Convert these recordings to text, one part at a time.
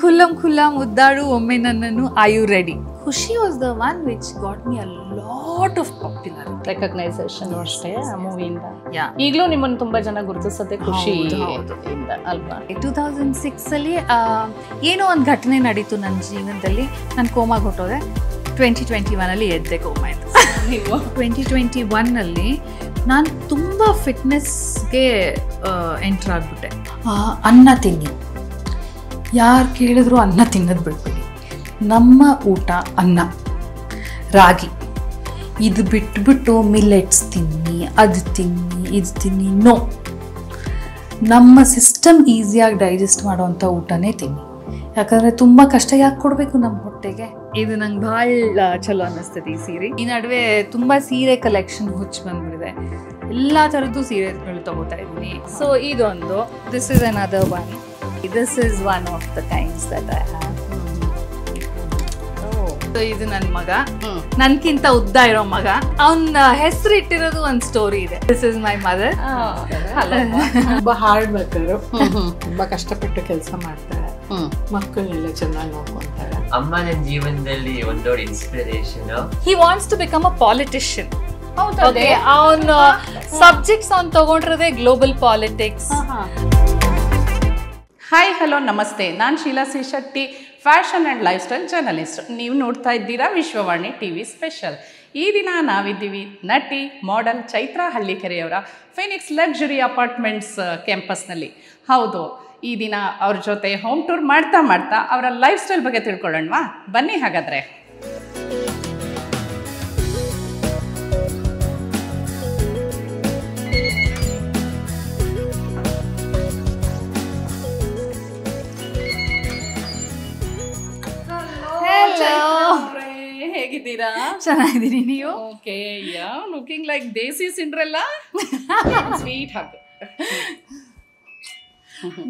ಖುಲ್ಲಂ ಖುಲ್ಲಂ ಮುದ್ದಾಡು ಒಮ್ಮೆ ನನ್ನನ್ನು are you ready. ಖುಷಿ was the one which got me a lot of popular recognisation ಅಷ್ಟೇ ಆ ಮೂವಿಯಿಂದ. ಯಾ, ಈಗಲೂ ನಿಮ್ಮನ್ನು ತುಂಬಾ ಜನ ಗುರುತಿಸತ್ತೆ ಖುಷಿ ಇಂದ ಅಲ್ವಾ? 2006 ಅಲ್ಲಿ ಏನೋ ಒಂದು ಘಟನೆ ನಡೀತು ನನ್ನ ಜೀವನದಲ್ಲಿ. ನಾನು ಕೋಮಾಗೆ ಹೊಟ್ಟೋದೆ. 2021 ಅಲ್ಲಿ ಎದ್ದೆ ಕೋಮಾಯಿಂದ. 2021 ಅಲ್ಲಿ ನಾನು ತುಂಬ ಫಿಟ್ನೆಸ್ಗೆ ಎಂಟ್ರ್ ಆಗಿಬಿಟ್ಟೆ. ಅನ್ನ ತಿನ್ನಿ, ಯಾರು ಕೇಳಿದ್ರು ಅನ್ನ ತಿನ್ನೋದು ಬಿಡ್ಬೇಡಿ. ನಮ್ಮ ಊಟ ಅನ್ನ, ರಾಗಿ, ಇದು ಬಿಟ್ಬಿಟ್ಟು ಮಿಲ್ಲೆಟ್ಸ್ ತಿನ್ನಿ, ಅದು ತಿನ್ನಿ, ಇದು ತಿನ್ನಿ. ನೋ, ನಮ್ಮ ಸಿಸ್ಟಮ್ ಈಸಿಯಾಗಿ ಡೈಜೆಸ್ಟ್ ಮಾಡೋವಂಥ ಊಟನೇ ತಿನ್ನಿ. ಯಾಕಂದರೆ ತುಂಬ ಕಷ್ಟ ಯಾಕೆ ಕೊಡಬೇಕು ನಮ್ಮ ಹೊಟ್ಟೆಗೆ. ಇದು ನಂಗೆ ಭಾಳ ಚಲೋ ಅನ್ನಿಸ್ತದೆ ಈ ಸೀರೆ. ಈ ನಡುವೆ ತುಂಬ ಸೀರೆ ಕಲೆಕ್ಷನ್ ಹುಚ್ಚು ಬಂದ್ಬಿಟ್ಟಿದೆ. ಎಲ್ಲ ಥರದ್ದು ಸೀರೆಗಳು ತಗೋತಾ ಇದ್ದೀನಿ. ಸೊ ಇದೊಂದು, this is another one. This is one of the kinds that I have. So ಇದು ನನ್ನ ಮಗ, ನನ್ಕಿಂತ ಉದ್ದ ಇರೋ ಮಗ. ಅವನ ಹೆಸರು ಇಟ್ಟಿರೋದು ಒಂದು ಸ್ಟೋರಿ ಇದೆ. This is my mother. ತುಂಬಾ ಹಾರ್ಡ್ ವರ್ಕರು, ತುಂಬಾ ಕಷ್ಟಪಟ್ಟು ಕೆಲಸ ಮಾಡ್ತಾರೆ, ಮಕ್ಕಳನ್ನೆಲ್ಲ ಚೆನ್ನಾಗಿ ನೋಡ್ಕೊಂತಾರೆ. ಅಮ್ಮ ನನ್ನ ಜೀವನದಲ್ಲಿ ಒಂದೊಳ್ಳೆ inspiration. He wants to become a politician. ಅವನ ಸಬ್ಜೆಕ್ಟ್ಸ್ ಅವ್ನು ತಗೊಂಡಿರೋದೇ global politics. Hi, hello, namaste. ನಾನು Sheela C Shetty, fashion and lifestyle journalist. ನೀವು ನೋಡ್ತಾ ಇದ್ದೀರಾ ವಿಶ್ವವಾಣಿ ಟಿವಿ ಸ್ಪೆಷಲ್. ಈ ದಿನ ನಾವಿದ್ದೀವಿ ನಟಿ ಮಾಡೆಲ್ ಚೈತ್ರಾ ಹಳ್ಳಿಕೆರೆಯವರ ಫೀನಿಕ್ಸ್ ಲಕ್ಸುರಿ ಅಪಾರ್ಟ್ಮೆಂಟ್ಸ್ ಕ್ಯಾಂಪಸ್ನಲ್ಲಿ. ಹೌದು, ಈ ದಿನ ಅವ್ರ ಜೊತೆ ಹೋಮ್ ಟೂರ್ ಮಾಡ್ತಾ ಅವರ ಲೈಫ್ ಸ್ಟೈಲ್ ಬಗ್ಗೆ ತಿಳ್ಕೊಳ್ಳೋಣವಾ? ಬನ್ನಿ ಹಾಗಾದರೆ. ಹೇಗಿದ್ದೀರಾ? ಚೆನ್ನಾಗಿದ್ದೀನಿ, ನೀವು? Okay, yeah, looking like desi Cinderella. Sweet ಹಾಗೆ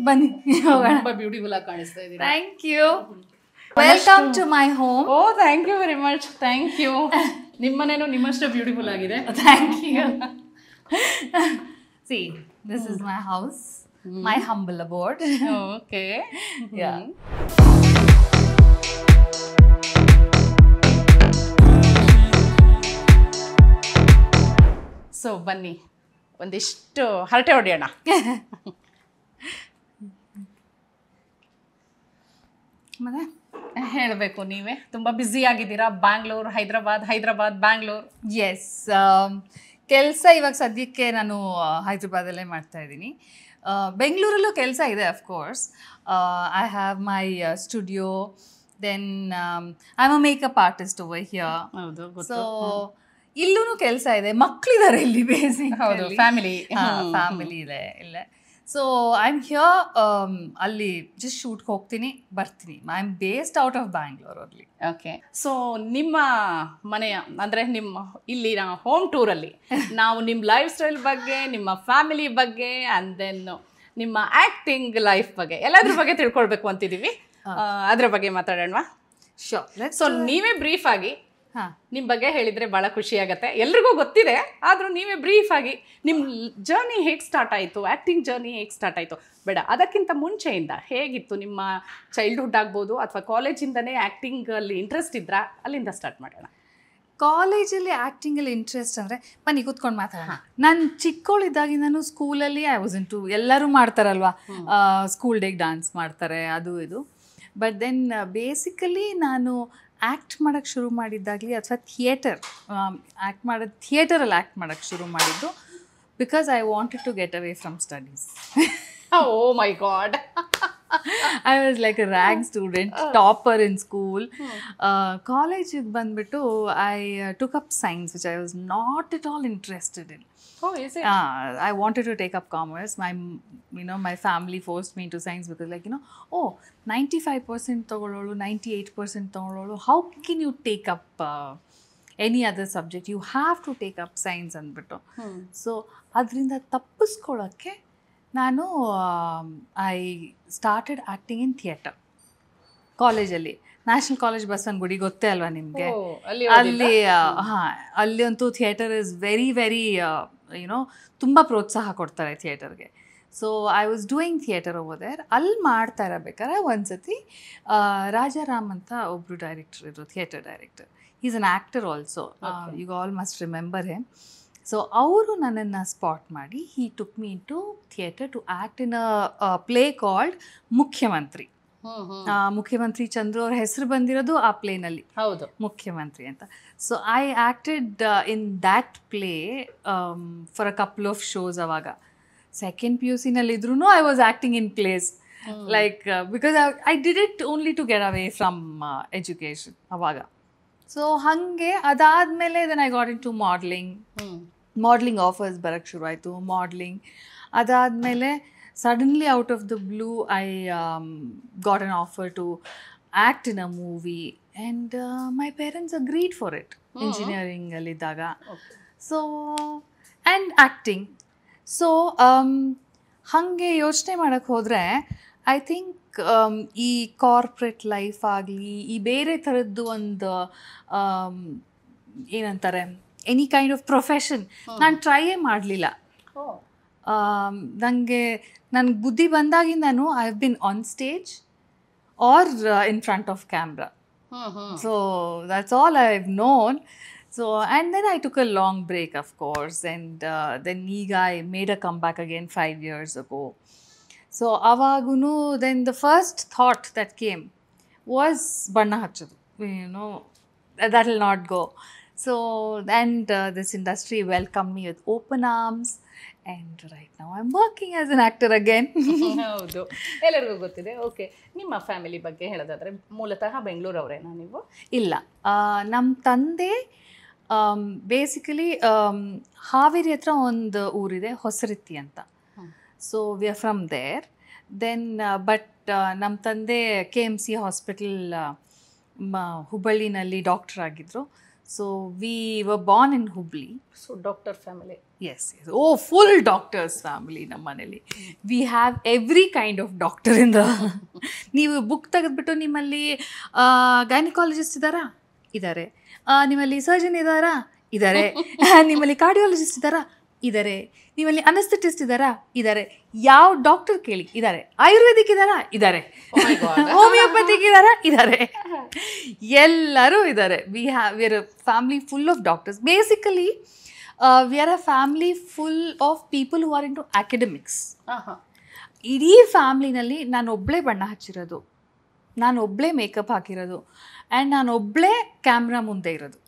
ಬನ್ನಿ, ತುಂಬಾ ಬ್ಯೂಟಿಫುಲ್ ಆಗಿ ಕಾಣಿಸ್ತಾ ಇದ್ದೀರಾ. Thank you. Welcome to my home. Oh, thank you very much. Thank you. ನಿಮ್ಮನೇನು ನಿಮ್ಮಷ್ಟು ಬ್ಯೂಟಿಫುಲ್ ಆಗಿದೆ. Thank you. See, this is my house, my humble abode. Okay, yeah. So ಬನ್ನಿ, ಒಂದಿಷ್ಟು ಹರಟೆ ಹೊಡೆಯೋಣ. ಮತ್ತೆ ಹೇಳಬೇಕು, ನೀವೇ ತುಂಬ ಬ್ಯುಸಿ ಆಗಿದ್ದೀರಾ. ಬ್ಯಾಂಗ್ಳೂರು, ಹೈದ್ರಾಬಾದ್, ಬ್ಯಾಂಗ್ಳೂರು. ಎಸ್, ಕೆಲಸ ಇವಾಗ ಸದ್ಯಕ್ಕೆ ನಾನು ಹೈದ್ರಾಬಾದಲ್ಲೇ ಮಾಡ್ತಾ ಇದ್ದೀನಿ. ಬೆಂಗಳೂರಲ್ಲೂ ಕೆಲಸ ಇದೆ, of course. I have my studio. Then I am a makeup artist over here. ಹೌದು, ಸೊ ಇಲ್ಲೂ ಕೆಲಸ ಇದೆ. ಮಕ್ಕಳಿದ್ದಾರೆ ಇಲ್ಲಿ, ಬೇಸಿಕ್. ಹೌದು, ಫ್ಯಾಮಿಲಿ ಇದೆ ಇಲ್ಲೇ. So I am here. ಅಲ್ಲಿ ಜಸ್ಟ್ ಶೂಟ್ಗೆ ಹೋಗ್ತೀನಿ, ಬರ್ತೀನಿ. I am based out of Bangalore ಅಲ್ಲಿ. ಓಕೆ, ಸೊ ನಿಮ್ಮ ಮನೆಯ ಅಂದರೆ ನಿಮ್ಮ ಇಲ್ಲಿ ಹೋಮ್ ಟೂರಲ್ಲಿ ನಾವು ನಿಮ್ಮ ಲೈಫ್ ಸ್ಟೈಲ್ ಬಗ್ಗೆ, ನಿಮ್ಮ ಫ್ಯಾಮಿಲಿ ಬಗ್ಗೆ, ಆ್ಯಂಡ್ ದೆನ್ ನಿಮ್ಮ ಆ್ಯಕ್ಟಿಂಗ್ ಲೈಫ್ ಬಗ್ಗೆ, ಎಲ್ಲದ್ರ ಬಗ್ಗೆ ತಿಳ್ಕೊಳ್ಬೇಕು ಅಂತಿದ್ದೀವಿ. ಅದ್ರ ಬಗ್ಗೆ ಮಾತಾಡೋಣವಾ? ಶೋರ್. ಸೊ ನೀವೇ ಬ್ರೀಫ್ ಆಗಿ ನಿಮ್ಮ ಬಗ್ಗೆ ಹೇಳಿದರೆ ಭಾಳ ಖುಷಿ ಆಗುತ್ತೆ. ಎಲ್ರಿಗೂ ಗೊತ್ತಿದೆ, ಆದರೂ ನೀವೇ ಬ್ರೀಫ್ ಆಗಿ ನಿಮ್ಮ ಜರ್ನಿ ಹೇಗೆ ಸ್ಟಾರ್ಟ್ ಆಯಿತು, ಆ್ಯಕ್ಟಿಂಗ್ ಜರ್ನಿ ಹೇಗೆ ಸ್ಟಾರ್ಟ್ ಆಯಿತು, ಬೇಡ ಅದಕ್ಕಿಂತ ಮುಂಚೆಯಿಂದ ಹೇಗಿತ್ತು ನಿಮ್ಮ ಚೈಲ್ಡ್ಹುಡ್ ಆಗ್ಬೋದು, ಅಥವಾ ಕಾಲೇಜಿಂದನೇ ಆ್ಯಕ್ಟಿಂಗಲ್ಲಿ ಇಂಟ್ರೆಸ್ಟ್ ಇದ್ರಾ? ಅಲ್ಲಿಂದ ಸ್ಟಾರ್ಟ್ ಮಾಡೋಣ. ಕಾಲೇಜಲ್ಲಿ ಆ್ಯಕ್ಟಿಂಗಲ್ಲಿ ಇಂಟ್ರೆಸ್ಟ್ ಅಂದರೆ ಬನ್ನಿ ಕೂತ್ಕೊಂಡು ಮಾತಾಡೋಣ. ನಾನು ಚಿಕ್ಕವಳಿದ್ದಾಗಿಂದನೂ ಸ್ಕೂಲಲ್ಲಿ ಐ ವಾಸ್ ಇಂಟು, ಎಲ್ಲರೂ ಮಾಡ್ತಾರಲ್ವಾ, ಸ್ಕೂಲ್ ಡೇಗೆ ಡಾನ್ಸ್ ಮಾಡ್ತಾರೆ, ಅದು ಇದು. ಬಟ್ ದೆನ್ ಬೇಸಿಕಲಿ ನಾನು ಆ್ಯಕ್ಟ್ ಮಾಡೋಕ್ಕೆ ಶುರು ಮಾಡಿದ್ದಾಗಲಿ, ಅಥವಾ ಥಿಯೇಟರಲ್ಲಿ ಆ್ಯಕ್ಟ್ ಮಾಡೋಕ್ಕೆ ಶುರು ಮಾಡಿದ್ದು because I wanted to get away from studies. Oh my god. I was like a rank student, topper in school. College ಬಂದ್ಬಿಟ್ಟು I took up science, which I was not at all interested in. Oh, is it? I wanted to take up commerce. My family forced me into science because, 95% ತಗೊಳ್ಳೋಳು, 98% ತಗೊಳ್ಳೋಳು, how can you take up any other subject? You have to take up science ಅಂದ್ಬಿಟ್ಟು. So ಅದರಿಂದ ತಪ್ಪಿಸ್ಕೊಳ್ಳೋಕ್ಕೆ ನಾನು I started acting in theatre ಕಾಲೇಜಲ್ಲಿ. National college Basavanagudi ಗೊತ್ತೇ ಅಲ್ವಾ ನಿಮಗೆ? ಅಲ್ಲಿ ಅಂತೂ theatre is very very ತುಂಬ ಪ್ರೋತ್ಸಾಹ ಕೊಡ್ತಾರೆ ಥಿಯೇಟರ್ಗೆ. So I was doing theatre over there. ಅಲ್ಲಿ ಮಾಡ್ತಾ ಇರಬೇಕಾದ್ರೆ ಒಂದ್ಸತಿ ರಾಜಾರಾಮ್ ಅಂತ ಒಬ್ಬರು ಡೈರೆಕ್ಟರ್ ಇದ್ರು, theatre director. Is an actor also, you all must remember him. So ಅವರು ನನ್ನನ್ನು ಸ್ಪಾಟ್ ಮಾಡಿ he took me to theatre to act in a play called Mukhyamantri. Mukhyamantri Chandru ಅವ್ರ ಹೆಸರು ಬಂದಿರೋದು ಆ ಪ್ಲೇನಲ್ಲಿ, ಹೌದು, ಮುಖ್ಯಮಂತ್ರಿ ಅಂತ. So I acted in that play for a couple of shows. ಅವಾಗ ಸೆಕೆಂಡ್ PUC ನಲ್ಲಿದ್ರೂ I was acting in plays, like because I did it only to get away from education ಅವಾಗ. So ಹಾಗೆ ಅದಾದಮೇಲೆ then I got into modelling offers ಬರೋಕ್ಕೆ ಶುರುವಾಯಿತು, modelling. ಅದಾದಮೇಲೆ suddenly out of the blue I got an offer to act in a movie and my parents agreed for it. Engineering allidaga. So and acting. So hange ಯೋಚನೆ ಮಾಡಕ್ಕೆ ಹೋದರೆ I think ಈ corporate life ಆಗಲಿ, ಈ ಬೇರೆ ಥರದ್ದು ಒಂದು ಏನಂತಾರೆ ಎನಿ ಕೈಂಡ್ ಆಫ್ ಪ್ರೊಫೆಷನ್ ನಾನು ಟ್ರೈಯೇ ಮಾಡಲಿಲ್ಲ. ನನಗೆ ಬುದ್ಧಿ ಬಂದಾಗಿಂದನೂ I have been on stage or in front of camera. So that's all I have known. So and then I took a long break of course and then ಈಗ I made a comeback again 5 years ago. So ಅವಾಗೂ then the first thought that came was ಬಣ್ಣ ಹಚ್ಚೋದು, that will not go. So and this industry welcomed me with open arms. And right now I'm working as an actor again. ಹೌದು, ಎಲ್ಲರಿಗೂ ಗೊತ್ತಿದೆ. Okay, ನಿಮ್ಮ family ಬಗ್ಗೆ ಹೇಳೋದಾದ್ರೆ ಮೂಲತಃ ಬೆಂಗಳೂರವರೇನಾ ನೀವು? ಇಲ್ಲ, ನಮ್ಮ ತಂದೆ ಬೇಸಿಕಲಿ ಹಾವೇರಿ ಹತ್ರ ಒಂದು ಊರಿದೆ ಹೊಸರಿತ್ತಿ ಅಂತ. So we are from there. Then but ನಮ್ಮ ತಂದೆ KMC ಹಾಸ್ಪಿಟಲ್ ಹುಬ್ಬಳ್ಳಿನಲ್ಲಿ ಡಾಕ್ಟರ್ ಆಗಿದ್ರು. So we were born in Hubli. So doctor family. Yes. Oh, full doctors family ನಮ್ಮ ಮನೇಲಿ. We have every kind of doctor in the ನೀವು book ತೆಗೆದ್ಬಿಟ್ಟು ನಿಮ್ಮಲ್ಲಿ gynaecologist ಇದ್ದಾರಾ? ಇದ್ದಾರೆ. ನಿಮ್ಮಲ್ಲಿ ಸರ್ಜನ್ ಇದ್ದಾರಾ? ಇದ್ದಾರೆ. ನಿಮ್ಮಲ್ಲಿ ಕಾರ್ಡಿಯಾಲಜಿಸ್ಟ್ ಇದ್ದಾರಾ? ಇದ್ದಾರೆ. ನಿಮ್ಮಲ್ಲಿ ಅನಸ್ಥೆಟಿಸ್ಟ್ ಇದ್ದಾರಾ? ಇದ್ದಾರೆ. ಯಾವ ಡಾಕ್ಟರ್ ಕೇಳಿ ಇದ್ದಾರೆ. ಆಯುರ್ವೇದಿಕ್ ಇದ್ದಾರಾ? ಇದ್ದಾರೆ. ಹೋಮಿಯೋಪತಿಕ್ ಇದ್ದಾರಾ? ಇದ್ದಾರೆ. ಎಲ್ಲರೂ ಇದ್ದಾರೆ. We are a family full of doctors. Basically we are a family full of people who are into academics. ಇಡೀ ಫ್ಯಾಮ್ಲಿನಲ್ಲಿ ನಾನು ಒಬ್ಬಳೇ ಬಣ್ಣ ಹಚ್ಚಿರೋದು, ನಾನು ಒಬ್ಬಳೇ ಮೇಕಪ್ ಹಾಕಿರೋದು, ಆ್ಯಂಡ್ ನಾನು ಒಬ್ಬಳೇ ಕ್ಯಾಮ್ರಾ ಮುಂದೆ ಇರೋದು.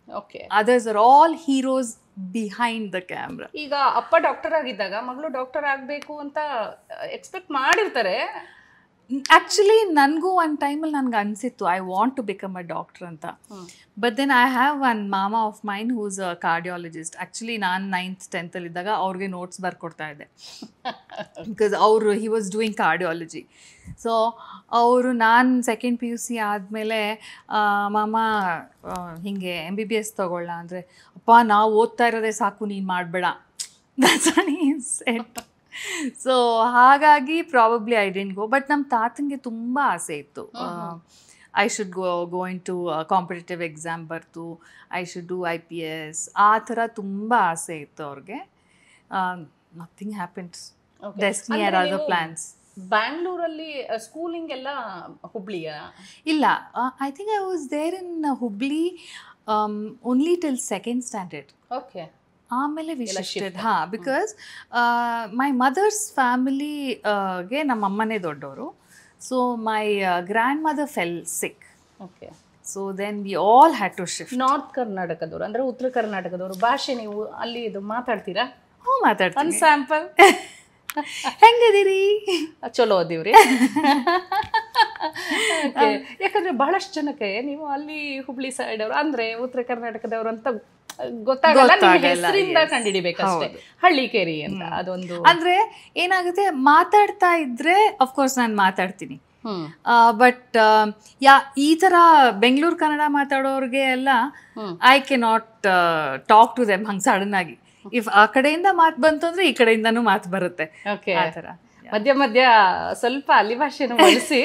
Okay, others are all heroes behind the camera. ಈಗ ಅಪ್ಪ ಡಾಕ್ಟರ್ ಆಗಿದ್ದಾಗ ಮಗಳು ಡಾಕ್ಟರ್ ಆಗಬೇಕು ಅಂತ ಎಕ್ಸ್ಪೆಕ್ಟ್ ಮಾಡಿರ್ತಾರೆ. ಆ್ಯಕ್ಚುಲಿ ನನಗೂ ಒಂದು ಟೈಮಲ್ಲಿ ನನಗೆ ಅನಿಸಿತ್ತು I want to become a doctor ಅಂತ. But then I have one ಮಾಮ of mine whose a cardiologist. Actually ನಾನು 9th 10th ಇದ್ದಾಗ ಅವ್ರಿಗೆ ನೋಟ್ಸ್ ಬರ್ಕೊಡ್ತಾ ಇದ್ದೆ, ಬಿಕಾಸ್ ಅವರು he was doing cardiology. So ಅವರು ನಾನು ಸೆಕೆಂಡ್ PUC ಆದಮೇಲೆ ಮಾಮ ಹೀಗೆ MBBS ತೊಗೊಳ್ಳ ಅಂದರೆ, ಅಪ್ಪ ನಾವು ಓದ್ತಾ ಇರೋದೇ ಸಾಕು, ನೀನು ಮಾಡಬೇಡ. That's what he said. So ಹಾಗಾಗಿ probably I didn't go. But ನಮ್ಮ ತಾತಂಗೆ ತುಂಬ ಆಸೆ ಇತ್ತು, I should go into competitive exam ಬರ್ತು, ಐ ಶುಡ್ ಡೂ IPS, ಆ ಥರ ತುಂಬ ಆಸೆ ಇತ್ತು ಅವ್ರಿಗೆ. Nothing happens. Destiny had other plans. ಬ್ಯಾಂಗ್ಳೂರಲ್ಲಿ ಸ್ಕೂಲಿಂಗ್ ಎಲ್ಲ ಹುಬ್ಳಿಯ? ಇಲ್ಲ, I think I was there in Hubli only till 2nd standard. Okay, ಆಮೇಲೆ we shifted. Because my mother's ಫ್ಯಾಮಿಲಿಗೆ ನಮ್ಮ ಅಮ್ಮನೇ ದೊಡ್ಡವರು. So my grandmother fell sick. Okay, so then we all had to shift. North ಕರ್ನಾಟಕದವರು ಅಂದರೆ ಉತ್ತರ ಕರ್ನಾಟಕದವರು ಭಾಷೆ ನೀವು ಅಲ್ಲಿ ಇದು ಮಾತಾಡ್ತೀರಾ? ಹ್ಞೂ, ಮಾತಾಡ್ತೀನಿ. ಒಂದು ಸ್ಯಾಂಪಲ್. ಹೆಂಗಿದ್ದೀರಿ? ಚಲೋ ಅದೀವ್ರಿ. ಯಾಕಂದ್ರೆ ಬಹಳಷ್ಟು ಜನಕ್ಕೆ ನೀವು ಅಲ್ಲಿ ಹುಬ್ಳಿ ಸೈಡ್ ಅವರು ಅಂದ್ರೆ ಉತ್ತರ ಕರ್ನಾಟಕದವರು ಅಂತ ಗೊತ್ತಾಗಲ್ಲ, ಹೆಸರಿಂದ ಕಂಡುಹಿಡಿಬೇಕಷ್ಟೇ. ಹಳ್ಳಿಕೇರಿ ಅಂತ ಅದೊಂದು. ಅಂದ್ರೆ ಏನಾಗುತ್ತೆ, ಮಾತಾಡ್ತಾ ಇದ್ರೆ ಅಫ್ಕೋರ್ಸ್ ನಾನು ಮಾತಾಡ್ತೀನಿ. ಬಟ್ ಈ ತರ ಬೆಂಗಳೂರು ಕನ್ನಡ ಮಾತಾಡೋರ್ಗೆ ಎಲ್ಲ I can not talk to them ಹಂಗೆ ಸಡನ್ ಆಗಿ. ಇಫ್ ಆ ಕಡೆಯಿಂದ ಮಾತು ಬಂತು ಅಂದ್ರೆ ಈ ಕಡೆಯಿಂದನೂ ಮಾತು ಬರುತ್ತೆ, ಆ ಥರ. ಮಧ್ಯ ಮಧ್ಯ ಸ್ವಲ್ಪ ಅಲ್ಲಿ ಭಾಷೆನೂ ಬಳಸಿ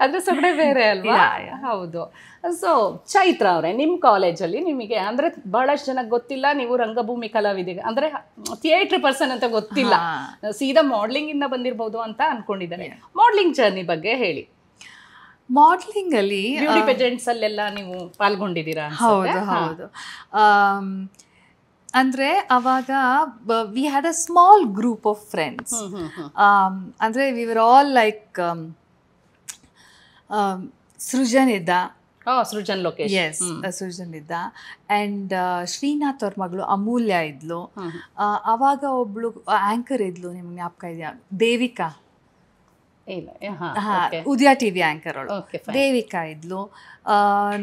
ಅದ್ರ ಸೊಗಡೆ ಬೇರೆ ಅಲ್ವಾ? ಹೌದು. ಸೊ ಚೈತ್ರ ಅವರೇ, ನಿಮ್ಮ ಕಾಲೇಜಲ್ಲಿ ನಿಮಗೆ ಅಂದರೆ ಬಹಳಷ್ಟು ಜನಕ್ಕೆ ಗೊತ್ತಿಲ್ಲ ನೀವು ರಂಗಭೂಮಿ ಕಲಾವಿದಿಗೆ ಅಂದರೆ ಥಿಯೇಟರ್ ಪರ್ಸನ್ ಅಂತ ಗೊತ್ತಿಲ್ಲ, ಸೀದಾ ಮಾಡ್ಲಿಂಗ್ ಇಂದ ಬಂದಿರಬಹುದು ಅಂತ ಅನ್ಕೊಂಡಿದ್ದೇನೆ. ಮಾಡ್ಲಿಂಗ್ ಜರ್ನಿ ಬಗ್ಗೆ ಹೇಳಿ. ಮಾಡ್ಲಿಂಗ್ ಅಲ್ಲಿ ಬ್ಯೂಟಿ ಪೇಜೆಂಟ್ಸ್ ಅಲ್ಲೆಲ್ಲ ನೀವು ಪಾಲ್ಗೊಂಡಿದ್ದೀರಾ? ಹೌದು ಹೌದು. ಅಂದರೆ ಅವಾಗ we had a small group of friends. ಅಂದರೆ we were all like Srujan ಇದ್ದ, ಸೃಜನ್ ಲೋಕೇಶ್, ಎಸ್ ಸೃಜನ್ ಇದ್ದ, ಆ್ಯಂಡ್ ಶ್ರೀನಾಥ್ ಅವ್ರ ಮಗಳು ಅಮೂಲ್ಯ ಇದ್ಲು. ಅವಾಗ ಒಬ್ಳು ಆ್ಯಂಕರ್ ಇದ್ಲು, ನಿಮ್ಗೆ ಜ್ಞಾಪಕ ಇದೆಯಾ? ದೇವಿಕಾ, ಉದಯ ಟಿವಿ ಆ್ಯಂಕರ್ ಅವಳು ದೇವಿಕಾ ಇದ್ಲು.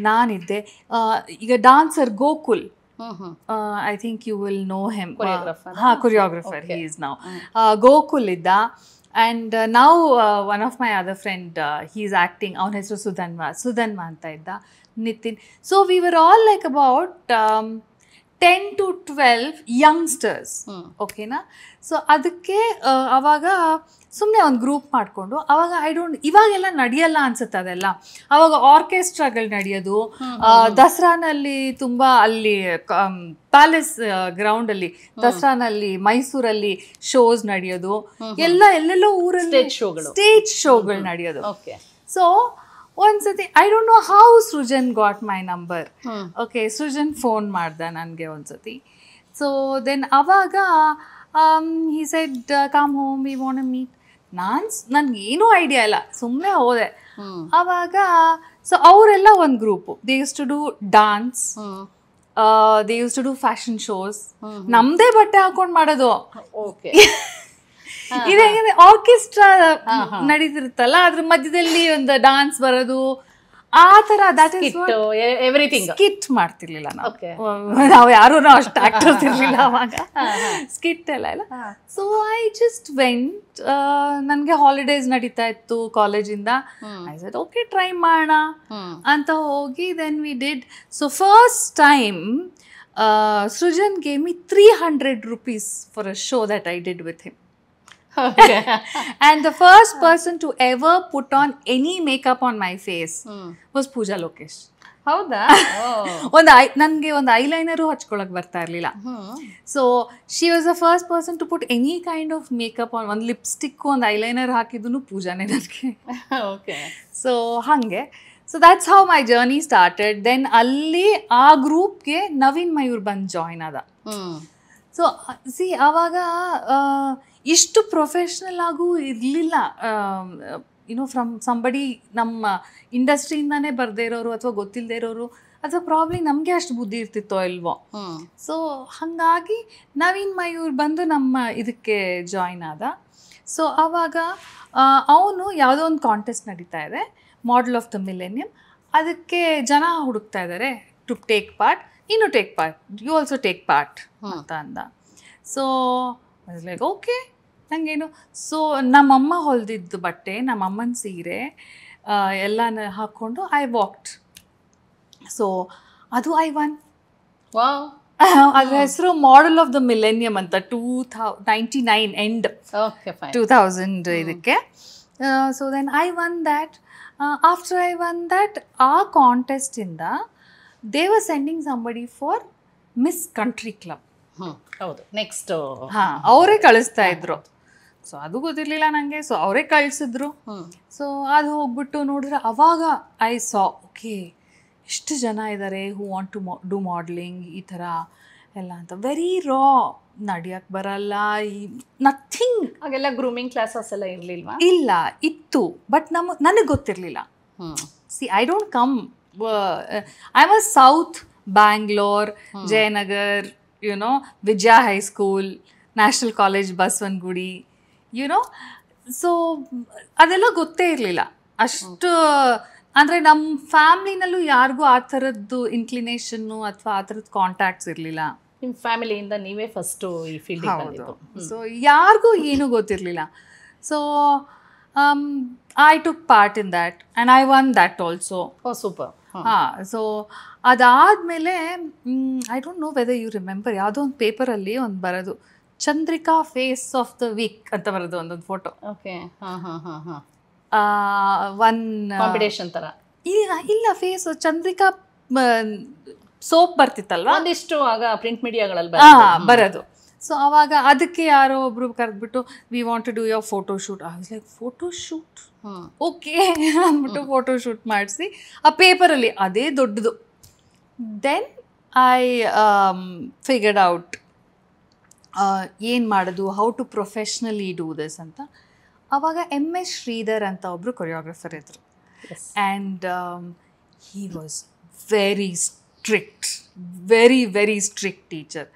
ನಾನಿದ್ದೆ. ಈಗ dancer Gokul, I think you will know him. Choreographer he is now. Gokul ಇದ್ದ. ಆ್ಯಂಡ್ ನಾವು one of my other friend, he is acting, ಅವನ ಹೆಸರು ಸುಧನ್ವ ಅಂತ ಇದ್ದ, Nitin. So we were all like about 10 to 12 youngsters. ಓಕೆನಾ? ಸೊ ಅದಕ್ಕೆ ಅವಾಗ ಸುಮ್ಮನೆ ಒಂದು ಗ್ರೂಪ್ ಮಾಡಿಕೊಂಡು, ಅವಾಗ ಇವಾಗೆಲ್ಲ ನಡೆಯಲ್ಲ ಅನ್ಸುತ್ತೆ ಅದೆಲ್ಲ. ಅವಾಗ ಆರ್ಕೆಸ್ಟ್ರಾಗಳು ನಡೆಯೋದು, ದಸರಾನಲ್ಲಿ ತುಂಬ ಅಲ್ಲಿ ಪ್ಯಾಲೇಸ್ ಗ್ರೌಂಡಲ್ಲಿ ದಸರಾನಲ್ಲಿ ಮೈಸೂರಲ್ಲಿ ಶೋಸ್ ನಡೆಯೋದು, ಎಲ್ಲೆಲ್ಲೋ ಊರಲ್ಲಿ ಸ್ಟೇಜ್ ಶೋಗಳು ನಡೆಯೋದು. ಸೊ ಒಂದ್ಸತಿ I don't know how Srujan got my number. Okay, Srujan phone ಮಾಡ್ದ ನನಗೆ ಒಂದ್ಸತಿ. ಸೊ ದೆನ್ ಅವಾಗ he said come home, we want to meet. ನನ್ಗೆ ಏನೂ ಐಡಿಯಾ ಇಲ್ಲ, ಸುಮ್ಮನೆ ಹೋದೆ. ಅವಾಗ ಸೊ ಅವರೆಲ್ಲ ಒಂದು group, they use to do dance, they use to do fashion shows, ನಮ್ದೇ ಬಟ್ಟೆ ಹಾಕೊಂಡು ಮಾಡೋದು. ಇದೇಗಿದೆ ಆರ್ಕೆಸ್ಟ್ರಾ ನಡೀತಿರುತ್ತಲ್ಲ, ಅದ್ರ ಮಧ್ಯದಲ್ಲಿ ಒಂದು ಡಾನ್ಸ್ ಬರೋದು, ಆ ತರ. That is everything. ಸ್ಕಿಟ್ ಮಾಡ್ತಿರ್ಲಿಲ್ಲ ನಾವು ಯಾರು, ಅಷ್ಟು ಆಕ್ಟರ್ಸ್ ಇರ್ಲಿಲ್ಲ ಅವಾಗ, ಸ್ಕಿಟ್ ಎಲ್ಲ ಇಲ್ಲ. So I just went. ನನಗೆ ಹಾಲಿಡೇಸ್ ನಡೀತಾ ಇತ್ತು ಕಾಲೇಜಿಂದ. ಐ ಸೆಡ್ ಓಕೆ, ಟ್ರೈ ಮಾಡೋಣ ಅಂತ ಹೋಗಿ then we did. So first time Srujan gave me 300 rupees for a show that I did with him. And the first person to ever put on any makeup on my face was Pooja Lokesh. ಹೌದಾ? ನನಗೆ ಒಂದು eyeliner ಹಚ್ಕೊಳಕ್ ಬರ್ತಾ ಇರಲಿಲ್ಲ. So she was the first person to put any kind of makeup on. ಒಂದು lipstick, ಒಂದು eyeliner ಹಾಕಿದ್ದು ಪೂಜಾನೇ ನನಗೆ. ಸೊ ಹಾಗೆ. So that's how my journey started. Then ಅಲ್ಲಿ ಆ ಗ್ರೂಪ್ಗೆ ನವೀನ್ ಮಯೂರ್ ಬಂದು ಜಾಯ್ನ್ ಆದ. ಸೊ ಸಿ ಆವಾಗ ಇಷ್ಟು ಪ್ರೊಫೆಷ್ನಲ್ ಆಗೂ ಇರಲಿಲ್ಲ. ಫ್ರಮ್ ಸಂಬಡಿ ನಮ್ಮ ಇಂಡಸ್ಟ್ರಿಯಿಂದಾನೇ ಬರದೇ ಇರೋರು ಅಥವಾ ಗೊತ್ತಿಲ್ಲದೆ ಇರೋರು, ಅಥವಾ ಪ್ರಾಬ್ಲಿ ನಮಗೆ ಅಷ್ಟು ಬುದ್ಧಿ ಇರ್ತಿತ್ತೋ ಇಲ್ವೋ. ಸೊ ಹಾಗಾಗಿ ನವೀನ್ ಮಯೂರ್ ಬಂದು ನಮ್ಮ ಇದಕ್ಕೆ ಜಾಯ್ನ್ ಆದ. ಸೊ ಆವಾಗ ಅವನು ಯಾವುದೋ ಒಂದು ಕಾಂಟೆಸ್ಟ್ ನಡೀತಾ ಇದೆ, ಮಾಡೆಲ್ ಆಫ್ ದ ಮಿಲೆನಿಯಮ್. ಅದಕ್ಕೆ ಜನ ಹುಡುಕ್ತಾ ಇದ್ದಾರೆ ಟು ಟೇಕ್ ಪಾರ್ಟ್. ನೀನು take part, you also take part ಅಂತ ಅಂದ. ಸೊ ಲೈಕ್ ಓಕೆ, ನನಗೇನು. ಸೊ ನಮ್ಮಮ್ಮ ಹೊಲಿದಿದ್ದು ಬಟ್ಟೆ, ನಮ್ಮಮ್ಮನ ಸೀರೆ ಎಲ್ಲನ ಹಾಕ್ಕೊಂಡು ಐ ವಾಕ್ಡ್. ಸೊ ಅದು ಐ ಒನ್. ಅದ್ರ ಹೆಸರು ಮಾಡೆಲ್ ಆಫ್ ದ ಮಿಲೆನಿಯಮ್ ಅಂತ. 1999 ಎಂಡ್, 2000 ಇದಕ್ಕೆ. So then I won that. After I won that, ಆ ಕಾಂಟೆಸ್ಟಿಂದ they were sending somebody for miss country club. ಹೌದು, ನೆಕ್ಸ್ಟ್ ಅವರೇ ಕಳಿಸ್ತಾ ಇದ್ರು. ಸೊ ಅದು ಗೊತ್ತಿರಲಿಲ್ಲ ನನಗೆ. ಸೊ ಅವರೇ ಕಳಿಸಿದ್ರು. ಸೊ ಅದು ಹೋಗ್ಬಿಟ್ಟು ನೋಡಿದ್ರೆ ಅವಾಗ ಐ ಸಾ, ಓಕೆ, ಎಷ್ಟು ಜನ ಇದ್ದಾರೆ who want to do modelling ಈ ಥರ ಎಲ್ಲ ಅಂತ. ವೆರಿ ರಾ, ನಡಿಯಕ್ಕೆ ಬರಲ್ಲ, ನಥಿಂಗ್. ಹಾಗೆಲ್ಲ ಗ್ರೂಮಿಂಗ್ ಕ್ಲಾಸಸ್ ಎಲ್ಲ ಇರಲಿಲ್ವಾ? ಇಲ್ಲ, ಇತ್ತು, ಬಟ್ ನನಗೆ ಗೊತ್ತಿರಲಿಲ್ಲ. C I don't come, I was south Bangalore, Jayanagar, Vijaya high school, national college Basavanagudi, so ಅದೆಲ್ಲ ಗೊತ್ತೇ ಇರಲಿಲ್ಲ ಅಷ್ಟು. ಅಂದರೆ ನಮ್ಮ ಫ್ಯಾಮಿಲಿನಲ್ಲೂ ಯಾರಿಗೂ ಆ ಥರದ್ದು ಇನ್ಕ್ಲಿನೇಷನ್ನು ಅಥವಾ ಆ ಥರದ್ದು ಕಾಂಟ್ಯಾಕ್ಟ್ಸ್ ಇರಲಿಲ್ಲ. ನಿಮ್ಮ ಫ್ಯಾಮಿಲಿಯಿಂದ ನೀವೇ ಫಸ್ಟು ಈ ಫೀಲ್ಡಿಗೆ ಬಂದಿದ್ದು. ಸೊ ಯಾರಿಗೂ ಏನೂ ಗೊತ್ತಿರಲಿಲ್ಲ. So I took part in that and I won that also. Super. So ಅದಾದಮೇಲೆ I don't know whether you remember, ಯಾವುದೋ ಒಂದು ಪೇಪರಲ್ಲಿ ಒಂದು ಬರೋದು, Chandrika face of the week ಅಂತ ಬರೋದು ಒಂದೊಂದು ಫೋಟೋ. ಓಕೆ. ಹಾಂ ಹಾಂ ಹಾಂ ಹಾಂ. ಒನ್ ಕಾಂಪಿಟೇಷನ್ ಥರ ಇಲ್ಲ ಫೇಸ್ ಚಂದ್ರಿಕಾ ಸೋಪ್ ಬರ್ತಿತ್ತಲ್ವಾ, ಒಂದಿಷ್ಟು ಆಗ ಪ್ರಿಂಟ್ ಮೀಡಿಯಾಗಳಲ್ಲಿ ಬರೋದು. ಸೊ ಅವಾಗ ಅದಕ್ಕೆ ಯಾರೋ ಒಬ್ರು ಕರೆದ್ಬಿಟ್ಟು we want to do your photo shoot. I was like photo shoot, okay ಅಂದ್ಬಿಟ್ಟು ಫೋಟೋ ಶೂಟ್ ಮಾಡಿಸಿ ಆ ಪೇಪರಲ್ಲಿ ಅದೇ ದೊಡ್ಡದು. ದೆನ್ ಐ ಫಿಗರ್ಡ್ ಔಟ್ ಏನು ಮಾಡೋದು, how to professionally do this ಅಂತ. ಆವಾಗ MS ಶ್ರೀಧರ್ ಅಂತ ಒಬ್ಬರು ಕೊರಿಯೋಗ್ರಫರ್ ಇದ್ರು. And he was very strict, very strict teacher.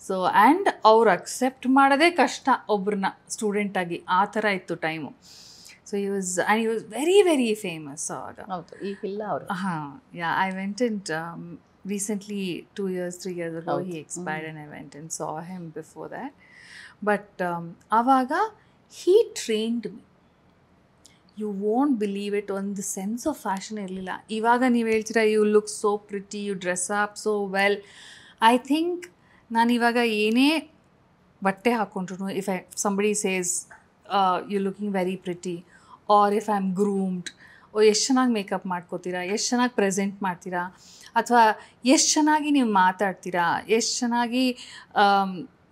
So and ಅವ್ರು ಅಕ್ಸೆಪ್ಟ್ ಮಾಡೋದೇ ಕಷ್ಟ ಒಬ್ರನ್ನ ಸ್ಟೂಡೆಂಟಾಗಿ, ಆ ಥರ ಇತ್ತು time. So he was very famous ಆವಾಗ. ಹೌದು, ಈಗಿಲ್ಲ ಅವರು. ಹಾಂ, yeah, I went and recently 2 years 3 years ago he expired and I went and saw him before that. But avaga he trained me. You won't believe it, on the sense of fashion irlilla. Ivaga ನೀವು ಹೇಳ್ತೀರಾ you look so pretty, you dress up so well. I think ನಾನು ಇವಾಗ ಏನೇ ಬಟ್ಟೆ ಹಾಕೊಂಡ್ರು, if somebody says you're looking very pretty, or if I'm groomed, ಎಷ್ಟು ಚೆನ್ನಾಗಿ makeup ಮಾಡ್ಕೋತೀರಾ, ಎಷ್ಟು ಚೆನ್ನಾಗಿ ಪ್ರೆಸೆಂಟ್ ಮಾಡ್ತೀರಾ, ಅಥವಾ ಎಷ್ಟು ಚೆನ್ನಾಗಿ ನೀವು ಮಾತಾಡ್ತೀರಾ, ಎಷ್ಟು ಚೆನ್ನಾಗಿ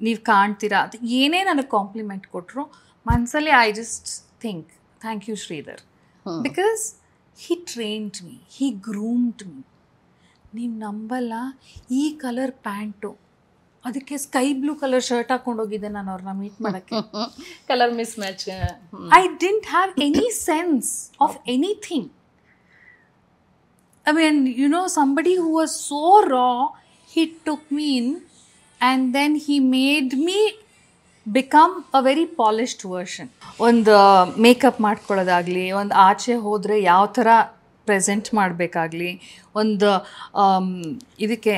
ನೀವು ಕಾಣ್ತೀರಾ ಅಂತ ಏನೇ ನನಗೆ ಕಾಂಪ್ಲಿಮೆಂಟ್ ಕೊಟ್ಟರು ಮನಸ್ಸಲ್ಲಿ I just think thank you Sridhar, because he trained me, he groomed me. ನೀವು ನಂಬಲ್ಲ, ಈ ಕಲರ್ ಪ್ಯಾಂಟು ಅದಕ್ಕೆ ಸ್ಕೈ ಬ್ಲೂ ಕಲರ್ ಶರ್ಟ್ ಹಾಕೊಂಡೋಗಿದ್ದೆ ನಾನು ಅವ್ರನ್ನ ಮೀಟ್ ಮಾಡೋಕ್ಕೆ. Colour mismatch. I didn't have any sense of anything. I mean, you know, somebody who was so raw, he took me in and then he made me become a very polished version. ಒಂದು makeup ಮಾಡ್ಕೊಳ್ಳೋದಾಗಲಿ, ಒಂದು ಆಚೆ ಹೋದರೆ ಯಾವ ಥರ present ಮಾಡಬೇಕಾಗಲಿ, ಒಂದು ಇದಕ್ಕೆ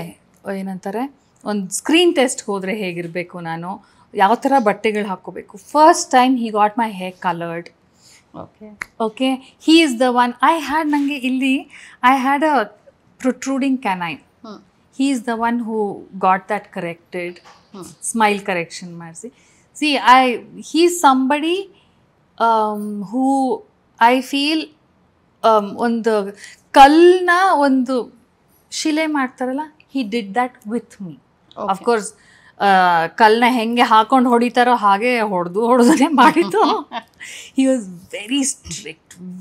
ಏನಂತಾರೆ, ಒಂದು ಸ್ಕ್ರೀನ್ ಟೆಸ್ಟ್ ಹೋದರೆ ಹೇಗಿರಬೇಕು, ನಾನು ಯಾವ ಥರ ಬಟ್ಟೆಗಳು ಹಾಕ್ಕೋಬೇಕು. First time he got my hair coloured. Okay, he is the one. I had a protruding canine. He is the one who got that corrected. Smile correction marsi. See, he's somebody who I feel ಒಂದು ಕಲ್ನ ಒಂದು ಶಿಲೆ ಮಾಡ್ತಾರಲ್ಲ, he did that with me. Of course, ಕಲ್ಲನ್ನ ಹೆಂಗೆ ಹಾಕೊಂಡು ಹೊಡಿತಾರೋ ಹಾಗೆ ಹೊಡೆದೇ ಮಾಡಿದ್ದು. He was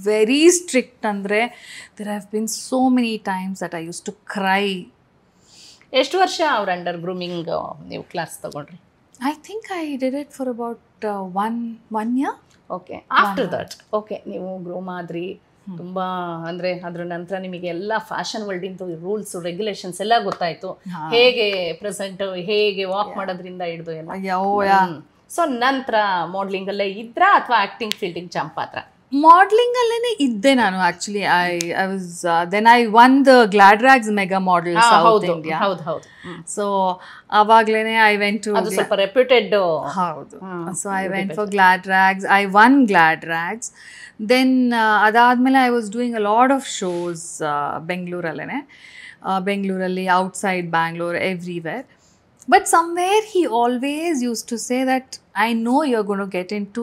very strict ಅಂದರೆ there have been so many times that I use to cry. ಎಷ್ಟು ವರ್ಷ ಅವ್ರ ಅಂಡರ್ ಗ್ರೂಮಿಂಗ್ ನೀವು ಕ್ಲಾಸ್ ತಗೊಂಡ್ರಿ? I think I did it for about one year. Okay, after that okay ನೀವು groom ಆದ್ರಿ, ತುಂಬ ಅಂದರೆ ಅದ್ರ ನಂತರ ನಿಮಗೆ ಎಲ್ಲ ಫ್ಯಾಷನ್ ವರ್ಲ್ಡಿಂದು ರೂಲ್ಸ್ ರೆಗ್ಯುಲೇಷನ್ಸ್ ಎಲ್ಲ ಗೊತ್ತಾಯ್ತು, ಹೇಗೆ ಪ್ರೆಸೆಂಟ್, ಹೇಗೆ ವಾಕ್ ಮಾಡೋದ್ರಿಂದ ಹಿಡಿದು ಎಲ್ಲ. ಸೊ ನಂತರ ಮಾಡಲಿಂಗ್ ಅಲ್ಲೇ ಇದ್ರ ಅಥವಾ ಆಕ್ಟಿಂಗ್ ಫೀಲ್ಡಿಗೆ ಜಂಪ್ ಆದ್ರ? ಮಾಡಲಿಂಗ್ ಅಲ್ಲೇನೆ ಇದ್ದೆ ನಾನು. Actually I was then I won the Gladrags mega model South India. ಹೌದು. ಸೊ ಅವಾಗ್ಲೇನೆ ಐ ವೆಂಟ್ ಟು, ಅದು ಸ್ವಲ್ಪ ರೆಪ್ಯೂಟೆಡ್. ಹೌದು. So I went for Gladrags, I won Gladrags. Then ಅದಾದಮೇಲೆ I was doing a lot of shows ಬೆಂಗಳೂರಲ್ಲಿ, outside Bangalore, everywhere. But somewhere he always used to say that I know you're going to get into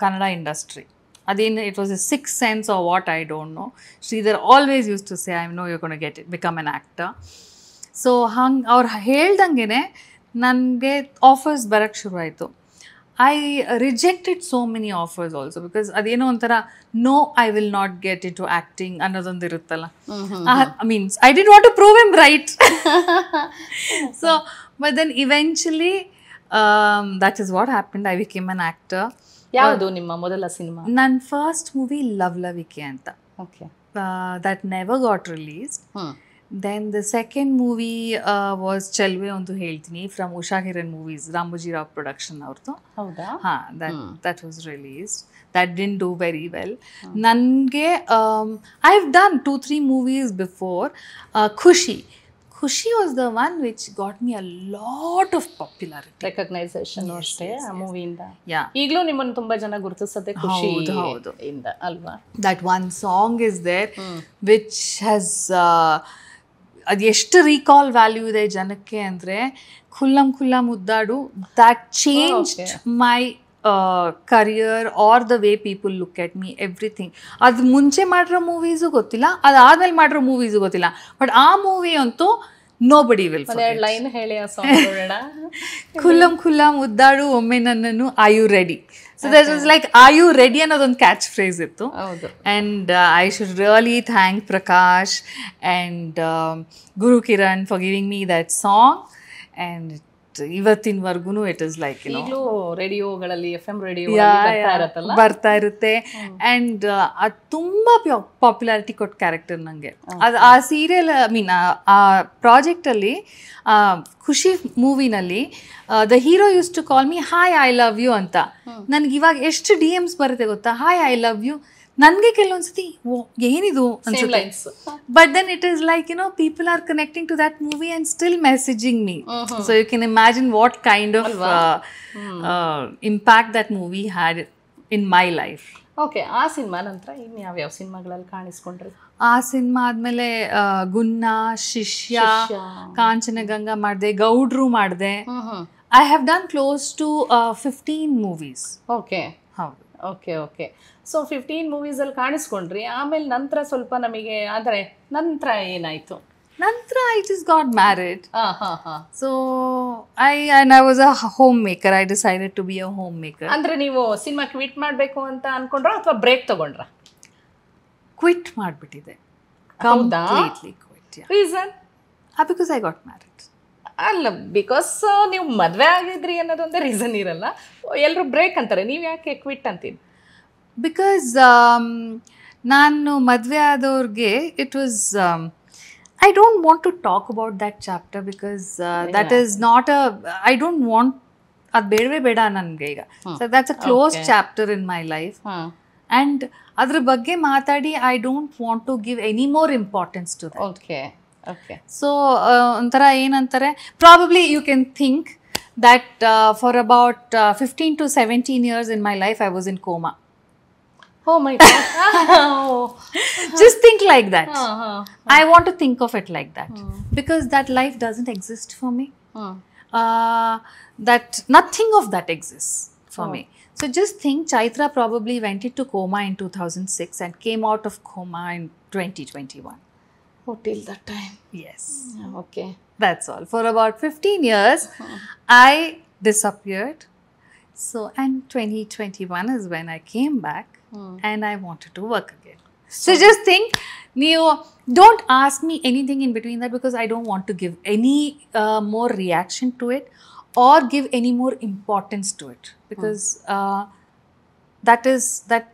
Kannada industry. Again, it was a sixth sense or what, I don't know. Sridhar always used to say, I know you're going to become an actor. So ಅವ್ರು ಹೇಳ್ದಂಗೆ ನನಗೆ offers ಬರೋಕ್ಕೆ ಶುರು ಆಯಿತು. I rejected so many offers also because ಅದೇನೋ ಒಂಥರ no, I will not get into acting ಅನ್ನೋದೊಂದು ಇರುತ್ತಲ್ಲ. I mean, I didn't want to prove him right. So, but then eventually that is what happened. I became an actor. ಯಾವುದು ನಿಮ್ಮ ಮೊದಲ cinema? ನನ್ನ first movie ಲವ್ಲವಿಕೆ ಅಂತ. Okay. That never got released. Then the second movie was ಚೆಲ್ವೆ ಒಂದು ಹೇಳ್ತೀನಿ, from Usha Kiran movies, Ramoji Rao production ಅವ್ರದ್ದು. ಹೌದಾ? ಹಾಂ, that was released. That didn't do very well. ನನಗೆ I've done 2-3 movies before. Khushi was the one which got me a lot of popularity. Recognisation ಅಷ್ಟೇ ಆ ಮೂವಿಯಿಂದ. Yeah. ಈಗಲೂ ನಿಮ್ಮನ್ನು ತುಂಬಾ ಜನ ಗುರುತಿಸೋದೇ ಖುಷಿ ಇಂದ ಅಲ್ವಾ? That one song is there which has ಅದು ಎಷ್ಟು ರೀಕಾಲ್ ವ್ಯಾಲ್ಯೂ ಇದೆ ಜನಕ್ಕೆ ಅಂದರೆ Khullam Muddadu that changed my career or the way people look at me everything. ಅದು ಮುಂಚೆ ಮಾಡಿರೋ ಮೂವೀಸು ಗೊತ್ತಿಲ್ಲ, ಅದಾದ್ಮೇಲೆ ಮಾಡಿರೋ ಮೂವೀಸು ಗೊತ್ತಿಲ್ಲ, ಬಟ್ ಆ ಮೂವಿ ಅಂತೂ nobody will forget. ಲೈನ್ ಹೇಳಿ ಆ ಸಾಂಗ್ ಖುಲ್ಲಂ ಮುದ್ದಾಡು ಒಮ್ಮೆ ನನ್ನನ್ನು are you ready. So that was like are you ready ಅನ್ನೋದೊಂದು ಕ್ಯಾಚ್ ಫ್ರೇಸ್ ಇತ್ತು. And I should really thank Prakash and Guru Kiran for giving me that song. And ಇವತ್ತಿನವರೆಗೂ it is like ರೇಡಿಯೋಗಳಲ್ಲಿ FM radio ಬರ್ತಾ ಇರುತ್ತೆ. ಆ್ಯಂಡ್ ಅದು ತುಂಬ ಪಾಪ್ಯುಲಾರಿಟಿ ಕೊಟ್ಟ character ನನಗೆ. ಅದು ಆ ಸೀರಿಯಲ್ ಆ ಪ್ರಾಜೆಕ್ಟಲ್ಲಿ ಖುಷಿ ಮೂವಿನಲ್ಲಿ the hero used to call me hi I love you ಅಂತ. ನನಗೆ ಇವಾಗ ಎಷ್ಟು DMs ಬರುತ್ತೆ ಗೊತ್ತಾ, ಹಾಯ್ ಐ ಲವ್ ಯು. ನನಗೆ ಕೆಲವೊಂದ್ಸತಿ ಏನಿದು ಅನ್ಸುತ್ತೆ, but then it is like people are connecting to that movie and still messaging me. So you can imagine what kind of impact that movie had in my life. Okay, ಆ cinema ನಂತರ ಇನ್ನು ಯಾವ್ಯಾವ ಸಿನಿಮಾಗಳಲ್ಲಿ ಕಾಣಿಸ್ಕೊಂಡ್ರಿ? ಆ cinema ಆದಮೇಲೆ ಗುನ್ನ, ಶಿಷ್ಯ, ಕಾಂಚನಗಂಗಾ ಮಾಡಿದೆ, ಗೌಡ್ರು ಮಾಡಿದೆ. I have done close to 15 movies. Okay, ಹೌದು. Okay okay. ಸೊ 15 ಮೂವೀಸಲ್ಲಿ ಕಾಣಿಸ್ಕೊಂಡ್ರಿ. ಆಮೇಲೆ ನಂತರ ಸ್ವಲ್ಪ ನಮಗೆ ಅಂದರೆ ನಂತರ ಏನಾಯಿತು? ನಂತರ I just got married. So I was a homemaker. I decided to be a homemaker. ಅಂದರೆ ನೀವು ಸಿನಿಮಾ ಕ್ವಿಟ್ ಮಾಡಬೇಕು ಅಂತ ಅನ್ಕೊಂಡ್ರ ಅಥವಾ ಬ್ರೇಕ್ ತಗೊಂಡ್ರ? ಕ್ವಿಟ್ ಮಾಡಿಬಿಟ್ಟಿದೆ, completely quit. Reason? Because I got married. ಅಲ್ಲ, ಬಿಕಾಸ್ ನೀವು ಮದುವೆ ಆಗಿದ್ರಿ ಅನ್ನೋದೊಂದೇ ರೀಸನ್ ಇರಲ್ಲ, ಎಲ್ಲರೂ ಬ್ರೇಕ್ ಅಂತಾರೆ, ನೀವು ಯಾಕೆ ಕ್ವಿಟ್ ಅಂತೀರಿ? ಬಿಕಾಸ್ ನಾನು ಮದುವೆ ಆದವ್ರಿಗೆ it was I don't want to talk about that chapter because that is not I don't want, ಅದು ಬೇಡವೇ ಬೇಡ ನನಗೆ ಈಗ. So that's a close chapter in my life. And ಅದ್ರ ಬಗ್ಗೆ ಮಾತಾಡಿ I don't want to give any more importance to that. Okay okay. So ಒಂಥರ ಏನಂತಾರೆ, probably you can think that for about 15 to 17 years in my life I was in coma. Oh my God. Just think like that. I want to think of it like that because that life doesn't exist for me. That nothing of that exists for me. So just think, Chaitra probably went into coma in 2006 and came out of coma in 2021. Oh, till that time. Yes. Okay. That's all. For about 15 years, I disappeared. So, and 2021 is when I came back and I wanted to work again. So just think, don't ask me anything in between that because I don't want to give any more reaction to it or give any more importance to it because that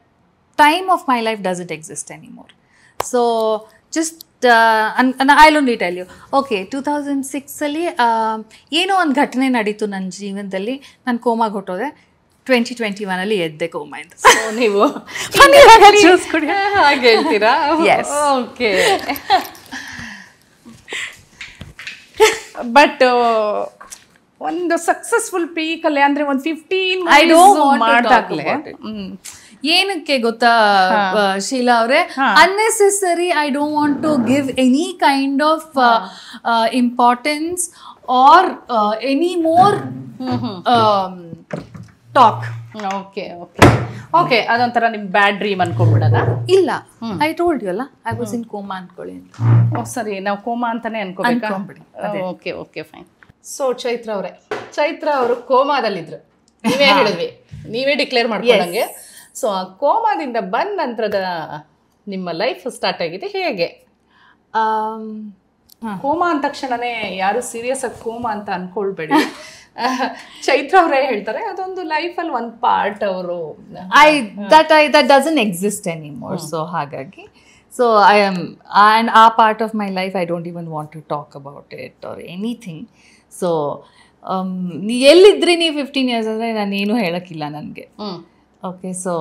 time of my life doesn't exist anymore. So, just and I'll only tell you, okay, 2006 ಅಲ್ಲಿ ಏನೋ ಒಂದು ಘಟನೆ ನಡೀತು ನನ್ನ ಜೀವನದಲ್ಲಿ. ನಾನು ಕೋಮಾಗೆ ಹೊಟ್ಟೋದೆ. 2021 ಅಲ್ಲಿ ಎದ್ದೆ ಕೋಮಾಯಿಂದ. ನೀವು ಹಾಗೆ ಹೇಳ್ತೀರಾ? Yes. ಓಕೆ. ಬಟ್ ಒಂದು ಸಕ್ಸಸ್ಫುಲ್ ಪೀಕಲ್ಲಿ ಅಂದರೆ ಒಂದು 15 ಮಾಡ್ದಾಗಲೇ ಏನಕ್ಕೆ ಗೊತ್ತಾ ಶೀಲಾ ಅವರೇ, unnecessary I don't want to give any kind of importance or any more talk. Okay okay okay. ಅದೊಂಥರ ನಿಮ್ ಬ್ಯಾಡ್ ಡ್ರೀಮ್ ಅನ್ಕೊಂಡ್ಬಿಡೋದಾ? ಇಲ್ಲ, ಐ ಟೋಲ್ಡ್ ಯು ಅಲ್ಲ, ಐ ವಾಸ್ ಇನ್ ಕೋಮಾ ಅನ್ಕೊಳ್ಳಿ ಅಂತ. ಸರಿ, ನಾವು ಕೋಮಾ ಅಂತಾನೆ ಅನ್ಕೋಬೇಕಾ? Okay okay fine. So Chaitra ಅವರೇ, ಚೈತ್ರ ಅವರು ಕೋಮಾದಲ್ಲಿದ್ರು, ನೀವೇ ಹೇಳಿದ್ವಿ, ನೀವೇ ಡಿಕ್ಲೇರ್ ಮಾಡ್ಕೊಂಡಂಗೆ. ಸೊ ಆ ಕೋಮಾದಿಂದ ಬಂದ ನಂತರದ ನಿಮ್ಮ ಲೈಫ್ ಸ್ಟಾರ್ಟ್ ಆಗಿದೆ ಹೇಗೆ? ಕೋಮಾ ಅಂದ ತಕ್ಷಣನೇ ಯಾರು ಸೀರಿಯಸ್ ಆಗಿ ಕೋಮಾ ಅಂತ ಅನ್ಕೊಳ್ಬೇಡಿ. ಚೈತ್ರ ಅವರೇ ಹೇಳ್ತಾರೆ ಅದೊಂದು ಲೈಫಲ್ಲಿ ಒಂದು ಪಾರ್ಟ್. ಅವರು that doesn't exist anymore. So ಹಾಗಾಗಿ I am, and ಆ part of my life I don't even want to talk about it or anything. So ಎಲ್ಲಿದ್ರಿ ನೀವು 15 years ಅಂದರೆ ನಾನೇನು ಹೇಳೋಕ್ಕಿಲ್ಲ ನನಗೆ. Okay, so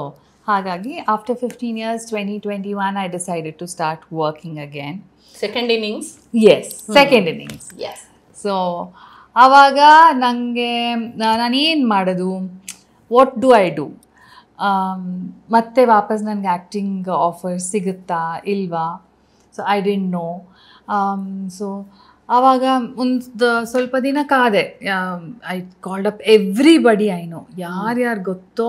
ಹಾಗಾಗಿ after 15 years, 2021, I decided to start working again. Second innings? Yes, second innings. Yes. So ಆವಾಗ ನನಗೆ ನಾನೇನು ಮಾಡೋದು, what do I do, ಮತ್ತೆ ವಾಪಸ್ ನನಗೆ ಆ್ಯಕ್ಟಿಂಗ್ ಆಫರ್ ಸಿಗುತ್ತಾ ಇಲ್ವಾ? So I didn't know. So ಆವಾಗ ಒಂದು ಸ್ವಲ್ಪ ದಿನ ಕಾದೆ. I called up everybody I know, ಯಾರ್ಯಾರು ಗೊತ್ತೋ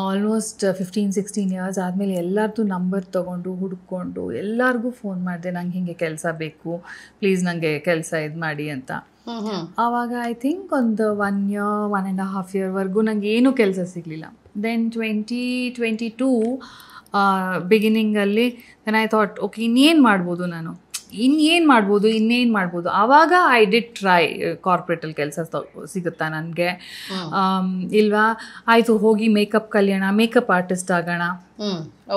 ಆಲ್ಮೋಸ್ಟ್ 15-16 ಇಯರ್ಸ್ ಆದಮೇಲೆ ಎಲ್ಲರದ್ದು ನಂಬರ್ ತೊಗೊಂಡು ಹುಡ್ಕೊಂಡು ಎಲ್ಲರಿಗೂ ಫೋನ್ ಮಾಡಿದೆ, ನಂಗೆ ಹೀಗೆ ಕೆಲಸ ಬೇಕು, ಪ್ಲೀಸ್ ನನಗೆ ಕೆಲಸ ಇದು ಮಾಡಿ ಅಂತ. ಆವಾಗ ಐ ಥಿಂಕ್ ಒಂದು 1 year 1.5 yearವರೆಗೂ ನಂಗೆ ಏನೂ ಕೆಲಸ ಸಿಗಲಿಲ್ಲ. ದೆನ್ 2022 ಬಿಗಿನಿಂಗಲ್ಲಿ ದೆನ್ ಐ ಥಾಟ್ ಓಕೆ ಇನ್ನೇನು ಮಾಡ್ಬೋದು. ಆವಾಗ ಐ ಡಿಡ್ ಟ್ರೈ ಕಾರ್ಪೊರೇಟಲ್ಲಿ ಕೆಲಸ ಸಿಗುತ್ತಾ ನನಗೆ, ಇಲ್ವಾ ಆಯಿತು ಹೋಗಿ ಮೇಕಪ್ ಕಲಿಯೋಣ, ಮೇಕಪ್ ಆರ್ಟಿಸ್ಟ್ ಆಗೋಣ.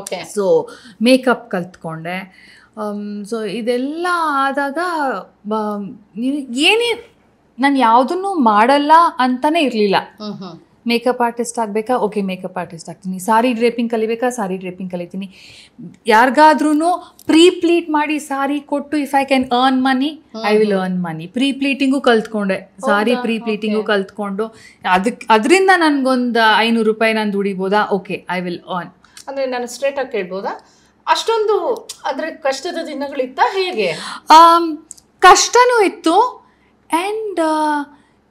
ಓಕೆ. ಸೊ ಮೇಕಪ್ ಕಲ್ತ್ಕೊಂಡೆ. ಸೊ ಇದೆಲ್ಲ ಆದಾಗ ನಾನು ಯಾವುದನ್ನು ಮಾಡಲ್ಲ ಅಂತಲೇ ಇರಲಿಲ್ಲ. ಮೇಕಪ್ ಆರ್ಟಿಸ್ಟ್ ಆಗಬೇಕಾ, ಓಕೆ ಮೇಕಪ್ ಆರ್ಟಿಸ್ಟ್ ಆಗ್ತೀನಿ. ಸಾರಿ ಡ್ರೇಪಿಂಗ್ ಕಲಿಬೇಕಾ, ಸಾರಿ ಡ್ರೇಪಿಂಗ್ ಕಲಿತೀನಿ. ಯಾರಿಗಾದ್ರೂ ಪ್ಲೀಟ್ ಮಾಡಿ ಸಾರಿ ಕೊಟ್ಟು if I can earn money I will earn money. Pleating ಕಲ್ತ್ಕೊಂಡೆ, ಸಾರಿ ಪ್ಲೀಟಿಂಗು ಕಲ್ತ್ಕೊಂಡು ಅದರಿಂದ ನನಗೊಂದು 500 ರೂಪಾಯಿ ನಾನು ದುಡಿಬೋದಾ, ಓಕೆ ಐ ವಿಲ್ ಅರ್ನ್. ಅಂದರೆ ನಾನು ಸ್ಟ್ರೇಟಾಗಿ ಕೇಳ್ಬೋದಾ, ಅಷ್ಟೊಂದು ಅಂದರೆ ಕಷ್ಟದ ದಿನಗಳಿತ್ತ ಹೇಗೆ? ಕಷ್ಟನೂ ಇತ್ತು ಆ್ಯಂಡ್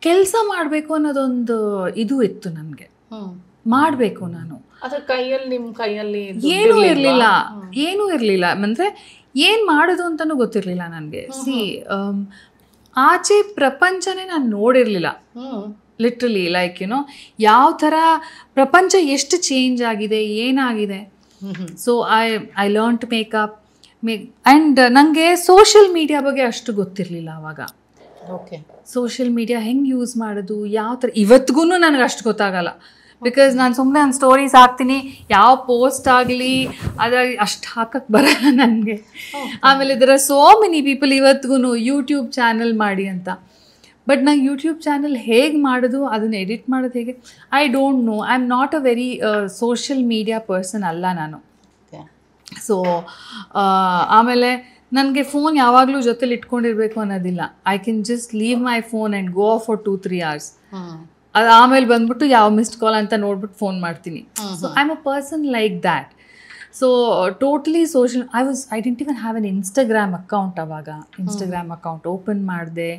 ಕೆಲಸ ಮಾಡಬೇಕು ಅನ್ನೋದೊಂದು ಇದು ಇತ್ತು ನನಗೆ, ಮಾಡಬೇಕು ನಾನು. ಅದ್ರ ನಿಮ್ಮ ಕೈಯಲ್ಲಿ ಏನೂ ಇರಲಿಲ್ಲ ಅಂದರೆ ಏನು ಮಾಡೋದು ಅಂತಲೂ ಗೊತ್ತಿರಲಿಲ್ಲ ನನಗೆ. ಆಚೆ ಪ್ರಪಂಚನೇ ನಾನು ನೋಡಿರಲಿಲ್ಲ ಲಿಟ್ರಲಿ. ಲೈಕ್ ಯಾವ ಥರ ಪ್ರಪಂಚ ಎಷ್ಟು ಚೇಂಜ್ ಆಗಿದೆ, ಏನಾಗಿದೆ. So I learn to makeup and ನನಗೆ ಸೋಷಿಯಲ್ ಮೀಡಿಯಾ ಬಗ್ಗೆ ಅಷ್ಟು ಗೊತ್ತಿರಲಿಲ್ಲ ಆವಾಗ. ಓಕೆ. ಸೋಷಿಯಲ್ ಮೀಡಿಯಾ ಹೆಂಗೆ ಯೂಸ್ ಮಾಡೋದು, ಯಾವ ಥರ ಇವತ್ತಿಗೂ ನನಗೆ ಅಷ್ಟು ಗೊತ್ತಾಗಲ್ಲ. ಬಿಕಾಸ್ ನಾನು ಸುಮ್ಮನೆ ಒಂದು ಸ್ಟೋರೀಸ್ ಹಾಕ್ತೀನಿ, ಯಾವ ಪೋಸ್ಟ್ ಆಗಲಿ ಅದಾಗಿ ಅಷ್ಟು ಹಾಕಕ್ಕೆ ಬರಲ್ಲ ನನಗೆ. ಆಮೇಲೆ ಇದರ ಸೋ ಮೆನಿ ಪೀಪಲ್ ಇವತ್ತಿಗೂ ಯೂಟ್ಯೂಬ್ ಚಾನಲ್ ಮಾಡಿ ಅಂತ. ಬಟ್ ನಂಗೆ ಯೂಟ್ಯೂಬ್ ಚಾನಲ್ ಹೇಗೆ ಮಾಡೋದು, ಅದನ್ನು ಎಡಿಟ್ ಮಾಡೋದು ಹೇಗೆ, I don't no. I am not a very social media person ಅಲ್ಲ ನಾನು. ಸೊ ಆಮೇಲೆ ನನಗೆ ಫೋನ್ ಯಾವಾಗಲೂ ಜೊತೆಲಿ ಇಟ್ಕೊಂಡಿರ್ಬೇಕು ಅನ್ನೋದಿಲ್ಲ. I can just leave my phone and go for 2-3 hours. ಅದು ಆಮೇಲೆ ಬಂದ್ಬಿಟ್ಟು ಯಾವ ಮಿಸ್ಡ್ ಕಾಲ್ ಅಂತ ನೋಡ್ಬಿಟ್ಟು ಫೋನ್ ಮಾಡ್ತೀನಿ. So I am a person like that. So totally social I didn't even have an Instagram account. ಅವಾಗ ಇನ್ಸ್ಟಾಗ್ರಾಮ್ ಅಕೌಂಟ್ ಓಪನ್ ಮಾಡಿದೆ,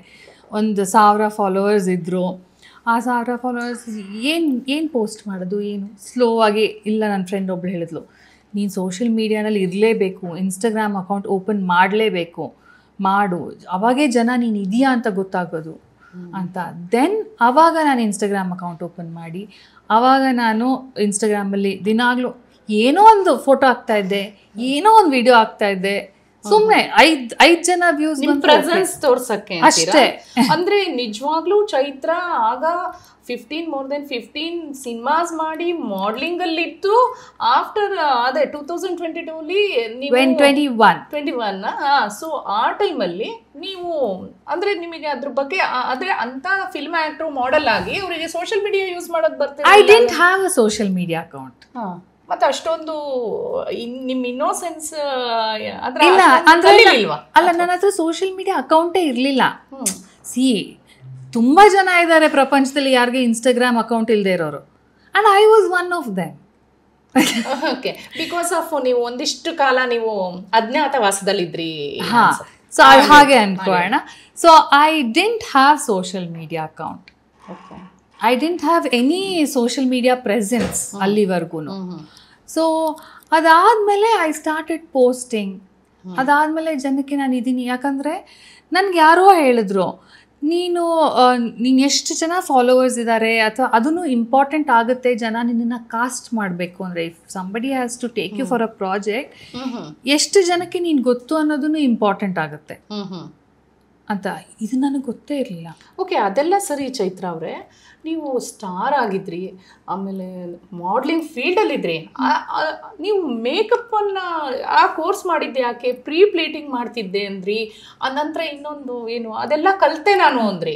1,000 followers ಇದ್ದರು. ಆ 1,000 ಫಾಲೋವರ್ಸ್ ಏನು ಪೋಸ್ಟ್ ಮಾಡೋದು, ಏನು ಸ್ಲೋ ಆಗಿ ಇಲ್ಲ. ನನ್ನ ಫ್ರೆಂಡ್ ಒಬ್ಳು ಹೇಳಿದ್ಲು, ನೀನು ಸೋಷಿಯಲ್ ಮೀಡಿಯಾನಲ್ಲಿ ಇರಲೇಬೇಕು, ಇನ್ಸ್ಟಾಗ್ರಾಮ್ ಅಕೌಂಟ್ ಓಪನ್ ಮಾಡಲೇಬೇಕು, ಮಾಡು, ಅವಾಗೇ ಜನ ನೀನು ಇದೆಯಾ ಅಂತ ಗೊತ್ತಾಗೋದು ಅಂತ. ದೆನ್ ಆವಾಗ ನಾನು ಇನ್ಸ್ಟಾಗ್ರಾಮ್ ಅಕೌಂಟ್ ಓಪನ್ ಮಾಡಿ ಆವಾಗ ನಾನು ಇನ್ಸ್ಟಾಗ್ರಾಮಲ್ಲಿ ದಿನಾಗಲೂ ಏನೋ ಒಂದು ಫೋಟೋ ಹಾಕ್ತಾಯಿದ್ದೆ, ಏನೋ ಒಂದು ವಿಡಿಯೋ ಹಾಕ್ತಾಯಿದ್ದೆ. ಸುಮ್ಮನೆ 5 ಜನ ವ್ಯೂಸ್ ಪ್ರೆಸೆನ್ಸ್ ತೋರ್ಸಕ್ಕೆ ಅಷ್ಟೇ. ಅಂದ್ರೆ ನಿಜವಾಗ್ಲೂ ಚೈತ್ರ ಆಗ 15 ಸಿನಿಮಾಸ್ ಮಾಡಿ ಮಾಡಲಿಂಗ್ ಅಲ್ಲಿ ಇತ್ತು. ಆಫ್ಟರ್ ಅದೇ 2022 21 ಸೊ ಆ ಟೈಮಲ್ಲಿ ನೀವು ಅಂದ್ರೆ ನಿಮಗೆ ಅದ್ರ ಬಗ್ಗೆ ಅಂದ್ರೆ ಅಂತ ಫಿಲ್ಮ್ ಆಕ್ಟರ್ ಮಾಡೆಲ್ ಆಗಿ ಅವರಿಗೆ ಸೋಷಿಯಲ್ ಮೀಡಿಯಾ ಯೂಸ್ ಮಾಡೋದು ಬರ್ತಾರೆ. I didn't have a social media account. ಮತ್ತೆ ಅಷ್ಟೊಂದು ನಿಮ್ಮ ಇನ್ನೋಸೆನ್ಸ್ ಅಲ್ಲ, ನನ್ನ ಹತ್ರ ಸೋಷಿಯಲ್ ಮೀಡಿಯಾ ಅಕೌಂಟೇ ಇರಲಿಲ್ಲ. ತುಂಬ ಜನ ಇದ್ದಾರೆ ಪ್ರಪಂಚದಲ್ಲಿ ಯಾರಿಗೆ ಇನ್ಸ್ಟಾಗ್ರಾಮ್ ಅಕೌಂಟ್ ಇಲ್ಲದೆ ಇರೋರು, and I was one of them. Okay, because of ನೀವು ಒಂದಿಷ್ಟು ಕಾಲ ನೀವು ಅಜ್ಞಾತವಾಸದಲ್ಲಿದ್ರಿ. ಹಾಂ, ಸೊ ಹಾಗೆ ಅನ್ಕೋಣ. So I didn't have social media account. I didn't have any social media presence ಅಲ್ಲಿವರೆಗೂ. ಸೊ ಅದಾದಮೇಲೆ ಐ ಸ್ಟಾರ್ಟೆಡ್ ಪೋಸ್ಟಿಂಗ್. ಅದಾದಮೇಲೆ ಜನಕ್ಕೆ ನಾನು ಇದ್ದೀನಿ. ಯಾಕಂದರೆ ನನಗೆ ಯಾರೋ ಹೇಳಿದ್ರು, ನೀನು ಎಷ್ಟು ಜನ ಫಾಲೋವರ್ಸ್ ಇದ್ದಾರೆ ಅಥವಾ ಅದನ್ನು ಇಂಪಾರ್ಟೆಂಟ್ ಆಗುತ್ತೆ, ಜನ ನಿನ್ನನ್ನು ಕಾಸ್ಟ್ ಮಾಡಬೇಕು ಅಂದರೆ if somebody has to take you for a project, ಎಷ್ಟು ಜನಕ್ಕೆ ನೀನು ಗೊತ್ತು ಅನ್ನೋದನ್ನು ಇಂಪಾರ್ಟೆಂಟ್ ಆಗುತ್ತೆ ಅಂತ. ಇದು ನನಗೆ ಗೊತ್ತೇ ಇರಲಿಲ್ಲ. ಓಕೆ, ಅದೆಲ್ಲ ಸರಿ ಚೈತ್ರ ಅವರೇ. ನೀವು ಸ್ಟಾರ್ ಆಗಿದ್ರಿ, ಆಮೇಲೆ ಮಾಡ್ಲಿಂಗ್ ಫೀಲ್ಡಲ್ಲಿದ್ರಿ, ನೀವು ಮೇಕಪ್ಪನ್ನು ಆ ಕೋರ್ಸ್ ಮಾಡಿದ್ದೆ ಯಾಕೆ, ಪ್ಲೀಟಿಂಗ್ ಮಾಡ್ತಿದ್ದೆ ಅಂದ್ರಿ, ನಂತರ ಇನ್ನೊಂದು ಏನು ಅದೆಲ್ಲ ಕಲಿತೆ ನಾನು ಅಂದ್ರಿ.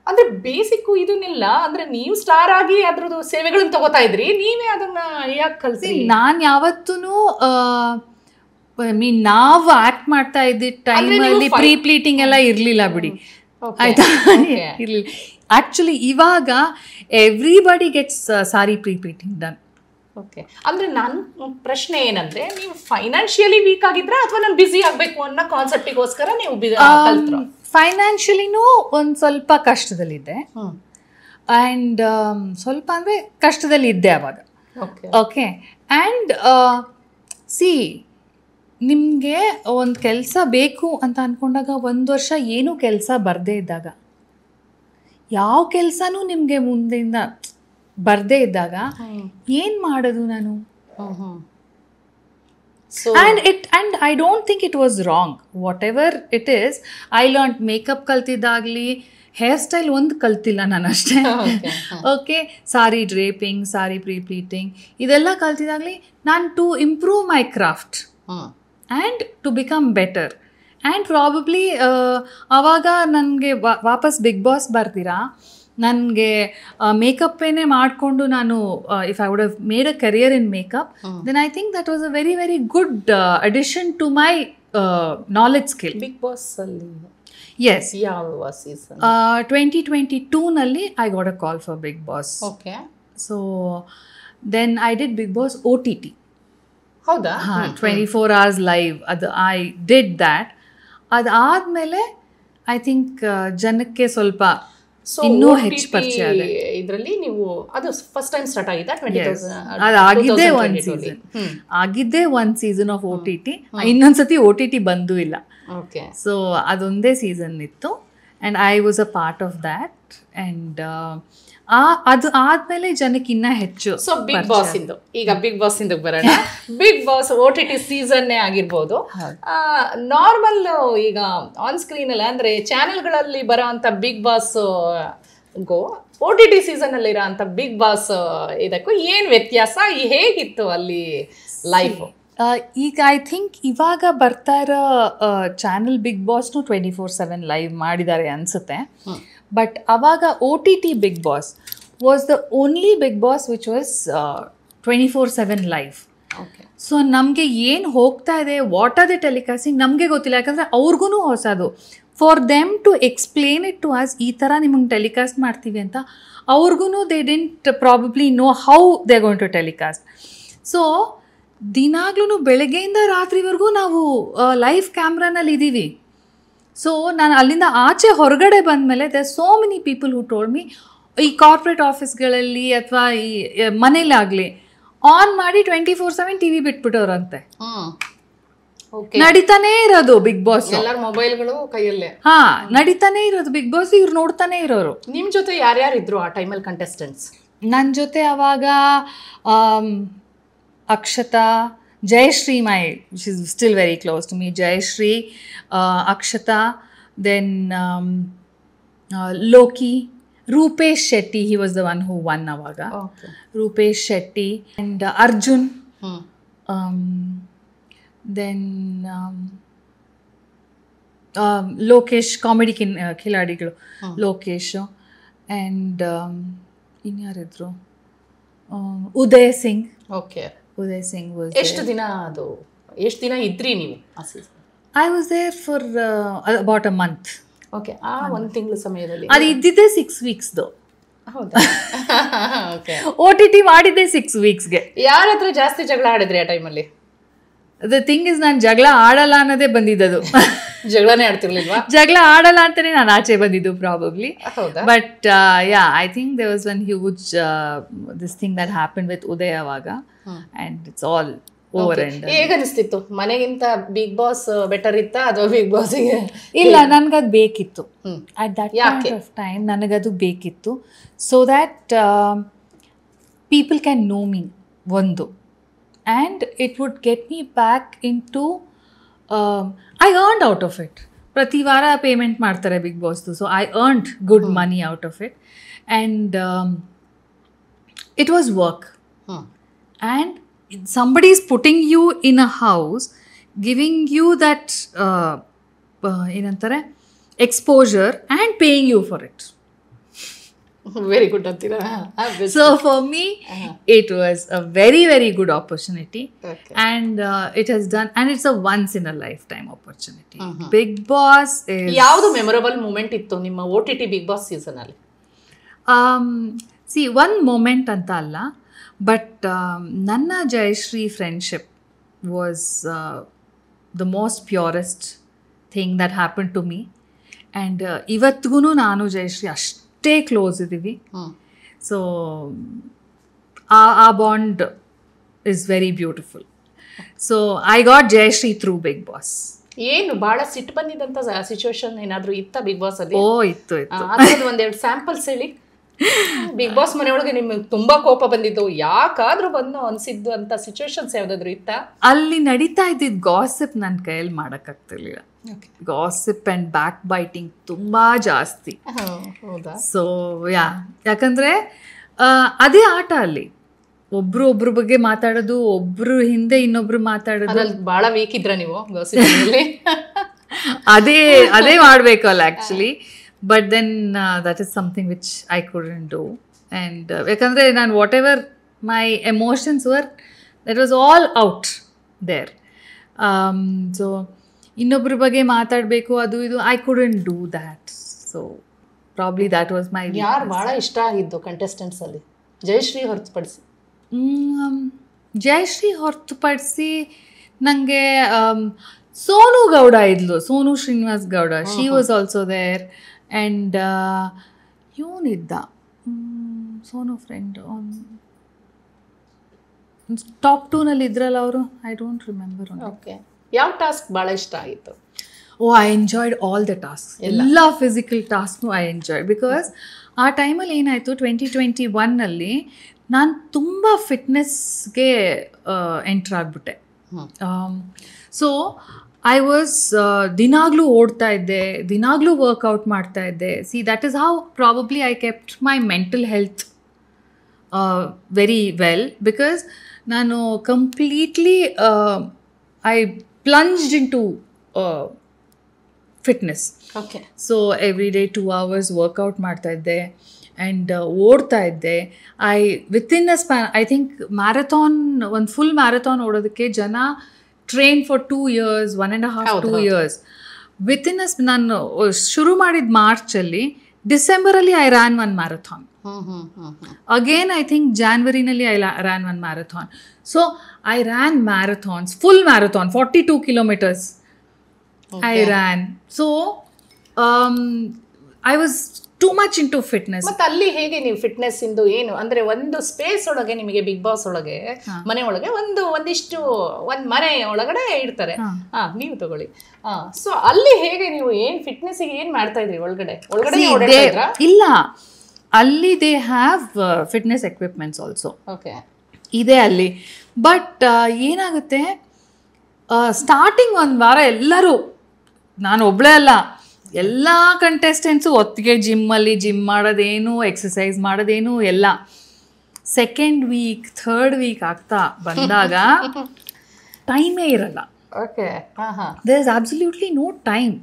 ಅಂದರೆ ಬೇಸಿಕ್ಕು ಇದನ್ನೆಲ್ಲ ಅಂದರೆ ನೀವು ಸ್ಟಾರ್ ಆಗಿ ಅದ್ರದ್ದು ಸೇವೆಗಳನ್ನ ತಗೋತಾ ಇದ್ರಿ, ನೀವೇ ಅದನ್ನು ಯಾಕೆ ಕಲಿಸಿ? ನಾನು ಯಾವತ್ತೂ ನಾವು ಆಕ್ಟ್ ಮಾಡ್ತಾ ಇದ್ದಿದ್ದ ಟೈಮಲ್ಲಿ ಪ್ಲೀಟಿಂಗ್ ಎಲ್ಲ ಇರಲಿಲ್ಲ ಬಿಡಿ, ಆಯ್ತಾ? ಇರಲಿಲ್ಲ. ಆ್ಯಕ್ಚುಲಿ ಇವಾಗ ಎವ್ರಿಬಡಿ ಗೆಟ್ಸ್ ಸಾರಿ ಪ್ಲೀಟಿಂಗ್ ಡನ್. ಓಕೆ, ಅಂದ್ರೆ ನಾನು ಪ್ರಶ್ನೆ ಏನಂದ್ರೆ, ನೀವು ಫೈನಾನ್ಷಿಯಲಿ ವೀಕ್ ಆಗಿದ್ರ ಅಥವಾ ನಾನು ಬಿಸಿ ಆಗ್ಬೇಕು ಅನ್ನೋ ಕಾನ್ಸೆಪ್ಟಿಗೋಸ್ಕರ ನೀವು ಕಲ್ತ್ರು? ಫೈನಾನ್ಷಿಯಲಿನೂ ಒಂದು ಸ್ವಲ್ಪ ಕಷ್ಟದಲ್ಲಿದ್ದೆ, ಆ್ಯಂಡ್ ಸ್ವಲ್ಪ ಅಂದರೆ ಕಷ್ಟದಲ್ಲಿ ಇದ್ದೆ ಅವಾಗ. ಓಕೆ, ಆ್ಯಂಡ್ ಸಿ ನಿಮಗೆ ಒಂದು ಕೆಲಸ ಬೇಕು ಅಂತ ಅಂದ್ಕೊಂಡಾಗ 1 ವರ್ಷ ಏನೂ ಕೆಲಸ ಬರದೇ ಇದ್ದಾಗ, ಯಾವ ಕೆಲಸನೂ ನಿಮಗೆ ಮುಂದೆಯಿಂದ ಬರದೇ ಇದ್ದಾಗ ಏನು ಮಾಡೋದು ನಾನು? And I don't think it was wrong. Whatever it is, I learn makeup ಕಲ್ತಿದ್ದಾಗಲಿ, ಹೇರ್ ಸ್ಟೈಲ್ ಒಂದು ಕಲ್ತಿಲ್ಲ ನಾನು ಅಷ್ಟೇ. ಓಕೆ, ಸಾರಿ ಡ್ರೇಪಿಂಗ್, ಸಾರಿ ಪ್ರೀಪ್ಲೀಟಿಂಗ್ ಇದೆಲ್ಲ ಕಲ್ತಿದ್ದಾಗಲಿ ನಾನು to improve my craft and to become better. And probably ಆವಾಗ ನನಗೆ ವಾಪಸ್ ಬಿಗ್ ಬಾಸ್ ಬರ್ತೀರಾ, ನನಗೆ ಮೇಕಪ್ಪೇನೆ ಮಾಡಿಕೊಂಡು ನಾನು if I would have made a career in makeup, then I think that was a very very good addition to my knowledge skill. Bigg Boss ಅಲ್ಲಿ Yes. ಯಾವ ಸೀಸನ್? 2022ನಲ್ಲಿ I got a call for Big Boss. Okay. So then I did Big Boss OTT. ಹೌದಾ? 24 hours live. ಅದು I did that. ಅದಾದ್ಮೇಲೆ I think ಜನಕ್ಕೆ ಸ್ವಲ್ಪ ಇನ್ನೂ ಹೆಚ್ಚು ಪರಿಚಯ ಆಗಿದೆ. ಇದರಲ್ಲಿ ನೀವು ಅದು ಫಸ್ಟ್ ಟೈಮ್ ಸ್ಟಾರ್ಟ್ ಆಗಿದ್ದ? ಅದಾಗಿದ್ದೇ ಒಂದು ಸೀಸನ್ ಆಫ್ OTT. ಇನ್ನೊಂದ್ಸತಿ OTT ಬಂದೂ ಇಲ್ಲ. ಓಕೆ, ಸೊ ಅದೊಂದೇ ಸೀಸನ್ ಇತ್ತು, and I was a part of that. And ಅದು ಆದ್ಮೇಲೆ ಜನಕ್ಕೆ ಇನ್ನೂ ಹೆಚ್ಚು. ಸೊ ಬಿಗ್ ಬಾಸ್ ಇಂದು, ಈಗ ಬಿಗ್ ಬಾಸ್ ಇಂದ ಬರೋಣ. ಬಿಗ್ ಬಾಸ್ OTT ಸೀಸನ್ನೇ ಆಗಿರ್ಬೋದು. ನಾರ್ಮಲ್ ಈಗ ಆನ್ ಸ್ಕ್ರೀನ್ ಅಲ್ಲ ಅಂದ್ರೆ ಚಾನೆಲ್ಗಳಲ್ಲಿ ಬರೋ ಅಂತ ಬಿಗ್ ಬಾಸ್ ಗೋ OTT ಸೀಸನ್ ಅಲ್ಲಿ ಇರೋ ಅಂತ ಬಿಗ್ ಬಾಸ್ ಇದಕ್ಕೂ ಏನ್ ವ್ಯತ್ಯಾಸ? ಹೇಗಿತ್ತು ಅಲ್ಲಿ ಲೈಫ್? ಈಗ ಐ ಥಿಂಕ್ ಇವಾಗ ಬರ್ತಾ ಇರೋ ಚಾನಲ್ ಬಿಗ್ ಬಾಸ್ನು 24/7 ಲೈವ್ ಮಾಡಿದ್ದಾರೆ ಅನಿಸುತ್ತೆ. ಬಟ್ ಅವಾಗ OTT Bigg Boss was the only Bigg Boss which was 24/7 live. So ನಮಗೆ ಏನು ಹೋಗ್ತಾ ಇದೆ, ವಾಟ್ ಆರ್ ದಿ ಟೆಲಿಕಾಸ್ಟಿಂಗ್ ನಮಗೆ ಗೊತ್ತಿಲ್ಲ, ಯಾಕಂದರೆ ಅವ್ರಿಗೂ ಹೊಸದು. For them to explain it to us, ಈ ಥರ ನಿಮಗೆ ಟೆಲಿಕಾಸ್ಟ್ ಮಾಡ್ತೀವಿ ಅಂತ ಅವ್ರಿಗೂ they didn't probably know how they going to telecast. So ದಿನಾಗ್ಲೂ ಬೆಳಗ್ಗೆಯಿಂದ ರಾತ್ರಿವರೆಗೂ ನಾವು ಲೈವ್ ಕ್ಯಾಮ್ರಾನಲ್ಲಿ ಇದ್ದೀವಿ. ಸೊ ನಾನು ಅಲ್ಲಿಂದ ಆಚೆ ಹೊರಗಡೆ ಬಂದಮೇಲೆ they so many people who told me, ಈ ಕಾರ್ಪೊರೇಟ್ ಆಫೀಸ್ಗಳಲ್ಲಿ ಅಥವಾ ಈ ಮನೇಲಾಗಲಿ ಆನ್ ಮಾಡಿ 24/7 TV ಬಿಟ್ಬಿಟ್ಟವ್ರಂತೆ. ನಡೀತಾನೇ ಇರೋದು ಬಿಗ್ ಬಾಸ್, ಎಲ್ಲರ ಮೊಬೈಲ್ಗಳು ಕೈಯಲ್ಲೇ. ಹಾ, ನಡೀತಾನೆ ಇರೋದು ಬಿಗ್ ಬಾಸ್, ಇವ್ರು ನೋಡ್ತಾನೆ ಇರೋರು. ನಿಮ್ಮ ಜೊತೆ ಯಾರ್ಯಾರು ಇದ್ರು ಆ ಟೈಮಲ್ಲಿ ಕಂಟೆಸ್ಟೆಂಟ್ಸ್? ನನ್ನ ಜೊತೆ ಅವಾಗ Akshata, Jayashree, which is still very close to me, Jayashree, Akshata, then Loki, Rupesh Shetty, he was the one who won avaga. Okay. Rupesh Shetty and Arjun. Then Lokesh, comedy khiladigalu, Lokesh, and inyariದ್ರು, Uday Singh. Okay. Uday Singh was ಎಷ್ಟು ದಿನ ಇದ್ರಿ ನೀವು ಆ season? I was there for about a month. Okay, ಆ ಒಂದು ತಿಂಗಳ ಸಮಯದಲ್ಲಿ ಅದು ಇದ್ದಿದ್ದೆ 6 weeks. ಹೌದಾ? ಓಕೆ. OTT ಮಾಡಿದ್ದೆ 6 weeksಗೆ. ಯಾರ ಹತ್ರ ಜಾಸ್ತಿ ಜಗಳ ಆಡಿದ್ರಿ ಆ ಟೈಮಲ್ಲಿ? ದ ಥಿಂಗ್ ಇಸ್, ನಾನು ಜಗಳ ಆಡಲ್ಲ ಅನ್ನೋದೇ ಬಂದಿದ್ದದು. ಜಗಳನೇ ಆಡ್ತಿರ್ಲಿಲ್ವಾ? ಜಗಳ ಆಡಲ್ಲ ಅಂತಾನೆ ನಾನು ಆಚೆ ಬಂದಿದ್ದು probably. But yeah, I think there was one huge this thing that happen with Uday ಅವಾಗ, and it's all over. And ಹೇಗನಿಸ್ತಿತ್ತು? ಮನೆಗಿಂತ ಬಿಗ್ ಬಾಸ್ ಬೆಟರ್ ಇತ್ತಾ ಅಥವಾ ಬಿಗ್ ಬಾಸ್ಗೆ? ಇಲ್ಲ, ನನಗದು ಬೇಕಿತ್ತು. At that point of time ನನಗದು ಬೇಕಿತ್ತು, so that people can know me ಒಂದು. And it would get me back into, I earned out of it. ಪ್ರತಿ ವಾರ ಪೇಮೆಂಟ್ ಮಾಡ್ತಾರೆ ಬಿಗ್ ಬಾಸ್ದು, so I earned good money out of it. And it was work. And somebody is putting you in a house, giving you that ಏನಂತಾರೆ exposure and paying you for it. Very good ಅಂತೀರಾ? So for me, it was a very, very good opportunity. Okay. And it has done, and it's a once in a lifetime opportunity. Big Boss is... ಯಾವುದು memorable moment ಇತ್ತು ನಿಮ್ಮ OTT Bigg Boss season ಅಲ್ಲಿ? See, one moment ಅಂತ ಅಲ್ಲ, but ನನ್ನ Jayashree friendship was the most purest thing that happen to me. And ಇವತ್ತಿಗೂ ನಾನು ಜಯಶ್ರೀ ಅಷ್ಟೇ ಕ್ಲೋಸ್ ಇದ್ದೀವಿ. ಸೊ ಆ bond is very beautiful. So I got Jayashree through Bigg Boss. ಏನು ಬಹಳ ಸಿಟ್ಟು ಬಂದಿದ್ದಂತ ಸಿಚುವೇಶನ್ ಏನಾದ್ರು ಇತ್ತ ಬಿಗ್ ಬಾಸ್ ಅಲ್ಲಿ? ಇತ್ತು. ಒಂದೆರಡು ಸ್ಯಾಂಪಲ್ಸ್ ಹೇಳಿ. ಬಿಗ್ ಬಾಸ್ ಮನೆಯೊಳಗೆ ನಿಮ್ಗೆ ತುಂಬಾ ಕೋಪ ಬಂದಿದ್ದು, ಯಾಕಾದ್ರೂ ಬಂದು ಅನ್ಸಿದ್ದು ಅಂತ ಸಿಚುವೇಶನ್ಸ್ ಯಾವ್ದಾದ್ರು ಇತ್ತ? ಅಲ್ಲಿ ನಡೀತಾ ಇದ್ದಿದ್ದು ಗಾಸಿಪ್ ನನ್ನ ಕೈಯಲ್ಲಿ ಮಾಡೋಕ್ಕಾಗ್ತಿರ್ಲಿಲ್ಲ. ಗಾಸಿಪ್ ಆ್ಯಂಡ್ ಬ್ಯಾಕ್ ಬೈಟಿಂಗ್ ತುಂಬ ಜಾಸ್ತಿ. ಹೌದಾ? ಸೊ ಯಾಕಂದರೆ ಅದೇ ಆಟ ಅಲ್ಲಿ. ಒಬ್ರ ಬಗ್ಗೆ ಮಾತಾಡೋದು, ಒಬ್ರು ಹಿಂದೆ ಇನ್ನೊಬ್ರು ಮಾತಾಡೋದು. ಬಹಳ ವೀಕ್ ಇದ್ರ ನೀವು ಗಾಸಿಪ್? ಅದೇ ಮಾಡಬೇಕಲ್ಲ actually. But then that is something which I couldn't do. And ಯಾಕಂದರೆ ನಾನು whatever my emotions were, that was all out there. So ಇನ್ನೊಬ್ರ ಬಗ್ಗೆ ಮಾತಾಡಬೇಕು ಅದು ಇದು, I couldn't do that. So probably that was my. ಯಾರು ಭಾಳ ಇಷ್ಟ ಆಗಿದ್ದು ಕಂಟೆಸ್ಟೆಂಟ್ಸ್ ಅಲ್ಲಿ ಜಯಶ್ರೀ ಹೊರತುಪಡಿಸಿ? ಜಯಶ್ರೀ ಹೊರತುಪಡಿಸಿ ನನಗೆ ಸೋನು ಗೌಡ ಇದ್ಲು, Sonu Srinivas Gowda. She was also there. And ಇವನಿದ್ದ ಸೋನು ಫ್ರೆಂಡ್ ಟಾಪ್ 2 ಇದ್ರಲ್ಲ ಅವರು, ಐ ಡೋಂಟ್ ರಿಮೆಂಬರ್. ಓಕೆ, ಯಾವ ಟಾಸ್ಕ್ ಭಾಳ ಇಷ್ಟ ಆಗಿತ್ತು? I enjoyed all the task. ಎಲ್ಲ ಫಿಸಿಕಲ್ ಟಾಸ್ಕ್ನು ಐ ಎಂಜಾಯ್ಡ್. ಬಿಕಾಸ್ ಆ ಟೈಮಲ್ಲಿ ಏನಾಯಿತು, 2021 ನಾನು ತುಂಬ ಫಿಟ್ನೆಸ್ಗೆ ಎಂಟ್ರ್ ಆಗಿಬಿಟ್ಟೆ. ಸೊ ಐ ವಾಸ್ ದಿನಾಗಲೂ ಓಡ್ತಾ ಇದ್ದೆ, ದಿನಾಗಲೂ ವರ್ಕೌಟ್ ಮಾಡ್ತಾ ಇದ್ದೆ. See that is how probably I kept my mental health very well. Because ನಾನು completely I plunged into fitness. Okay. So every day 2 hours workout ಮಾಡ್ತಾ ಇದ್ದೆ ಆ್ಯಂಡ್ ಓಡ್ತಾ ಇದ್ದೆ. Within a span, I think marathon, ಒಂದು full marathon ಓಡೋದಕ್ಕೆ ಜನ train for 2 years, 1.5 2 years. Within ನಾನು ಶುರು ಮಾಡಿದ ಮಾರ್ಚಲ್ಲಿ, ಡಿಸೆಂಬರಲ್ಲಿ I ran 1 marathon. Again I think ಜಾನ್ವರಿನಲ್ಲಿ I ran 1 marathon. So I ran marathons, full marathon 42 kilometers I ran. So I was too much into fitness. ಮತ್ತೆ ಅಲ್ಲಿ ಹೇಗೆ ನೀವು ಫಿಟ್ನೆಸ್ ಇಂದು ಏನು ಅಂದ್ರೆ, ಒಂದು ಸ್ಪೇಸ್ ಒಳಗೆ ನಿಮಗೆ ಬಿಗ್ ಬಾಸ್ ಒಳಗೆ ಮನೆ ಒಳಗೆ ಒಂದಿಷ್ಟು ಮನೆ ಒಳಗಡೆ ಇಡ್ತಾರೆ. ನೀವು ತಗೊಳ್ಳಿ. ಸೊ ಅಲ್ಲಿ ಹೇಗೆ ನೀವು ಏನ್ ಫಿಟ್ನೆಸ್ ಗೆ ಏನ್ ಮಾಡ್ತಾ ಇದ್ರಿ? ಒಳಗಡೆ ಇಲ್ಲ, ಅಲ್ಲಿ they have fitness equipments also. Okay, ಇದೆ ಅಲ್ಲಿ. ಬಟ್ ಏನಾಗುತ್ತೆ, ಸ್ಟಾರ್ಟಿಂಗ್ 1 ವಾರ ಎಲ್ಲರೂ, ನಾನು ಒಬ್ಬಳೇ ಅಲ್ಲ, ಎಲ್ಲ ಕಂಟೆಸ್ಟೆಂಟ್ಸು ಒತ್ತಿಗೆ ಜಿಮ್ ಮಾಡೋದೇನು, ಎಕ್ಸಸೈಸ್ ಮಾಡೋದೇನು ಎಲ್ಲ. 2nd week 3rd week ಆಗ್ತಾ ಬಂದಾಗ ಟೈಮೇ ಇರಲ್ಲ. Okay. There is absolutely no time.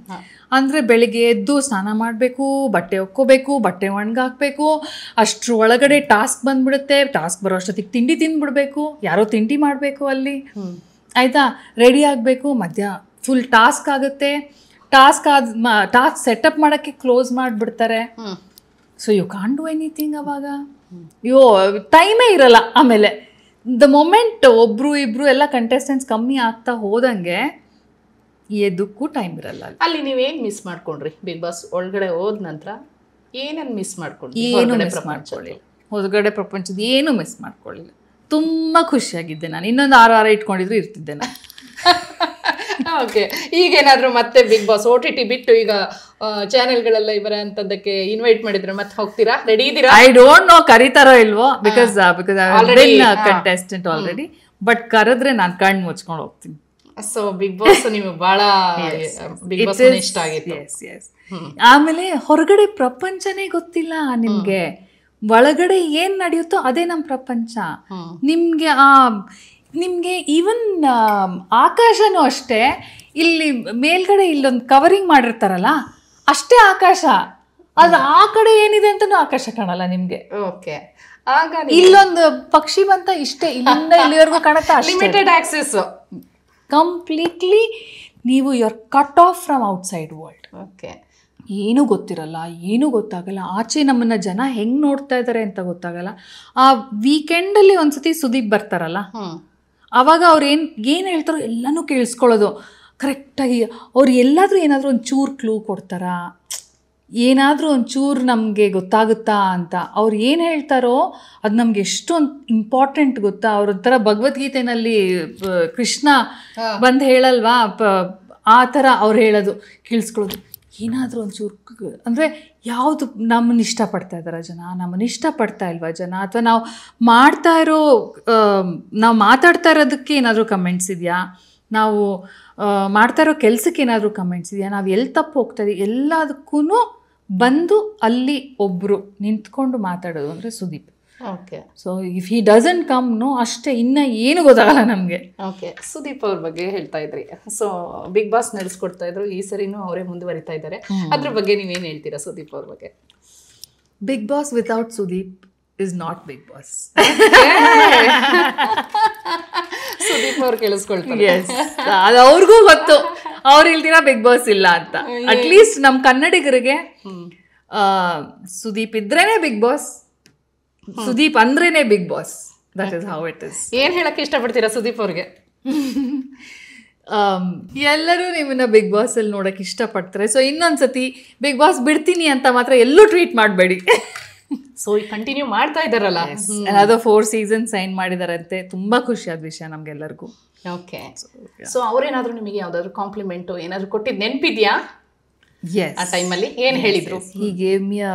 ಅಂದರೆ ಬೆಳಿಗ್ಗೆ ಎದ್ದು ಸ್ನಾನ ಮಾಡಬೇಕು, ಬಟ್ಟೆ ಒಕ್ಕೋಬೇಕು, ಬಟ್ಟೆ ಒಣಗಾಕಬೇಕು, ಅಷ್ಟ್ರ ಒಳಗಡೆ ಟಾಸ್ಕ್ ಬಂದ್ಬಿಡುತ್ತೆ. ಟಾಸ್ಕ್ ಬರೋ ಅಷ್ಟೊತ್ತಿಗೆ ತಿಂಡಿ ತಿಂದ್ಬಿಡ್ಬೇಕು, ಯಾರೋ ತಿಂಡಿ ಮಾಡಬೇಕು ಅಲ್ಲಿ, ಆಯಿತಾ, ರೆಡಿ ಆಗಬೇಕು, ಮಧ್ಯ ಫುಲ್ ಟಾಸ್ಕ್ ಆಗುತ್ತೆ. ಟಾಸ್ಕ್ ಸೆಟಪ್ ಮಾಡೋಕ್ಕೆ ಕ್ಲೋಸ್ ಮಾಡಿಬಿಡ್ತಾರೆ. So you can't do anything ಅವಾಗ. ಟೈಮೇ ಇರಲ್ಲ. ಆಮೇಲೆ ದ ಮೊಮೆಂಟ್ ಒಬ್ರು ಇಬ್ರು ಎಲ್ಲ ಕಂಟೆಸ್ಟೆಂಟ್ಸ್ ಕಮ್ಮಿ ಆಗ್ತಾ ಹೋದಂಗೆ ಎದಕ್ಕೂ ಟೈಮ್ ಇರಲ್ಲ. ಅಲ್ಲಿ ನೀವೇನು ಮಿಸ್ ಮಾಡ್ಕೊಂಡ್ರಿ ಬಿಗ್ ಬಾಸ್ ಒಳಗಡೆ ಹೋದ ನಂತರ? ಏನನ್ನು ಮಿಸ್ ಮಾಡ್ಕೊಂಡ್ರಿ? ಏನು ಮಿಸ್ ಮಾಡ್ಕೊಳ್ಳಿ, ಹೊರಗಡೆ ಪ್ರಪಂಚದ ಏನು ಮಿಸ್ ಮಾಡ್ಕೊಳ್ಳಿಲ್ಲ. ತುಂಬ ಖುಷಿಯಾಗಿದ್ದೆ ನಾನು. ಇನ್ನೊಂದು 6 ವಾರ ಇಟ್ಕೊಂಡಿದ್ರು ಇರ್ತಿದ್ದೆ ನಾನು. ಓಕೆ. ಈಗೇನಾದರೂ ಮತ್ತೆ ಬಿಗ್ ಬಾಸ್ OTT ಬಿಟ್ಟು ಈಗ ಚಾನೆಲ್ಗಳೆಲ್ಲ ಇವರ ಅಂತದಕ್ಕೆ ಇನ್ವೈಟ್ ಮಾಡಿದ್ರೆ ಮತ್ತೆ ಹೋಗ್ತೀರಾ? ರೆಡಿ ಇದ್ದೀರಾ? ಐ ಡೋಂಟ್ ನೋ ಕರೀತಾರೋ ಇಲ್ವೋ, because I been contestant already. But ಕರೆದ್ರೆ ನಾನು ಕಣ್ಣು ಮುಚ್ಕೊಂಡು ಹೋಗ್ತೀನಿ. ಸೊ ಬಿಗ್ ಬಾಸ್ ನಿಮಗೆ ಬಹಳ ಬಿಗ್ ಬಾಸ್ ಇಷ್ಟ ಆಗಿತ್ತು. ಆಮೇಲೆ ಹೊರಗಡೆ ಪ್ರಪಂಚನೇ ಗೊತ್ತಿಲ್ಲ ನಿಮ್ಗೆ. ಒಳಗಡೆ ಏನ್ ನಡೆಯುತ್ತೋ ಅದೇ ನಮ್ಮ ಪ್ರಪಂಚ. ನಿಮ್ಗೆ ಈವನ್ ಆಕಾಶನೂ ಅಷ್ಟೇ. ಇಲ್ಲಿ ಮೇಲ್ಗಡೆ ಇಲ್ಲೊಂದು ಕವರಿಂಗ್ ಮಾಡಿರ್ತಾರಲ್ಲ, ಅಷ್ಟೇ ಆಕಾಶ. ಅದು ಆ ಕಡೆ ಏನಿದೆ ಅಂತನೂ ಆಕಾಶ ಕಾಣಲ್ಲ ನಿಮ್ಗೆ. ಓಕೆ. ಆಗ ಇಲ್ಲೊಂದು ಪಕ್ಷಿ ಬಂತ ಇಷ್ಟೇ, ಇಲ್ಲಿಂದ ಇಲ್ಲಿವರೆಗೂ ಕಾಣುತ್ತಾ, ಲಿಮಿಟೆಡ್ ಆಕ್ಸೆಸ್. ಕಂಪ್ಲೀಟ್ಲಿ ನೀವು you are cut off from outside world. Okay. ಏನೂ ಗೊತ್ತಿರಲ್ಲ, ಏನೂ ಗೊತ್ತಾಗಲ್ಲ, ಆಚೆ ನಮ್ಮನ್ನು ಜನ ಹೆಂಗೆ ನೋಡ್ತಾ ಇದ್ದಾರೆ ಅಂತ ಗೊತ್ತಾಗಲ್ಲ. ಆ ವೀಕೆಂಡಲ್ಲಿ ಒಂದ್ಸತಿ ಸುದೀಪ್ ಬರ್ತಾರಲ್ಲ, ಆವಾಗ ಅವ್ರು ಏನು ಹೇಳ್ತಾರೋ ಎಲ್ಲನೂ ಕೇಳಿಸ್ಕೊಳ್ಳೋದು ಕರೆಕ್ಟಾಗಿ. ಅವ್ರು ಎಲ್ಲಾದರೂ ಏನಾದರೂ ಒಂದು ಚೂರು ಕ್ಲೂ ಕೊಡ್ತಾರಾ, ಏನಾದರೂ ಒಂಚೂರು ನಮಗೆ ಗೊತ್ತಾಗುತ್ತಾ ಅಂತ. ಅವ್ರು ಏನು ಹೇಳ್ತಾರೋ ಅದು ನಮ್ಗೆ ಎಷ್ಟೊಂದು ಇಂಪಾರ್ಟೆಂಟ್ ಗೊತ್ತಾ. ಅವ್ರೊಂಥರ ಭಗವದ್ಗೀತೆಯಲ್ಲಿ ಕೃಷ್ಣ ಬಂದು ಹೇಳಲ್ವಾ, ಆ ಥರ ಅವ್ರು ಹೇಳೋದು ಕೇಳಿಸ್ಕೊಳ್ಳೋದು. ಏನಾದರೂ ಒಂಚೂರು ಅಂದರೆ ಯಾವುದು ನಮ್ಮನ್ನು ಇಷ್ಟಪಡ್ತಾ ಇದ್ದಾರೆ ಜನ, ನಮ್ಮನ್ನು ಇಷ್ಟಪಡ್ತಾ ಇಲ್ವಾ ಜನ, ಅಥವಾ ನಾವು ನಾವು ಮಾತಾಡ್ತಾ ಇರೋದಕ್ಕೆ ಏನಾದರೂ ಕಮೆಂಟ್ಸ್ ಇದೆಯಾ, ನಾವು ಮಾಡ್ತಾ ಇರೋ ಕೆಲಸಕ್ಕೆ ಏನಾದರೂ ಕಮೆಂಟ್ಸ್ ಇದೆಯಾ, ನಾವು ಎಲ್ಲಿ ತಪ್ಪು ಹೋಗ್ತಾ ಇದೀವಿ, ಎಲ್ಲದಕ್ಕೂ ಬಂದು ಅಲ್ಲಿ ಒಬ್ಬರು ನಿಂತ್ಕೊಂಡು ಮಾತಾಡೋದು ಅಂದರೆ Sudeep. Okay. So if he doesn't come ಅಷ್ಟೇ, ಇನ್ನೂ ಏನು ಗೊತ್ತಾಗಲ್ಲ ನಮಗೆ. ಓಕೆ. ಸುದೀಪ್ ಅವ್ರ ಬಗ್ಗೆ ಹೇಳ್ತಾ ಇದ್ರಿ. ಸೊ ಬಿಗ್ ಬಾಸ್ ನಡೆಸ್ಕೊಡ್ತಾ ಇದ್ರು, ಈ ಸರಿನೂ ಅವರೇ ಮುಂದುವರಿತಾ ಇದ್ದಾರೆ. ಅದ್ರ ಬಗ್ಗೆ ನೀವೇನು ಹೇಳ್ತೀರಾ ಸುದೀಪ್ ಅವ್ರ ಬಗ್ಗೆ? Bigg Boss without Sudeep is not Bigg Boss. Sudeep ಅವ್ರು ಕೇಳಿಸ್ಕೊಳ್ತಾರೆ. ಎಸ್, ಅದು ಅವ್ರಿಗೂ ಗೊತ್ತು, ಅವ್ರು ಇಲ್ದಿರ ಬಿಗ್ ಬಾಸ್ ಇಲ್ಲ ಅಂತ. ಅಟ್ಲೀಸ್ಟ್ ನಮ್ಮ ಕನ್ನಡಿಗರಿಗೆ ಸುದೀಪ್ ಇದ್ರೇನೆ ಬಿಗ್ ಬಾಸ್, ಸುದೀಪ್ ಅಂದ್ರೇನೆ Bigg Boss. That is how it is. ಏನ್ ಹೇಳಕ್ಕೆ ಇಷ್ಟಪಡ್ತೀರಾ ಸುದೀಪ್ ಅವ್ರಿಗೆ? ಎಲ್ಲರೂ ನಿಮ್ಮನ್ನ ಬಿಗ್ ಬಾಸ್ ಅಲ್ಲಿ ನೋಡಕ್ ಇಷ್ಟಪಡ್ತಾರೆ. ಸೊ ಇನ್ನೊಂದ್ಸತಿ ಬಿಗ್ ಬಾಸ್ ಬಿಡ್ತೀನಿ ಅಂತ ಮಾತ್ರ ಎಲ್ಲೂ ಟ್ವೀಟ್ ಮಾಡಬೇಡಿ. ಸೊ ಈ ಕಂಟಿನ್ಯೂ ಮಾಡ್ತಾ ಇದ್ದಾರಲ್ಲ, ಅದು 4 seasons ಸೈನ್ ಮಾಡಿದಾರಂತೆ. ತುಂಬಾ ಖುಷಿಯಾದ ವಿಷಯ ನಮ್ಗೆಲ್ಲರಿಗೂ. ಓಕೆ. ಸೊ ಅವ್ರೇನಾದ್ರು ನಿಮಗೆ ಯಾವ್ದಾದ್ರು ಕಾಂಪ್ಲಿಮೆಂಟ್ ಏನಾದ್ರು ಕೊಟ್ಟಿದ್ ನೆನ್ಪಿದ್ಯಾ? Yes. ಆ ಟೈಮಲ್ಲಿ ಏನ್ ಹೇಳಿದ್ರು? He gave me a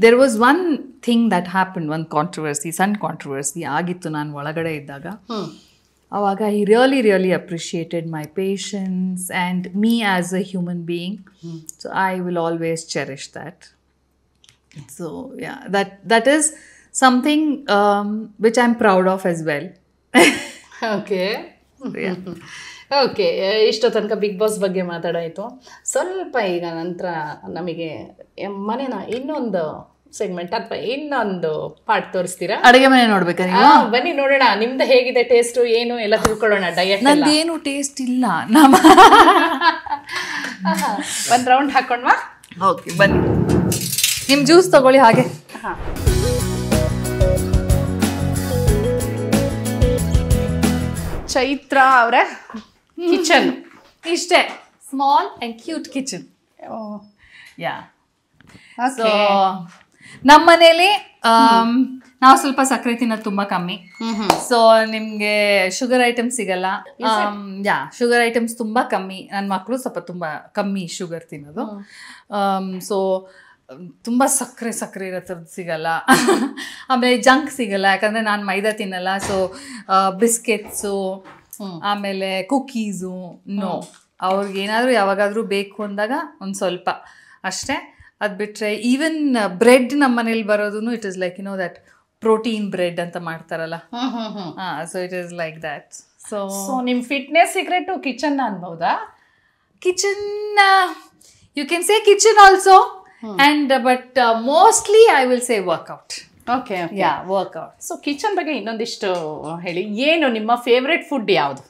there was one thing that happened, one controversy, ಸಣ್ಣ ಕಾಂಟ್ರವರ್ಸಿ ಆಗಿತ್ತು ನಾನು ಒಳಗಡೆ ಇದ್ದಾಗ. ಆವಾಗ he really appreciated my patience and me as a human being. So I will always cherish that. So yeah, that is something which I'm proud of as well. Okay. Okay. ಇಷ್ಟೋ ತನಕ big boss ಬಗ್ಗೆ ಮಾತಾಡಾಯಿತು. ಸ್ವಲ್ಪ ಈಗ ನಂತರ ನಮಗೆ ಮನೇನ ಇನ್ನೊಂದು segment ಅಥವಾ ಇನ್ನೊಂದು ಪಾರ್ಟ್ ತೋರಿಸ್ತೀರಾ? ಅಡುಗೆ ಮನೆ ನೋಡ್ಬೇಕಾ ನೀವು? ಬನ್ನಿ ನೋಡೋಣ, ನಿಮ್ದು ಹೇಗಿದೆ ಟೇಸ್ಟು ಏನು ಎಲ್ಲ ತಿಳ್ಕೊಳ್ಳೋಣ. ಡಯಟ್ ನಂದೇನು ಟೇಸ್ಟ್ ಇಲ್ಲ. ಒಂದು ರೌಂಡ್ ಹಾಕೊಂಡ್ವಾ? ಓಕೆ, ಬನ್ನಿ. ನಿಮ್ಮ ಜ್ಯೂಸ್ ತಗೊಳ್ಳಿ ಹಾಗೆ. ಚೈತ್ರ ಅವರ ಕಿಚನ್ ಇಷ್ಟೇ, small and cute kitchen. Yeah. So ನಮ್ಮ ಮನೇಲಿ ನಾವು ಸ್ವಲ್ಪ ಸಕ್ಕರೆ ತಿನ್ನೋದು ತುಂಬ ಕಮ್ಮಿ. ಸೊ ನಿಮಗೆ ಶುಗರ್ ಐಟಮ್ಸ್ ಸಿಗಲ್ಲ. ಶುಗರ್ ಐಟಮ್ಸ್ ತುಂಬ ಕಮ್ಮಿ. ನನ್ನ ಮಕ್ಕಳು ಸ್ವಲ್ಪ ತುಂಬ ಕಮ್ಮಿ ಶುಗರ್ ತಿನ್ನೋದು. ಸೊ ತುಂಬ ಸಕ್ಕರೆ ಇರೋ ಥರದ್ದು ಸಿಗಲ್ಲ. ಆಮೇಲೆ ಜಂಕ್ ಸಿಗಲ್ಲ, ಯಾಕಂದರೆ ನಾನು ಮೈದಾ ತಿನ್ನಲ್ಲ. ಸೊ ಬಿಸ್ಕೆಟ್ಸು, ಆಮೇಲೆ ಕುಕ್ಕೀಸು, ನೋ. ಅವ್ರಿಗೆ ಏನಾದರೂ ಯಾವಾಗಾದರೂ ಬೇಕು ಅಂದಾಗ ಒಂದು ಸ್ವಲ್ಪ ಅಷ್ಟೇ. ಅದು ಬಿಟ್ಟರೆ ಈವನ್ ಬ್ರೆಡ್ ನಮ್ಮ ಮನೇಲಿ ಬರೋದು it is like that protein bread ಅಂತ ಮಾಡ್ತಾರಲ್ಲ. So it is like that. So ನಿಮ್ಮ ಫಿಟ್ನೆಸ್ ಸೀಕ್ರೆಟು ಕಿಚನ್ ಅನ್ಬಹುದಾ? Kitchen, you can say kitchen also, and but mostly I will say workout. Okay. Yeah, workout. So kitchen ಬಗ್ಗೆ ಇನ್ನೊಂದಿಷ್ಟು ಹೇಳಿ. ಏನು ನಿಮ್ಮ favourite food ಯಾವುದು?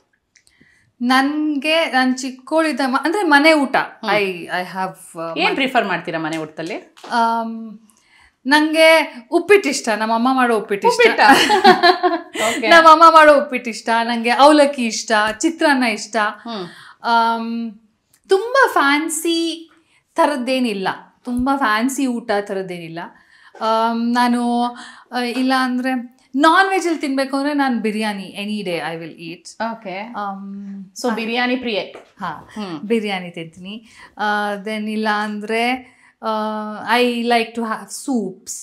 ನನಗೆ ನಾನು ಚಿಕ್ಕವಳಿದ್ದ ಅಂದರೆ ಮನೆ ಊಟ. ಐ ಹ್ಯಾವ್ ಏನು ಪ್ರಿಫರ್ ಮಾಡ್ತೀರಾ ಮನೆ ಊಟದಲ್ಲಿ? ನನಗೆ ಉಪ್ಪಿಟ್ಟು ಇಷ್ಟ. ನಮ್ಮಮ್ಮ ಮಾಡೋ ಉಪ್ಪಿಟ್ಟು ಇಷ್ಟ. ನಮ್ಮಮ್ಮ ಮಾಡೋ ಉಪ್ಪಿಟ್ಟು ಇಷ್ಟ. ನನಗೆ ಅವಲಕ್ಕಿ ಇಷ್ಟ, ಚಿತ್ರಾನ್ನ ಇಷ್ಟ. ತುಂಬ ಫ್ಯಾನ್ಸಿ ಥರದ್ದೇನಿಲ್ಲ, ತುಂಬ ಫ್ಯಾನ್ಸಿ ಊಟ ಥರದ್ದೇನಿಲ್ಲ. ನಾನು ಇಲ್ಲ ಅಂದರೆ ನಾನ್ ವೆಜಲ್ಲಿ ತಿನ್ನಬೇಕು ಅಂದರೆ ನಾನು biryani any day I will eat. Okay. So biryani ಪ್ರಿಯೆ? ಹಾಂ, ಬಿರಿಯಾನಿ ತಿಂತೀನಿ. ದೆನ್ ಇಲ್ಲ ಅಂದರೆ I like to have soups.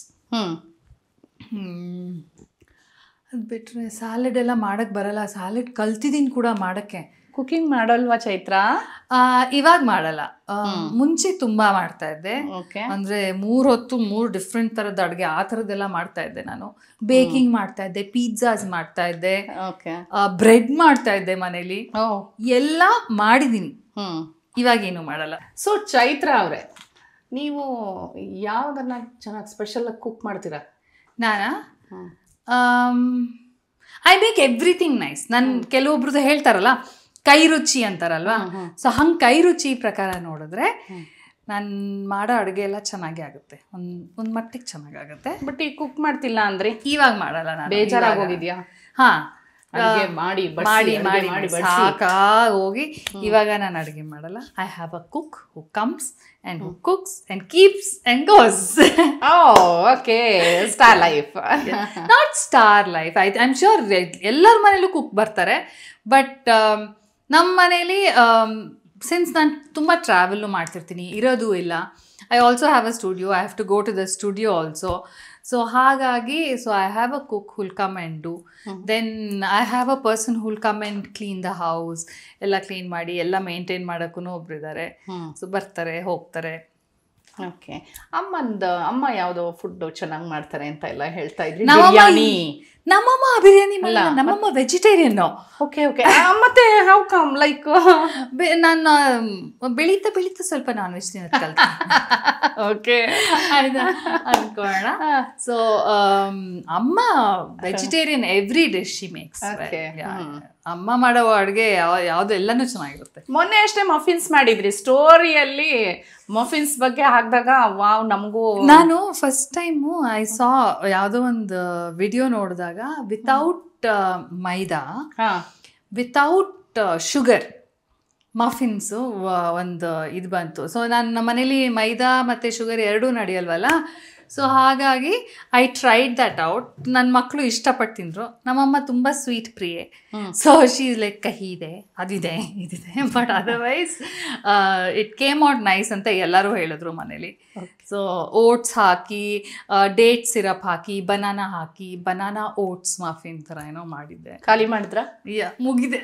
ಅದು ಬಿಟ್ಟರೆ ಸ್ಯಾಲೆಡ್ ಎಲ್ಲ ಮಾಡೋಕ್ಕೆ ಬರಲ್ಲ. ಸ್ಯಾಲೆಡ್ ಕಲ್ತಿದ್ದೀನಿ ಕೂಡ ಮಾಡೋಕ್ಕೆ. ಕುಕಿಂಗ್ ಮಾಡಲ್ವಾ ಚೈತ್ರ? ಇವಾಗ ಮಾಡಲ್ಲ. ಮುಂಚೆ ತುಂಬಾ ಮಾಡ್ತಾ ಇದ್ದೆ. ಅಂದ್ರೆ 3 ಹೊತ್ತು 3 ಡಿಫ್ರೆಂಟ್ ತರದ ಅಡುಗೆ ಆ ಥರದ್ದೆಲ್ಲ ಮಾಡ್ತಾ ಇದ್ದೆ ನಾನು. ಬೇಕಿಂಗ್ ಮಾಡ್ತಾ ಇದ್ದೆ, ಪಿಜ್ಜಾಸ್ ಮಾಡ್ತಾ ಇದ್ದೆ, ಬ್ರೆಡ್ ಮಾಡ್ತಾ ಇದ್ದೆ ಮನೇಲಿ, ಎಲ್ಲ ಮಾಡಿದೀನಿ. ಇವಾಗೇನು ಮಾಡಲ್ಲ. ಸೊ ಚೈತ್ರ ಅವರೇ, ನೀವು ಯಾವುದನ್ನ ಚೆನ್ನಾಗಿ ಸ್ಪೆಷಲ್ ಆಗಿ ಕುಕ್ ಮಾಡ್ತೀರಾ? ನಾನಾ ಐ ಮೇಕ್ ಎವ್ರಿಥಿಂಗ್ ನೈಸ್. ನಾನು ಕೆಲವೊಬ್ರದ್ದು ಹೇಳ್ತಾರಲ್ಲ ಕೈ ರುಚಿ ಅಂತಾರಲ್ವಾ, ಸೊ ಹಂಗೆ ಕೈ ರುಚಿ ಪ್ರಕಾರ ನೋಡಿದ್ರೆ ನಾನು ಮಾಡೋ ಅಡುಗೆ ಎಲ್ಲ ಚೆನ್ನಾಗಿ ಆಗುತ್ತೆ, ಒಂದು ಮಟ್ಟಿಗೆ ಚೆನ್ನಾಗಾಗುತ್ತೆ. ಬಟ್ ಈಗ ಕುಕ್ ಮಾಡ್ತಿಲ್ಲ ಅಂದ್ರೆ ಇವಾಗ ಮಾಡಲ್ಲ ನಾನು. ಬೇಜಾರಾಗೋಗಿದ್ಯಾ? ಹಾ, ಮಾಡಿ ಸಾಕಾ ಹೋಗಿ ಇವಾಗ ನಾನು ಅಡುಗೆ ಮಾಡಲ್ಲ. I have a cook who comes and who cooks and keeps and goes. Okay, star life. Not star life. I am sure ಎಲ್ಲರ ಮನೇಲೂ ಕುಕ್ ಬರ್ತಾರೆ. ಬಟ್ ನಮ್ಮ ಮನೇಲಿ ಸಿನ್ಸ್ ನಾನು ತುಂಬ ಟ್ರಾವೆಲ್ಲು ಮಾಡ್ತಿರ್ತೀನಿ, ಇರೋದು ಇಲ್ಲ. I also have a studio, I have to go to the studio also. So ಹಾಗಾಗಿ I have a cook who'll come and do. Then I have a person who'll come and clean the house. ಎಲ್ಲ clean ಮಾಡಿ ಎಲ್ಲ maintain ಮಾಡೋಕ್ಕೂ ಒಬ್ರು ಇದ್ದಾರೆ. So ಬರ್ತಾರೆ ಹೋಗ್ತಾರೆ. Okay, ಅಮ್ಮ ಯಾವುದೋ ಫುಡ್ ಚೆನ್ನಾಗಿ ಮಾಡ್ತಾರೆ ಅಂತ ಎಲ್ಲ ಹೇಳ್ತಾ ಇದ್ರಿ. ಬಿರಿಯಾನಿ. ನಮ್ಮಮ್ಮ ಬಿರಿಯಾನಿ ಮಾಡಲ್ಲ, ನಮ್ಮಮ್ಮ ವೆಜಿಟೇರಿಯನ್ನು. ಓಕೆ ಓಕೆ, ಮತ್ತೆ ಹೌ ಕಮ್ ಲೈಕ್ ನಾನು ಬೆಳೀತಾ ಸ್ವಲ್ಪ ನಾನ್ ವೆಜ್ ತಿನ್ನೋದು ಕಲ್ತೆ. ಓಕೆ, ಅನ್ಕೋಣ. ಸೊ ಅಮ್ಮ vegetarian, every dish she makes. ಅಮ್ಮ ಮಾಡೋ ಅಡುಗೆ ಯಾವ್ದು ಎಲ್ಲನೂ ಚೆನ್ನಾಗಿರುತ್ತೆ. ಮೊನ್ನೆ ಅಷ್ಟೇ ಮಫಿನ್ಸ್ ಮಾಡಿದ್ರಿ, ಸ್ಟೋರಿಯಲ್ಲಿ ಮಫಿನ್ಸ್ ಬಗ್ಗೆ ಹಾಕಿದಾಗ ವಾವ್, ನಮಗೂ. ನಾನು ಫಸ್ಟ್ ಟೈಮು ಐ ಸಾ ಯಾವುದೋ ಒಂದು ವಿಡಿಯೋ ನೋಡಿದಾಗ ವಿತೌಟ್ ಮೈದಾ, ವಿತೌಟ್ ಶುಗರ್ ಮಫಿನ್ಸು ಒಂದು ಇದು ಬಂತು. ಸೊ ನನ್ನ ಮನೇಲಿ ಮೈದಾ ಮತ್ತು ಶುಗರ್ ಎರಡೂ ನಡೆಯಲ್ವಲ್ಲ. ಸೊ ಹಾಗಾಗಿ ಐ ಟ್ರೈಡ್ ದಟ್ ಔಟ್. ನನ್ನ ಮಕ್ಕಳು ಇಷ್ಟಪಟ್ಟು ತಿಂದರು. ನಮ್ಮಮ್ಮ ತುಂಬ ಸ್ವೀಟ್ ಪ್ರಿಯೆ. ಸೊ ಶೀ ಇಸ್ ಲೈಕ್ ಕಹಿ ಇದೆ, ಅದಿದೆ, ಇದಿದೆ. But otherwise it came out nice ಅಂತ ಎಲ್ಲರೂ ಹೇಳಿದ್ರು ಮನೇಲಿ. ಸೊ ಓಟ್ಸ್ ಹಾಕಿ, ಡೇಟ್ ಸಿರಪ್ ಹಾಕಿ, ಬನಾನಾ ಹಾಕಿ, ಬನಾನಾ ಓಟ್ಸ್ ಮಫಿನ್ ಥರ ಏನೋ ಮಾಡಿದ್ದೆ. ಖಾಲಿ ಮಾಡಿದ್ರ? ಮುಗಿದೆ,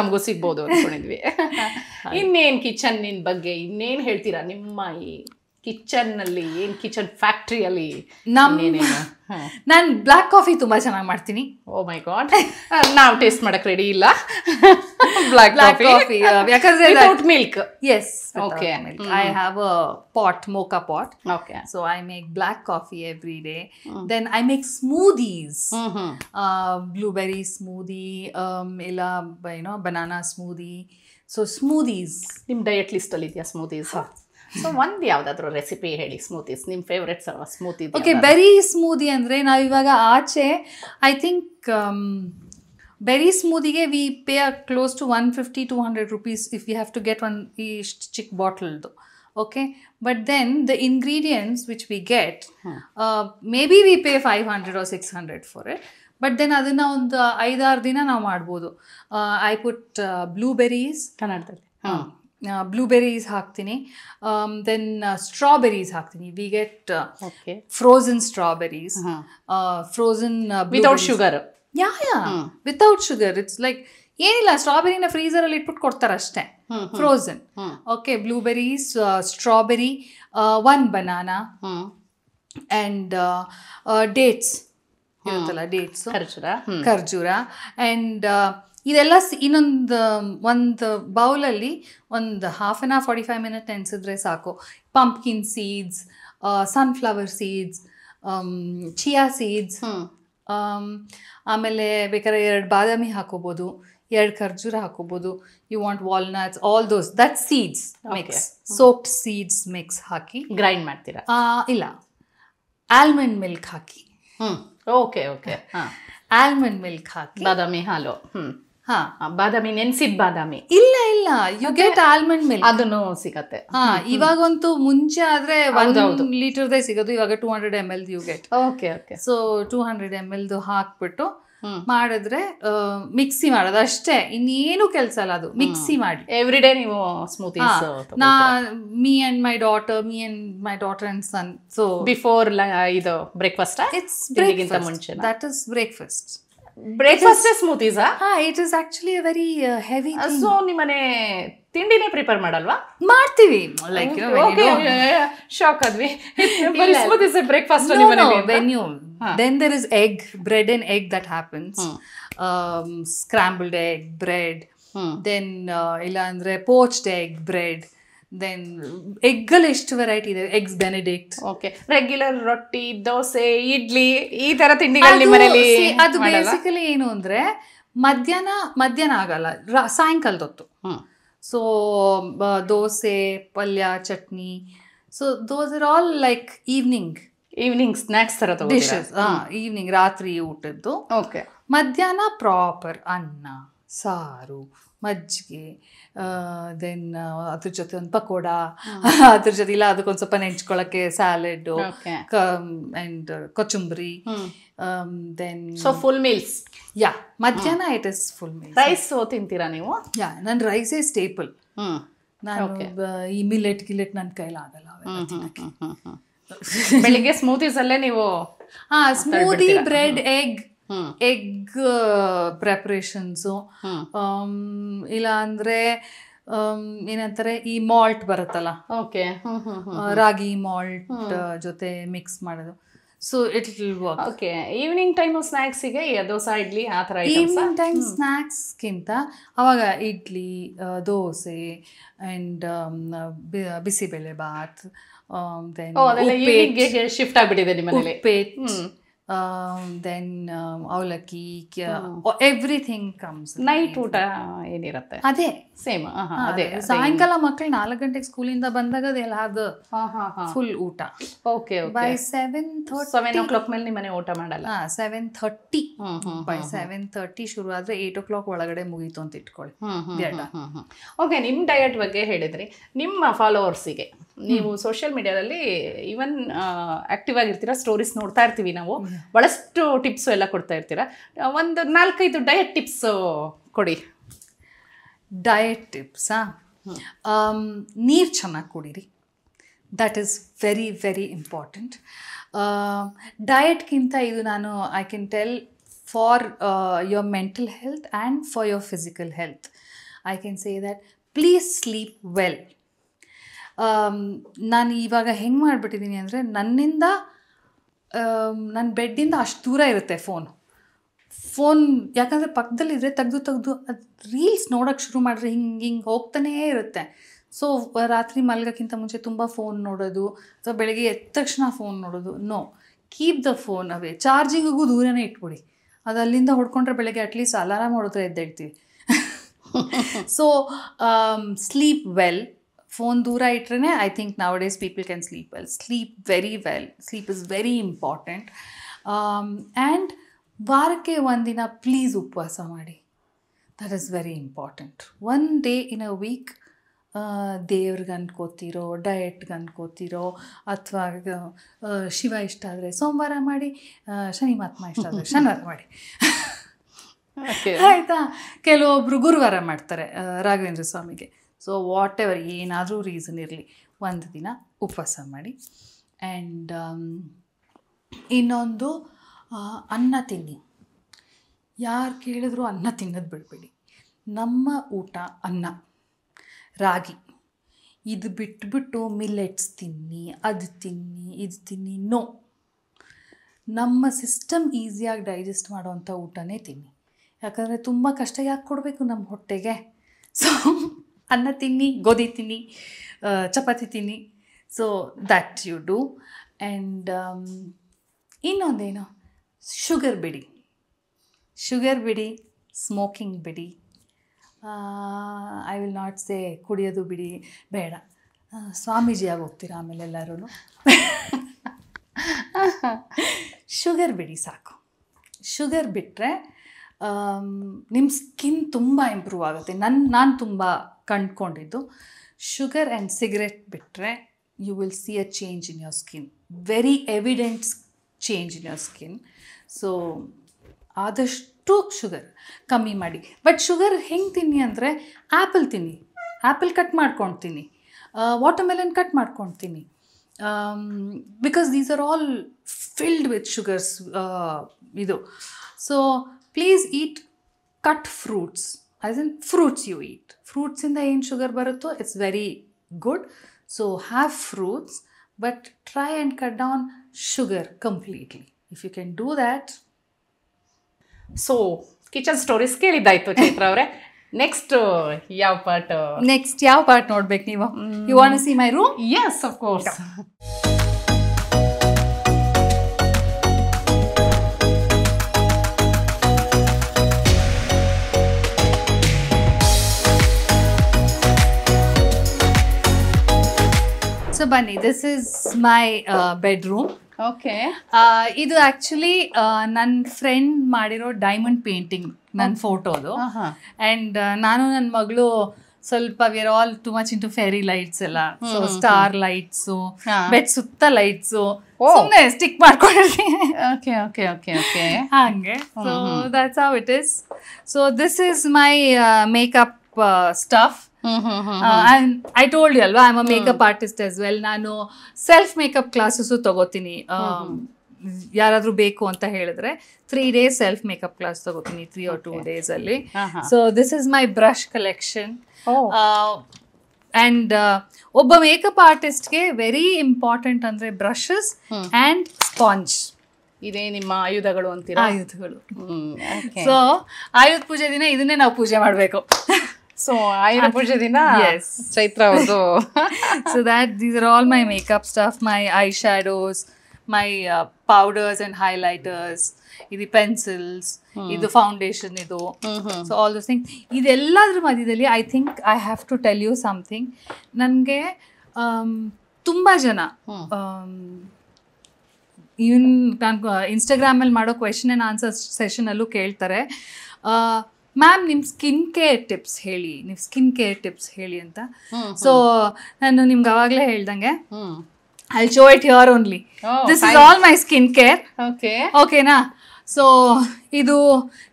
ನಮಗೂ ಸಿಗ್ಬೋದು ಅನ್ಕೊಂಡಿದ್ವಿ. ಇನ್ನೇನು ಕಿಚನ್ನಿನ ಬಗ್ಗೆ ಇನ್ನೇನು ಹೇಳ್ತೀರಾ? ನಿಮ್ಮ ಈ ಕಿಚನ್ ನಲ್ಲಿ, ಏನ್ ಕಿಚನ್ ಫ್ಯಾಕ್ಟ್ರಿಯಲ್ಲಿ ನಾನು ಬ್ಲ್ಯಾಕ್ ಕಾಫಿ ತುಂಬಾ ಚೆನ್ನಾಗಿ ಮಾಡ್ತೀನಿ. ಓ ಮೈ ಗಾಡ್, ನಾವು ಟೇಸ್ಟ್ ಮಾಡಕ್ ರೆಡಿ ಇಲ್ಲ ಬ್ಲ್ಯಾಕ್ ಕಾಫಿ, ಯಾಕಂದ್ರೆ without milk. Yes, okay. I have a pot, mocha pot. Okay. So I make black coffee every day. Then I make smoothies. Blueberry smoothie, illa banana smoothie. So smoothies. ನಿಮ್ diet list ಅಲ್ಲಿ ಇದೆಯಾ smoothies? So ಒಂದು ಯಾವುದಾದ್ರೂ recipe ಹೇಳಿ smoothies, ನಿಮ್ಮ favourite smoothie. Okay, berry smoothie ಅಂದರೆ ನಾವಿವಾಗ ಆಚೆ ಐ ಥಿಂಕ್ ಬೆರಿ ಸ್ಮೂದಿಗೆ we pay close to 150-200 rupees if you have to get one ಇಷ್ಟು ಚಿಕ್ಕ ಬಾಟಲ್ದು. Okay, but then the ingredients which we get may be we pay 500 or 600 for it. But then ಅದನ್ನು ಒಂದು 5-6 ದಿನ ನಾವು ಮಾಡ್ಬೋದು. I put blueberries, ಕನ್ನಡದಲ್ಲಿ blueberries ಹಾಕ್ತೀನಿ. ದೆನ್ ಸ್ಟ್ರಾಬೆರೀಸ್ ಹಾಕ್ತೀನಿ. We get frozen strawberries, frozen without sugar. Yeah without sugar. It's like ಏನಿಲ್ಲ, ಸ್ಟ್ರಾಬೆರಿನ ಫ್ರೀಸರಲ್ಲಿ ಇಟ್ಬಿಟ್ಟು ಕೊಡ್ತಾರೆ ಅಷ್ಟೇ, frozen. Okay, blueberries, strawberry, 1 banana and dates ಇರುತ್ತಲ್ಲ, ಡೇಟ್ಸು, ಖರ್ಜೂರ. ಆ್ಯಂಡ್ ಇದೆಲ್ಲ ಒಂದು ಬೌಲಲ್ಲಿ ಒಂದು 1/2 hour 45 minutes ನೆನೆಸಿದ್ರೆ ಸಾಕು. Pumpkin seeds, sunflower seeds, chia seeds, ಆಮೇಲೆ ಬೇಕಾದ್ರೆ 2 ಬಾದಾಮಿ ಹಾಕೋಬೋದು, 2 ಖರ್ಜೂರ ಹಾಕೋಬೋದು. You want walnuts, all those, that seeds mix, soaked seeds mix ಹಾಕಿ ಗ್ರೈಂಡ್ ಮಾಡ್ತೀರಾ? ಇಲ್ಲ, ಆಲ್ಮಂಡ್ ಮಿಲ್ಕ್ ಹಾಕಿ. ಓಕೆ ಓಕೆ, ಆಲ್ಮಂಡ್ ಮಿಲ್ಕ್ ಹಾಕಿ, ಬಾದಾಮಿ ಹಾಲು. ಬಾದಾಮಿ, ನೆನ್ಸಿದ್ ಬಾದಾಮಿ? ಇಲ್ಲ, ಯು ಗೆಟ್ ಆಲ್ಮಂಡ್ ಮಿಲ್ಕ್, ಅದನ್ನು ಸಿಗತ್ತೆ. ಇವಾಗಂತೂ ಮುಂಚೆ ಆದ್ರೆ 1 ಲೀಟರ್ದೇ ಸಿಗೋದು, ಇವಾಗ 200 ml you get. Okay okay. So 200 ml ಹಾಕ್ಬಿಟ್ಟು ಮಾಡಿದ್ರೆ ಮಿಕ್ಸಿ ಮಾಡೋದು ಅಷ್ಟೇ, ಇನ್ನೇನು ಕೆಲಸ ಅಲ್ಲ. ಅದು ಮಿಕ್ಸಿ ಮಾಡಿ ಎವ್ರಿ ಡೇ ನೀವು smoothies? me and my daughter and son. So before ಇದು ಬ್ರೇಕ್ಫಾಸ್ಟ್? It's breakfast. ಮುಂಚೆ that is breakfast. Breakfast smoothies? it is actually a very heavy thing. So ನಿಮ್ಮನೆ ತಿಂಡಿನೇ ಪ್ರಿಪೇರ್ ಮಾಡಲ್ವಾ? ಮಾಡ್ತೀವಿ, ಲೈಕ್ ಶಾಕ್ ಆದ್ವಿ. ಬರೀ ಸ್ಮೂದೀಸ್ ಬ್ರೇಕ್ಫಾಸ್ಟ್ ನಿಮ್ಮನೆ? Then there is bread and egg that happens. Scrambled egg, bread. Then ಇಲ್ಲ ಅಂದ್ರೆ poached egg, bread. ದೆನ್ ಎಗ್ಗಲ್ಲಿ ಎಷ್ಟು ವೆರೈಟಿ ಇದೆ. Eggs Benedict. ಓಕೆ, ರೆಗ್ಯುಲರ್ ರೊಟ್ಟಿ, ದೋಸೆ, ಇಡ್ಲಿ, ಈ ತರ ತಿಂಡಿಗಳು ನಿಮ್ಮ ಮನೆಯಲ್ಲಿ? ಅದು ಬೇಸಿಕಲಿ ಏನು ಅಂದ್ರೆ ಮಧ್ಯಾಹ್ನ ಆಗಲ್ಲ, ಸಾಯಂಕಾಲದ ಹೊತ್ತು. ಸೊ ದೋಸೆ, ಪಲ್ಯ, chutney. So those are all like evening snacks ಥರ ಡಿಶಸ್. ಈವ್ನಿಂಗ್, ರಾತ್ರಿ ಊಟದ್ದು. ಓಕೆ. ಮಧ್ಯಾಹ್ನ ಪ್ರಾಪರ್ ಅನ್ನ, ಸಾರು, ಮಜ್ಜಿಗೆ, ದೆನ್ ಅದ್ರ ಜೊತೆ ಒಂದು ಪಕೋಡ, ಅದ್ರ ಜೊತೆ ಇಲ್ಲ ಅದಕ್ಕೊಂದು ಸ್ವಲ್ಪ ನೆಂಚ್ಕೊಳ್ಳೋಕ್ಕೆ ಸ್ಯಾಲೆಡ್ ಆ್ಯಂಡ್ ಕೊತ್ತಂಬರಿ. Then so full meals. Yeah, ಮಧ್ಯಾಹ್ನ it is full meals. Rice ತಿಂತೀರಾ ನೀವು? ಯಾ, ನನ್ನ ರೈಸೇ ಸ್ಟೇಪಲ್. ನಾನು ಈ ಮಿಲೆಟ್ ನನ್ನ ಕೈಲಾಗಲ್ಲ. ಬೆಳಿಗ್ಗೆ ಸ್ಮೂತೀಸ್ ಅಲ್ಲೇ ನೀವು? ಸ್ಮೂದಿ, ಬ್ರೆಡ್, ಎಗ್ ಪ್ರಿಪರೇಷನ್ಸು, ಇಲ್ಲ ಅಂದ್ರೆ ಏನಂತಾರೆ ಈ ಮಾಲ್ಟ್ ಬರುತ್ತಲ್ಲ, ರಾಗಿ ಮಾಲ್ಟ್ ಜೊತೆ ಮಿಕ್ಸ್ ಮಾಡೋದು. So it will work. Okay. Evening time ಸ್ನ್ಯಾಕ್ಸಿಗೆ ದೋಸೆ, ಇಡ್ಲಿ ಆ ಥರ? ಈವ್ನಿಂಗ್ ಟೈಮ್ ಸ್ನ್ಯಾಕ್ಸ್ಗಿಂತ ಅವಾಗ idli, dosa and bisibele bath, then shift ಆಗ್ಬಿಟ್ಟಿದೆ ನಿಮ್ಮ ಮನೇಲಿ. Uppittu, then avalakki, everything comes. Night ಊಟ ಏನಿರುತ್ತೆ? ಅದೇ ಸೇಮ್. ಅದೇ ಸಾಯಂಕಾಲ ಮಕ್ಕಳು 4 ಗಂಟೆಗೆ ಸ್ಕೂಲಿಂದ ಬಂದಾಗ ಅದು ಫುಲ್ ಊಟ. ಓಕೆ. ಬೈ 7:30 7 o'clock ಮೇಲೆ ನಿಮ್ಮ ಮನೆ ಊಟ ಮಾಡಲ್ಲ? 7:30. ಬೈ 7:30 ಶುರು ಆದ್ರೆ 8 o'clock ಒಳಗಡೆ ಮುಗೀತು ಅಂತ ಇಟ್ಕೊಳ್ಳಿ. ಓಕೆ. ನಿಮ್ಮ ಡಯಟ್ ಬಗ್ಗೆ ಹೇಳಿದ್ರಿ. ನಿಮ್ಮ ಫಾಲೋವರ್ಸಿಗೆ ನೀವು ಸೋಷಿಯಲ್ ಮೀಡಿಯಾದಲ್ಲಿ ಈವನ್ ಆಕ್ಟಿವ್ ಆಗಿರ್ತೀರಾ, ಸ್ಟೋರೀಸ್ ನೋಡ್ತಾ ಇರ್ತೀವಿ ನಾವು, ಬಹಳಷ್ಟು ಟಿಪ್ಸು ಎಲ್ಲ ಕೊಡ್ತಾ ಇರ್ತೀರಾ. ಒಂದು 4-5 ಡಯಟ್ ಟಿಪ್ಸ್ ಕೊಡಿ. ಡಯಟ್ ಟಿಪ್ಸಾ? ನೀರು ಚೆನ್ನಾಗಿ ಕುಡೀರಿ. That is very very important. ಡಯಟ್ಗಿಂತ ಇದು ನಾನು I can tell for your mental health and for your physical health. I can say that please sleep well. ನಾನು ಇವಾಗ ಹೆಂಗೆ ಮಾಡಿಬಿಟ್ಟಿದ್ದೀನಿ ಅಂದರೆ, ನನ್ನ ಬೆಡ್ಡಿಂದ ಅಷ್ಟು ದೂರ ಇರುತ್ತೆ ಫೋನ್. ಯಾಕಂದರೆ ಪಕ್ಕದಲ್ಲಿದ್ದರೆ ತೆಗ್ದು ಅದು ರೀಲ್ಸ್ ನೋಡೋಕ್ಕೆ ಶುರು ಮಾಡಿದ್ರೆ ಹಿಂಗೆ ಹೋಗ್ತಾನೇ ಇರುತ್ತೆ. ಸೊ ರಾತ್ರಿ ಮಲ್ಗೋಕ್ಕಿಂತ ಮುಂಚೆ ತುಂಬ ಫೋನ್ ನೋಡೋದು, ಅಥವಾ ಬೆಳಗ್ಗೆ ಎದ್ದ ತಕ್ಷಣ ಫೋನ್ ನೋಡೋದು. No, keep the phone away. ಚಾರ್ಜಿಂಗಿಗೂ ದೂರನೇ ಇಟ್ಬಿಡಿ. ಅದು ಅಲ್ಲಿಂದ ಹೊಡ್ಕೊಂಡ್ರೆ ಬೆಳಗ್ಗೆ ಅಟ್ಲೀಸ್ಟ್ ಅಲಾರಾಮ್ ಹೊಡೆದ್ರೆ ಎದ್ದೇಳ್ತೀವಿ. So sleep well. ಫೋನ್ ದೂರ ಇಟ್ರೇ I think nowadays people can sleep well. Sleep very well. Sleep is very important. And ವಾರಕ್ಕೆ ಒಂದಿನ ಪ್ಲೀಸ್ ಉಪವಾಸ ಮಾಡಿ. That is very important. 1 day in a week ದೇವ್ರಿಗೆ ಅನ್ಕೋತಿರೋ, ಡಯಟ್ಗೆ ಅನ್ಕೋತಿರೋ, ಅಥವಾ ಶಿವ ಇಷ್ಟ ಆದರೆ ಸೋಮವಾರ ಮಾಡಿ, ಶನಿ ಮಹಾತ್ಮ ಇಷ್ಟ ಆದರೆ ಶನಿವಾರ ಮಾಡಿ. ಆಯಿತಾ? ಕೆಲವೊಬ್ಬರು ಗುರುವಾರ ಮಾಡ್ತಾರೆ ರಾಘವೇಂದ್ರ ಸ್ವಾಮಿಗೆ. ಸೊ ವಾಟ್ ಎವರ್, ಏನಾದರೂ ರೀಸನ್ ಇರಲಿ, 1 ದಿನ ಉಪವಾಸ ಮಾಡಿ. ಆ್ಯಂಡ್ ಇನ್ನೊಂದು, ಅನ್ನ ತಿನ್ನಿ. ಯಾರು ಕೇಳಿದ್ರು ಅನ್ನ ತಿನ್ನೋದು ಬಿಡಬೇಡಿ. ನಮ್ಮ ಊಟ ಅನ್ನ, ರಾಗಿ. ಇದು ಬಿಟ್ಬಿಟ್ಟು ಮಿಲ್ಲೆಟ್ಸ್ ತಿನ್ನಿ, ಅದು ತಿನ್ನಿ, ಇದು ತಿನ್ನಿ. ನೋ, ನಮ್ಮ ಸಿಸ್ಟಮ್ ಈಸಿಯಾಗಿ ಡೈಜೆಸ್ಟ್ ಮಾಡೋವಂಥ ಊಟನೇ ತಿನ್ನಿ. ಯಾಕಂದರೆ ತುಂಬ ಕಷ್ಟ ಯಾಕೆ ಕೊಡಬೇಕು ನಮ್ಮ ಹೊಟ್ಟೆಗೆ? ಸೊ ಅನ್ನ ತಿನ್ನಿ, ಗೋಧಿ ತಿನ್ನಿ, ಚಪಾತಿ ತಿನ್ನಿ. So that you do. And ಇನ್ನೊಂದೇನು, ಶುಗರ್ ಬಿಡಿ, ಸ್ಮೋಕಿಂಗ್ ಬಿಡಿ. ಐ ವಿಲ್ ನಾಟ್ ಸೇ ಕುಡಿಯೋದು ಬಿಡಿ, ಬೇಡ. ಸ್ವಾಮೀಜಿಯಾಗಿ ಹೋಗ್ತೀರಾ ಆಮೇಲೆ ಎಲ್ಲರೂ. ಶುಗರ್ ಬಿಡಿ ಸಾಕು. ಶುಗರ್ ಬಿಟ್ಟರೆ ನಿಮ್ಮ ಸ್ಕಿನ್ ತುಂಬ ಇಂಪ್ರೂವ್ ಆಗುತ್ತೆ. ನಾನು ತುಂಬ ಕಂಡುಕೊಂಡಿದ್ದು, ಶುಗರ್ ಆ್ಯಂಡ್ ಸಿಗರೆಟ್ ಬಿಟ್ಟರೆ you will see a change in your skin. Very evident change in your skin. So ಆದಷ್ಟು ಶುಗರ್ ಕಮ್ಮಿ ಮಾಡಿ. ಬಟ್ ಶುಗರ್ ಹೆಂಗೆ ತಿನ್ನಿ ಅಂದರೆ, ಆ್ಯಪಲ್ ತಿನ್ನಿ, ಆ್ಯಪಲ್ ಕಟ್ ಮಾಡ್ಕೊಂಡು ತಿನ್ನಿ, ವಾಟರ್ಮೆಲನ್ ಕಟ್ ಮಾಡ್ಕೊಂಡು ತಿನ್ನಿ. Because these are all filled with sugars. ಇದು so please eat cut fruits. As in fruits you eat. ಫ್ರೂಟ್ಸಿಂದ ಏನು ಶುಗರ್ ಬರುತ್ತೋ it's very good. So have fruits, but try and cut down sugar completely. If you can do that. So kitchen stories ಕೇಳಿದ್ದಾಯ್ತು ಚೈತ್ರ ಅವರೇ. Next ಯಾವ part ನೋಡ್ಬೇಕು ನೀವು? You want to see my room? Yes, of course. ಬನ್ನಿ, this is my bedroom. Okay. ಇದು actually ನನ್ನ friend ಮಾಡಿರೋ diamond painting ನನ್ನ ಫೋಟೋದು. ಅಂಡ್ ನಾನು ನನ್ನ ಮಗಳು ಸ್ವಲ್ಪ we are all too much into fairy lights ಎಲ್ಲ, ಸೊ ಸ್ಟಾರ್ ಲೈಟ್ಸು, ಬೆಡ್ ಸುತ್ತ ಲೈಟ್ಸು ಸುಮ್ಮನೆ ಸ್ಟಿಕ್ ಮಾಡ್ಕೊಂಡಿರ್ತೀನಿ. Okay okay okay okay. ಹಂಗೆ. So that's how it is. So this is my makeup stuff. I told you ಅಲ್ವಾ, I am a makeup artist as well. ನಾನು self makeup classes ತಗೋತೀನಿ. ಯಾರಾದ್ರೂ ಬೇಕು ಅಂತ ಹೇಳಿದ್ರೆ 3 days ಸೆಲ್ಫ್ ಮೇಕಪ್ ಕ್ಲಾಸ್ ತಗೋತೀನಿ, 3 or 2 days ಅಲ್ಲಿ. So this is my brush collection. And ಒಬ್ಬ ಮೇಕಪ್ ಆರ್ಟಿಸ್ಟ್ಗೆ ವೆರಿ ಇಂಪಾರ್ಟೆಂಟ್ ಅಂದ್ರೆ ಬ್ರಷಸ್ ಅಂಡ್ ಸ್ಪಾಂಜ್. ಇದೇ ನಿಮ್ಮ ಆಯುಧಗಳು ಅಂತೀರಾ? ಆಯುಧಗಳು. ಸೊ ಆಯುಧ ಪೂಜೆ ದಿನ ಇದನ್ನೇ ನಾವು ಪೂಜೆ ಮಾಡಬೇಕು. ಸೊ ಆಯುಧ ಪೂಜೆ ದಿನ ಚೈತ್ರ ಅವರು. So these are all my makeup stuff, my eyeshadows, my powders and highlighters, ಇದು ಪೆನ್ಸಿಲ್ಸ್, ಇದು ಫೌಂಡೇಶನ್, ಇದು. So all those thing. ಇದೆಲ್ಲದ್ರ ಮಧ್ಯದಲ್ಲಿ I think I have to tell you something. ನನಗೆ ತುಂಬ ಜನ ಇವನ್ ನಾನು ಇನ್ಸ್ಟಾಗ್ರಾಮಲ್ಲಿ ಮಾಡೋ ಕ್ವೆಶನ್ ಆ್ಯಂಡ್ ಆನ್ಸರ್ ಸೆಷನಲ್ಲೂ ಕೇಳ್ತಾರೆ, ಮ್ಯಾಮ್ ನಿಮ್ಮ ಸ್ಕಿನ್ ಕೇರ್ ಟಿಪ್ಸ್ ಹೇಳಿ, ನೀವು ಸ್ಕಿನ್ ಕೇರ್ ಟಿಪ್ಸ್ ಹೇಳಿ ಅಂತ. ಸೊ ನಾನು ನಿಮ್ಗೆ ಅವಾಗಲೇ ಹೇಳ್ದಂಗೆ I'll show it here only. This is all my skincare. Okay. ಓಕೆನಾ? ಸೊ ಇದು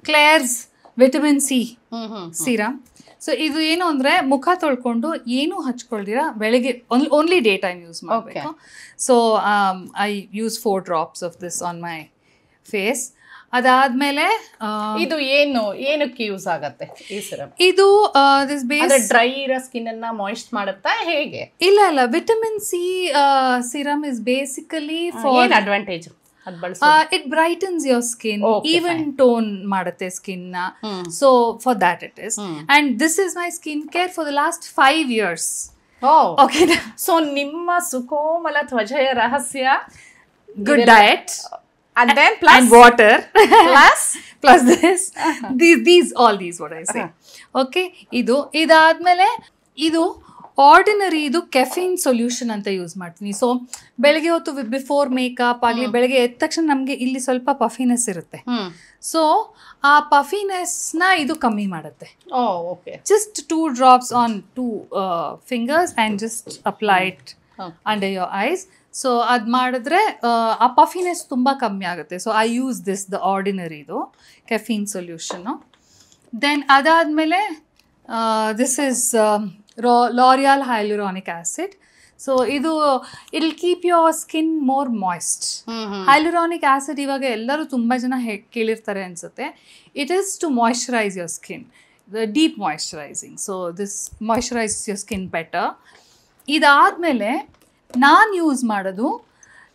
Klairs vitamin C serum. So ಇದು ಏನು ಅಂದರೆ ಮುಖ ತೊಳ್ಕೊಂಡು ಏನೂ ಹಚ್ಕೊಳ್ದಿರ ಬೆಳಗ್ಗೆ ಓನ್ಲಿ ಡೇ ಟೈಮ್ ಯೂಸ್ ಮಾಡಬೇಕು. So I use 4 drops of this on my face. ಅದಾದ್ಮೇಲೆ ಇದು ಏನಕ್ಕೆ ಯೂಸ್ ಆಗತ್ತೆ ಈ ಸಿರಮ್? ಇದು ದಿಸ್ ಬೇಸ್ ಡ್ರೈ ಇರೋ ಸ್ಕಿನ್ ಅನ್ನ ಮಾಯಿಸ್ಟ್ ಮಾಡುತ್ತಾ ಹೇಗೆ? ಇಲ್ಲ, vitamin C serum is basically for advantage. It brightens your skin, even tone ಮಾಡುತ್ತೆ ಸ್ಕಿನ್ ನ. So for that it is. And this is my skin care for the last 5 years. Okay. So ನಿಮ್ಮ ಸುಕೋಮಲ ತ್ವಚೆಯ ರಹಸ್ಯ good diet and then plus and water plus this all these what I say. Okay, ಇದಾದ್ಮೇಲೆ ಇದು ordinary, ಇದು caffeine solution ಅಂತ use ಮಾಡ್ತೀನಿ. So ಬೆಳಗ್ಗೆ ಹೊತ್ತು before makeup ಆಗಲಿ, ಬೆಳಗ್ಗೆ ಎದ್ದ ತಕ್ಷಣ ನಮಗೆ ಇಲ್ಲಿ ಸ್ವಲ್ಪ ಪಫಿನೆಸ್ ಇರುತ್ತೆ. ಸೊ ಆ ಪಫಿನೆಸ್ನ ಇದು ಕಮ್ಮಿ ಮಾಡುತ್ತೆ. Just 2 drops on 2 fingers and just apply it under your eyes. So ಅದು ಮಾಡಿದ್ರೆ ಆ ಪಫಿನೆಸ್ ತುಂಬ ಕಮ್ಮಿ ಆಗುತ್ತೆ. So I use this the ಆರ್ಡಿನರಿದು ಕೆಫೀನ್ ಸೊಲ್ಯೂಷನು. ದೆನ್ ಅದಾದಮೇಲೆ this is L'Oreal hyaluronic acid. So ಇದು it will keep your skin more moist. Hyaluronic acid ಇವಾಗ ಎಲ್ಲರೂ ತುಂಬ ಜನ ಕೇಳಿರ್ತಾರೆ ಅನಿಸುತ್ತೆ. It is to moisturise your skin, the deep moisturising. So this moisturises your skin better. ಇದಾದಮೇಲೆ ನಾನು ಯೂಸ್ ಮಾಡೋದು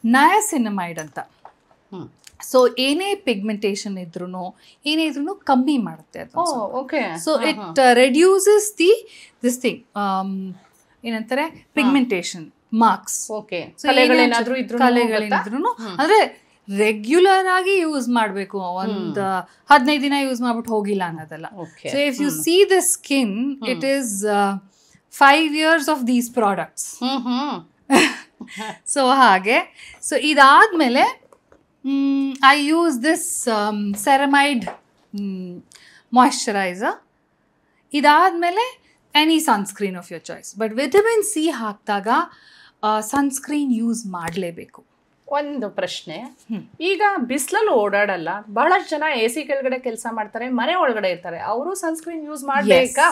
ನಯಾಸಿನಮೈಡ್ ಅಂತ. ಸೊ ಏನೇ ಪಿಗ್ಮೆಂಟೇಷನ್ ಇದ್ರೂ ಏನೇ ಇದ್ರೂ ಕಮ್ಮಿ ಮಾಡುತ್ತೆ ಅದು. So it reduces this thing ಏನಂತಾರೆ ಪಿಗ್ಮೆಂಟೇಷನ್ ಮಾರ್ಕ್ಸ್. ಕಲೆಗಳೇನಿದ್ರು ಅಂದ್ರೆ ರೆಗ್ಯುಲರ್ ಆಗಿ ಯೂಸ್ ಮಾಡಬೇಕು. ಒಂದು 15 ದಿನ ಯೂಸ್ ಮಾಡ್ಬಿಟ್ಟು ಹೋಗಿಲ್ಲ ಅನ್ನೋದಲ್ಲ. So if you see the skin, it is 5 years of these products. So ಹಾಗೆ. ಸೊ ಇದಾದ್ಮೇಲೆ I use this ceramide moisturiser. ಇದಾದ್ಮೇಲೆ any sunscreen of your choice. But vitamin C ಹಾಕಿದಾಗ ಸನ್ಸ್ಕ್ರೀನ್ ಯೂಸ್ ಮಾಡಲೇಬೇಕು. ಒಂದು ಪ್ರಶ್ನೆ, ಈಗ ಬಿಸಿಲಲ್ಲಿ ಓಡಾಡಲ್ಲ, ಬಹಳಷ್ಟು ಜನ AC ಕೆಳಗಡೆ ಕೆಲಸ ಮಾಡ್ತಾರೆ, ಮನೆ ಒಳಗಡೆ ಇರ್ತಾರೆ, ಅವರು ಸನ್ಸ್ಕ್ರೀನ್ ಯೂಸ್ ಮಾಡಬೇಕಾ?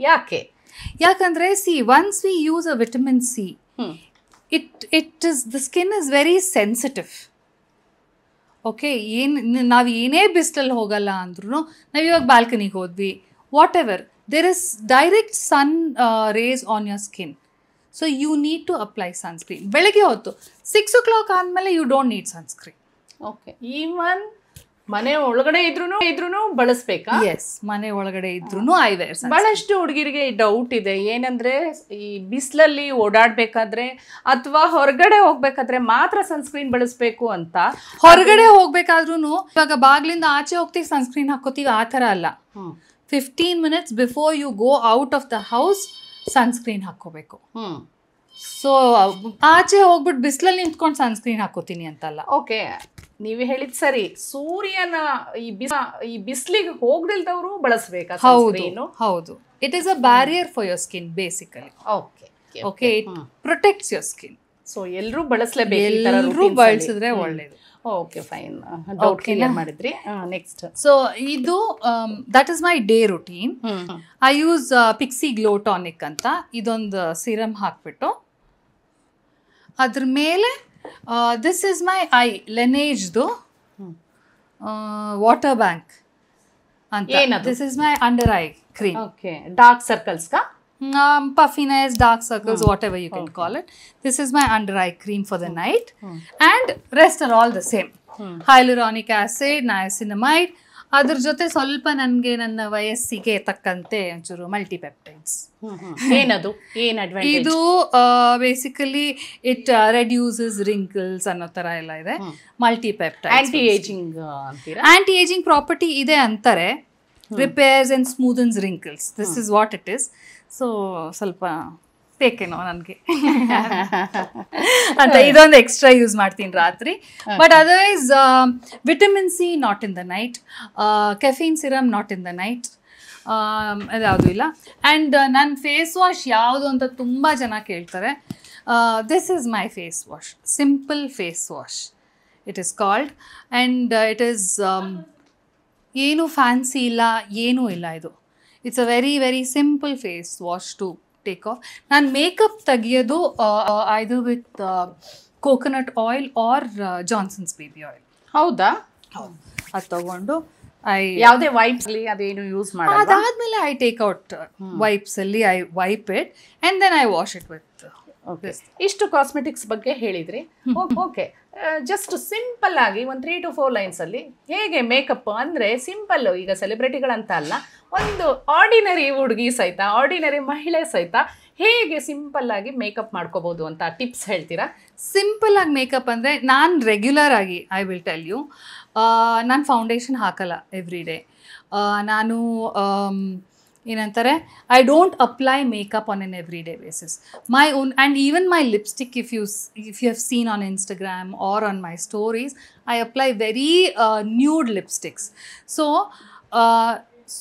ಯಾಕೆ? ಯಾಕಂದ್ರೆ once we use a vitamin C, the skin is very sensitive. Okay, ನಾವು ಏನೇ ಬಿಸಿಲಲ್ಲಿ ಹೋಗಲ್ಲ ಅಂದ್ರೂ, ನಾವು ಇವಾಗ ಬಾಲ್ಕನಿಗೆ ಹೋದ್ವಿ, whatever, there is direct sun rays on your skin. So you need to apply sunscreen. ಬೆಳಗ್ಗೆ ಹೊತ್ತು 6 o'clock ಆದಮೇಲೆ you don't need sunscreen. Okay. Even ಮನೆ ಒಳಗಡೆ ಇದ್ರೂ ಬಳಸ್ಬೇಕಾ? ಎಸ್, ಮನೆ ಒಳಗಡೆ ಇದ್ರೂ ಐ ವೇರ್. ಬಹಳಷ್ಟು ಹುಡುಗಿರಿಗೆ ಡೌಟ್ ಇದೆ, ಏನಂದ್ರೆ ಈ ಬಿಸಿಲಲ್ಲಿ ಓಡಾಡ್ಬೇಕಾದ್ರೆ ಅಥವಾ ಹೊರಗಡೆ ಹೋಗ್ಬೇಕಾದ್ರೆ ಮಾತ್ರ ಸನ್ಸ್ಕ್ರೀನ್ ಬಳಸ್ಬೇಕು ಅಂತ. ಹೊರಗಡೆ ಹೋಗ್ಬೇಕಾದ್ರೂ ಇವಾಗ ಬಾಗ್ಲಿಂದ ಆಚೆ ಹೋಗ್ತೀವಿ ಸನ್ಸ್ಕ್ರೀನ್ ಹಾಕೋತೀವಿ, ಆ ಥರ ಅಲ್ಲ. 15 minutes before you go out of the house sunscreen ಹಾಕೋಬೇಕು. ಸೊ ಆಚೆ ಹೋಗ್ಬಿಟ್ಟು ಬಿಸಿಲಲ್ಲಿ ನಿಂತ್ಕೊಂಡು ಸನ್ಸ್ಕ್ರೀನ್ ಹಾಕೋತೀನಿ ಅಂತಲ್ಲ. ಓಕೆ, ನೀವು ಹೇಳಿದ್ ಸರಿ. ಸೂರ್ಯನ ಈ ಬಿಸಿಲಿಗೆ ಹೋಗ್ದಿಲ್ದವರು ಬಳಸಬೇಕಾ ಸನ್ಸ್ಕ್ರೀನು? ಹೌದು. It is a barrier for your skin basically. Okay, it protects your skin. So ಎಲ್ಲರೂ ಬಳಸಲೇಬೇಕು, ಎಲ್ಲರೂ ಬಳಸಿದ್ರೆ ಒಳ್ಳೇದು. Okay, fine. ಡೌಟ್ ಕ್ಲಿಯರ್ ಮಾಡಿದ್ರಿ. ನೆಕ್ಸ್ಟ್, ಸೊ ಇದು that is my day routine. I use Pixi glow tonic ಅಂತ ಇದೊಂದು ಸಿರಮ್ ಹಾಕ್ಬಿಟ್ಟು ಅದ್ರ ಮೇಲೆ ದಿಸ್ ಇಸ್ ಮೈ ಐ ಲೆನೇಜ್ದು ವಾಟರ್ ಬ್ಯಾಂಕ್ ಅಂತ. This is my under eye cream. Okay, dark circles ಕಾ? Puffiness, dark circles, whatever you can call it. This is my under eye cream for the night. And rest are all the same. Hyaluronic acid, niacinamide. ಅದ್ರ ಜೊತೆ ಸ್ವಲ್ಪ ನನಗೆ ನನ್ನ ವಯಸ್ಸಿಗೆ ತಕ್ಕಂತೆ ಒಂಚೂರು ಮಲ್ಟಿಪೆಪ್ಟೈಡ್ಸ್. ಏನದು, ಏನು ಅಡ್ವಾಂಟೇಜ್? ಇದು ಬೇಸಿಕಲಿ ಇಟ್ ರೆಡ್ಯೂಸಸ್ ರಿಂಕಲ್ಸ್ ಅನ್ನೋ ಥರ ಎಲ್ಲ ಇದೆ. ಮಲ್ಟಿಪೆಪ್ಟೈಡ್ಸ್, ಆಂಟಿ ಏಜಿಂಗ್ ಅಂತೀರಾ? ಆಂಟಿ ಏಜಿಂಗ್ ಪ್ರಾಪರ್ಟಿ ಇದೆ ಅಂತಾರೆ. Repairs and smoothens wrinkles, this is what it is. So ಸ್ವಲ್ಪ ಬೇಕೇನೋ ನನಗೆ ಅಂತ ಇದೊಂದು ಎಕ್ಸ್ಟ್ರಾ ಯೂಸ್ ಮಾಡ್ತೀನಿ ರಾತ್ರಿ. But otherwise vitamin C not in the night, caffeine serum not in the night, ಅದ್ಯಾವುದೂ ಇಲ್ಲ. ಆ್ಯಂಡ್ ನನ್ನ ಫೇಸ್ ವಾಶ್ ಯಾವುದು ಅಂತ ತುಂಬ ಜನ ಕೇಳ್ತಾರೆ. This is my face wash, simple face wash it is called. And it is ಏನೂ fancy ಇಲ್ಲ, ಏನೂ ಇಲ್ಲ. ಇದು it's a very very simple face wash to take off. ನಾನು ಮೇಕಪ್ ತೆಗಿಯೋದು ಇದು with coconut oil or Johnson's baby oil. ಹೌದಾ? ಅದು ತಗೊಂಡು ಯಾವುದೇ ವೈಪ್ಸ್ ಅಲ್ಲಿ ಅದೇನು ಯೂಸ್ ಮಾಡಲ್ಲ. ಅದಾದ್ಮೇಲೆ ಐ ಟೇಕ್ ಔಟ್ ವೈಪ್ಸ್ ಅಲ್ಲಿ I wipe it and then I wash it with. ಇಷ್ಟು ಕಾಸ್ಮೆಟಿಕ್ಸ್ ಬಗ್ಗೆ ಹೇಳಿದ್ರಿ. ಓಕೆ, ಜಸ್ಟ್ ಸಿಂಪಲ್ ಆಗಿ ಒಂದು 3 to 4 ಲೈನ್ಸ್ ಅಲ್ಲಿ ಹೇಗೆ ಮೇಕಪ್ ಅಂದ್ರೆ ಸಿಂಪಲ್, ಈಗ ಸೆಲೆಬ್ರಿಟಿಗಳಂತ ಅಲ್ಲ, ಒಂದು ಆರ್ಡಿನರಿ ಹುಡುಗಿ ಸಹಿತ, ಆರ್ಡಿನರಿ ಮಹಿಳೆ ಸಹಿತ ಹೇಗೆ ಸಿಂಪಲ್ ಆಗಿ ಮೇಕಪ್ ಮಾಡ್ಕೋಬಹುದು ಅಂತ ಟಿಪ್ಸ್ ಹೇಳ್ತೀರಾ? ಸಿಂಪಲ್ ಆಗಿ ಮೇಕಪ್ ಅಂದರೆ ನಾನು ರೆಗ್ಯುಲರ್ ಆಗಿ ಐ ವಿಲ್ ಟೆಲ್ ಯು, ನಾನು ಫೌಂಡೇಶನ್ ಹಾಕಲ್ಲ ಎವ್ರಿ ಡೇ. ನಾನು ಏನಂತಾರೆ, I don't apply makeup on an every day basis. My own and even my lipstick, if you have seen on Instagram or on my stories, I apply very nude lipsticks. So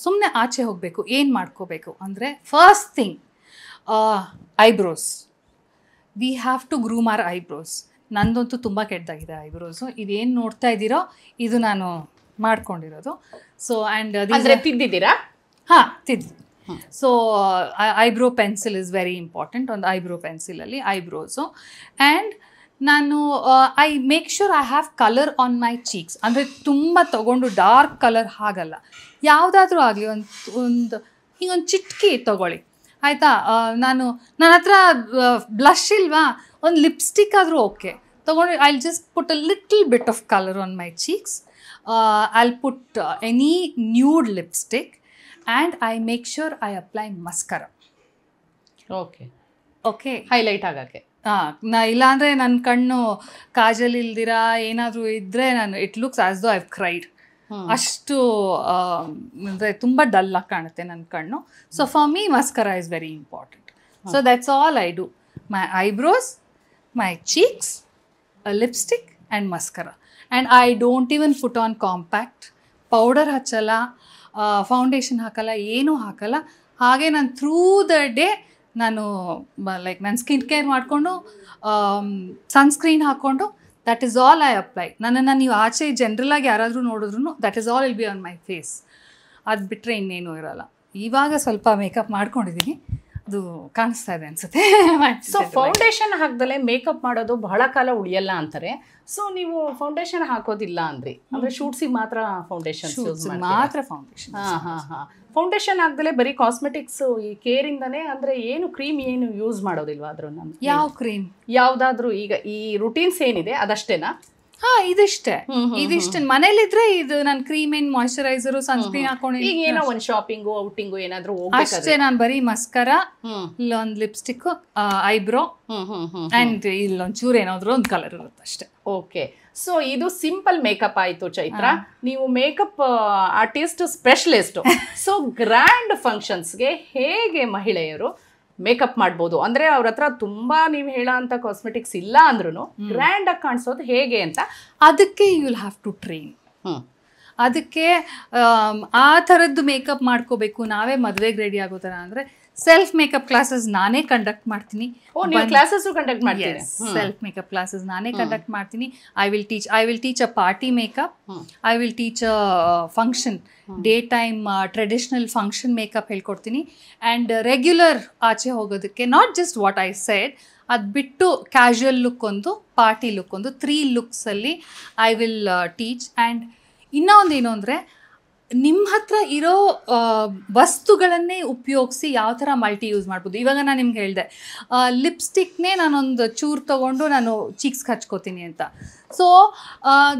ಸುಮ್ಮನೆ ಆಚೆ ಹೋಗಬೇಕು, ಏನು ಮಾಡ್ಕೋಬೇಕು ಅಂದರೆ first thing eyebrows. We have to groom our eyebrows. ನಂದಂತೂ ತುಂಬ ಕೆಟ್ಟದಾಗಿದೆ eyebrows. ಇದೇನು ನೋಡ್ತಾ ಇದ್ದೀರೋ ಇದು ನಾನು ಮಾಡ್ಕೊಂಡಿರೋದು. ಸೊ ಆ್ಯಂಡ್ ತಿದ್ದಿದ್ದೀರಾ? ಹಾಂ, ತಿದ್ದಿ. So eyebrow pencil is very important. ಒಂದು ಐಬ್ರೋ ಪೆನ್ಸಿಲಲ್ಲಿ ಐಬ್ರೋಸು. ಆ್ಯಂಡ್ ನಾನು I make sure I have colour on my cheeks. ಅಂದರೆ ತುಂಬ ತೊಗೊಂಡು ಡಾರ್ಕ್ ಕಲರ್ ಹಾಗಲ್ಲ, ಯಾವುದಾದ್ರೂ ಆಗಲಿ ಒಂದು ಹೀಗೊಂದು ಚಿಟ್ಕಿ ತೊಗೊಳ್ಳಿ ಆಯಿತಾ. ನನ್ನ ಹತ್ರ ಬ್ಲಷ್ ಇಲ್ವಾ, ಒಂದು ಲಿಪ್ಸ್ಟಿಕ್ ಆದರೂ ಓಕೆ ತೊಗೊಂಡು I just put a little bit of colour on my cheeks. I'll put any nude lipstick and I make sure I apply ಮಸ್ಕರ. Okay, highlight ಆಗೋಕ್ಕೆ. ಇಲ್ಲಾಂದರೆ ನನ್ನ ಕಣ್ಣು ಕಾಜಲ್ ಇಲ್ದಿರ ಏನಾದರೂ ಇದ್ದರೆ ಇಟ್ ಲುಕ್ಸ್ ಆಸ್ ದೋ ಐವ್ ಕ್ರೈಡ್. ಅಷ್ಟು ಅಂದರೆ ತುಂಬ ಡಲ್ಲಾಗಿ ಕಾಣುತ್ತೆ ನನ್ನ ಕಣ್ಣು. So for me ಮಸ್ಕರ is very important. So that's all I do. My eyebrows, my cheeks, lipstick and ಮಸ್ಕರ. And I don't even put on compact. Powder ಹಚ್ಚಲ್ಲ, ಫೌಂಡೇಶನ್ ಹಾಕಲ್ಲ, ಏನೂ ಹಾಕಲ್ಲ. ಹಾಗೆ ನಾನು ಥ್ರೂ ದ ಡೇ ನಾನು ಲೈಕ್ ನನ್ನ ಸ್ಕಿನ್ ಕೇರ್ ಮಾಡಿಕೊಂಡು sunscreen ಹಾಕ್ಕೊಂಡು that is all I apply. ನನ್ನನ್ನು ನೀವು ಆಚೆ ಜನರಲಾಗಿ ಯಾರಾದರೂ ನೋಡಿದ್ರು that is all will be on my face. ಅದು ಬಿಟ್ಟರೆ ಇನ್ನೇನೂ ಇರೋಲ್ಲ. ಇವಾಗ ಸ್ವಲ್ಪ ಮೇಕಪ್ ಮಾಡ್ಕೊಂಡಿದ್ದೀನಿ, ಅದು ಕಾಣಿಸ್ತಾ ಇದೆ ಅನ್ಸುತ್ತೆ. ಸೊ ಫೌಂಡೇಶನ್ ಹಾಕ್ದಲೇ ಮೇಕಪ್ ಮಾಡೋದು ಬಹಳ ಕಾಲ ಉಳಿಯಲ್ಲ ಅಂತಾರೆ. ಸೊ ನೀವು ಫೌಂಡೇಶನ್ ಹಾಕೋದಿಲ್ಲ ಅಂದ್ರೆ ಶೂಟ್ಸಿಗೆ ಮಾತ್ರ ಫೌಂಡೇಶನ್ ಮಾತ್ರ ಫೌಂಡೇಶನ್. ಫೌಂಡೇಶನ್ ಹಾಕ್ದಲೇ ಬರೀ ಕಾಸ್ಮೆಟಿಕ್ಸ್ ಈ ಕೇರ್ ಇಂದಾನೆ, ಅಂದ್ರೆ ಏನು ಕ್ರೀಮ್ ಏನು ಯೂಸ್ ಮಾಡೋದಿಲ್ವಾ? ಅದ್ರ ಯಾವ ಕ್ರೀಮ್ ಯಾವ್ದಾದ್ರು ಈಗ ಈ ರುಟೀನ್ಸ್ ಏನಿದೆ ಅದಷ್ಟೇನಾ? ಇದಿಷ್ಟೇ. ಮನೇಲಿದ್ರೆ ಇದು ನಾನು ಕ್ರೀಮ್ ಏನ್ ಮಾಯಿಶ್ಚರೈಸರ್ ಸನ್ಸ್ಕ್ರೀನ್ ಹಾಕೊಂಡು ಈಗ ಏನೋ ಒಂದು ಶಾಪಿಂಗು ಔಟಿಂಗು ಏನಾದ್ರು ಅಷ್ಟೇ. ನಾನು ಬರೀ ಮಸ್ಕರ, ಇಲ್ಲೊಂದು ಲಿಪ್ಸ್ಟಿಕ್, ಐಬ್ರೋ ಅಂಡ್ ಇಲ್ಲೊಂದು ಚೂರು ಏನಾದ್ರು ಒಂದು ಕಲರ್ ಇರುತ್ತೆ ಅಷ್ಟೇ. ಓಕೆ, ಸೊ ಇದು ಸಿಂಪಲ್ ಮೇಕಪ್ ಆಯ್ತು ಚೈತ್ರ. ನೀವು makeup artist specialist. So grand ಫಂಕ್ಷನ್ಸ್ಗೆ ಹೇಗೆ ಮಹಿಳೆಯರು ಮೇಕಪ್ ಮಾಡ್ಬೋದು ಅಂದ್ರೆ ಅವ್ರ ಹತ್ರ ತುಂಬಾ ನೀವು ಹೇಳೋ ಅಂತ ಕಾಸ್ಮೆಟಿಕ್ಸ್ ಇಲ್ಲ ಅಂದ್ರೂ ಗ್ರ್ಯಾಂಡ್ ಆಗಿ ಕಾಣಿಸೋದು ಹೇಗೆ ಅಂತ ಅದಕ್ಕೆ you will have to train. ಅದಕ್ಕೆ ಆ ಥರದ್ದು ಮೇಕಪ್ ಮಾಡ್ಕೋಬೇಕು, ನಾವೇ ಮದುವೆಗೆ ರೆಡಿ ಆಗೋ ಥರ ಅಂದರೆ ಸೆಲ್ಫ್ ಮೇಕಪ್ ಕ್ಲಾಸಸ್ ನಾನೇ ಕಂಡಕ್ಟ್ ಮಾಡ್ತೀನಿ. ಕ್ಲಾಸಸ್ ಕಂಡಕ್ಟ್ ಮಾಡ್ತೀನಿ. ಸೆಲ್ಫ್ ಮೇಕಪ್ ಕ್ಲಾಸಸ್ ನಾನೇ ಕಂಡಕ್ಟ್ ಮಾಡ್ತೀನಿ. I will teach a party makeup, I will teach a function, day time traditional function makeup ಹೇಳ್ಕೊಡ್ತೀನಿ. ಆ್ಯಂಡ್ ರೆಗ್ಯುಲರ್ ಆಚೆ ಹೋಗೋದಕ್ಕೆ not just what I said, ಅದು ಬಿಟ್ಟು ಕ್ಯಾಶುವಲ್ ಲುಕ್ ಒಂದು, party look ಒಂದು, 3 ಲುಕ್ಸಲ್ಲಿ I will teach. And ಇನ್ನೂ ಒಂದು ಏನು ಅಂದರೆ, ನಿಮ್ಮ ಹತ್ರ ಇರೋ ವಸ್ತುಗಳನ್ನೇ ಉಪಯೋಗಿಸಿ ಯಾವ ಥರ ಮಲ್ಟಿ ಯೂಸ್ ಮಾಡ್ಬೋದು. ಇವಾಗ ನಾನು ನಿಮ್ಗೆ ಹೇಳಿದೆ, ಲಿಪ್ಸ್ಟಿಕ್ನೇ ನಾನೊಂದು ಚೂರು ತೊಗೊಂಡು ನಾನು ಚೀಕ್ಸ್ಗೆ ಹಚ್ಕೋತೀನಿ ಅಂತ. So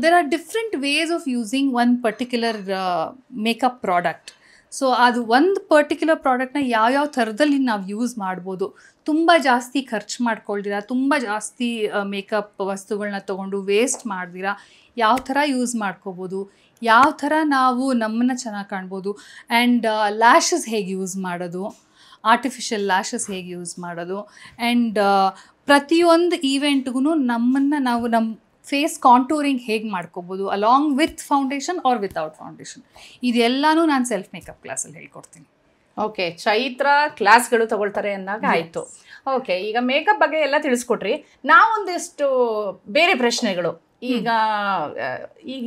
there are different ways of using one particular makeup product. So ಅದು ಒಂದು ಪರ್ಟಿಕ್ಯುಲರ್ ಪ್ರಾಡಕ್ಟ್ನ ಯಾವ್ಯಾವ ಥರದಲ್ಲಿ ನಾವು ಯೂಸ್ ಮಾಡ್ಬೋದು, ತುಂಬ ಜಾಸ್ತಿ ಖರ್ಚು ಮಾಡ್ಕೊಳ್ದಿರ, ತುಂಬ ಜಾಸ್ತಿ ಮೇಕಪ್ ವಸ್ತುಗಳನ್ನ ತೊಗೊಂಡು ವೇಸ್ಟ್ ಮಾಡ್ದಿರ ಯಾವ ಥರ ಯೂಸ್ ಮಾಡ್ಕೋಬೋದು, ಯಾವ ಥರ ನಾವು ನಮ್ಮನ್ನು ಚೆನ್ನಾಗಿ ಕಾಣ್ಬೋದು. ಆ್ಯಂಡ್ ಲ್ಯಾಶಸ್ ಹೇಗೆ ಯೂಸ್ ಮಾಡೋದು, ಆರ್ಟಿಫಿಷಿಯಲ್ ಲ್ಯಾಶಸ್ ಹೇಗೆ ಯೂಸ್ ಮಾಡೋದು. ಆ್ಯಂಡ್ ಪ್ರತಿಯೊಂದು ಈವೆಂಟ್ಗೂ ನಮ್ಮನ್ನು ನಾವು ನಮ್ಮ ಫೇಸ್ ಕಾಂಟೂರಿಂಗ್ ಹೇಗೆ ಮಾಡ್ಕೋಬೋದು along with foundation or without foundation, ಇದೆಲ್ಲನೂ ನಾನು ಸೆಲ್ಫ್ ಮೇಕಪ್ ಕ್ಲಾಸಲ್ಲಿ ಹೇಳ್ಕೊಡ್ತೀನಿ. ಓಕೆ, ಚೈತ್ರ ಕ್ಲಾಸ್ಗಳು ತಗೊಳ್ತಾರೆ ಅಂದಾಗ ಆಯಿತು. ಓಕೆ, ಈಗ ಮೇಕಪ್ ಬಗ್ಗೆ ಎಲ್ಲ ತಿಳಿಸ್ಕೊಟ್ರಿ. ನಾವೊಂದಿಷ್ಟು ಬೇರೆ ಪ್ರಶ್ನೆಗಳು ಈಗ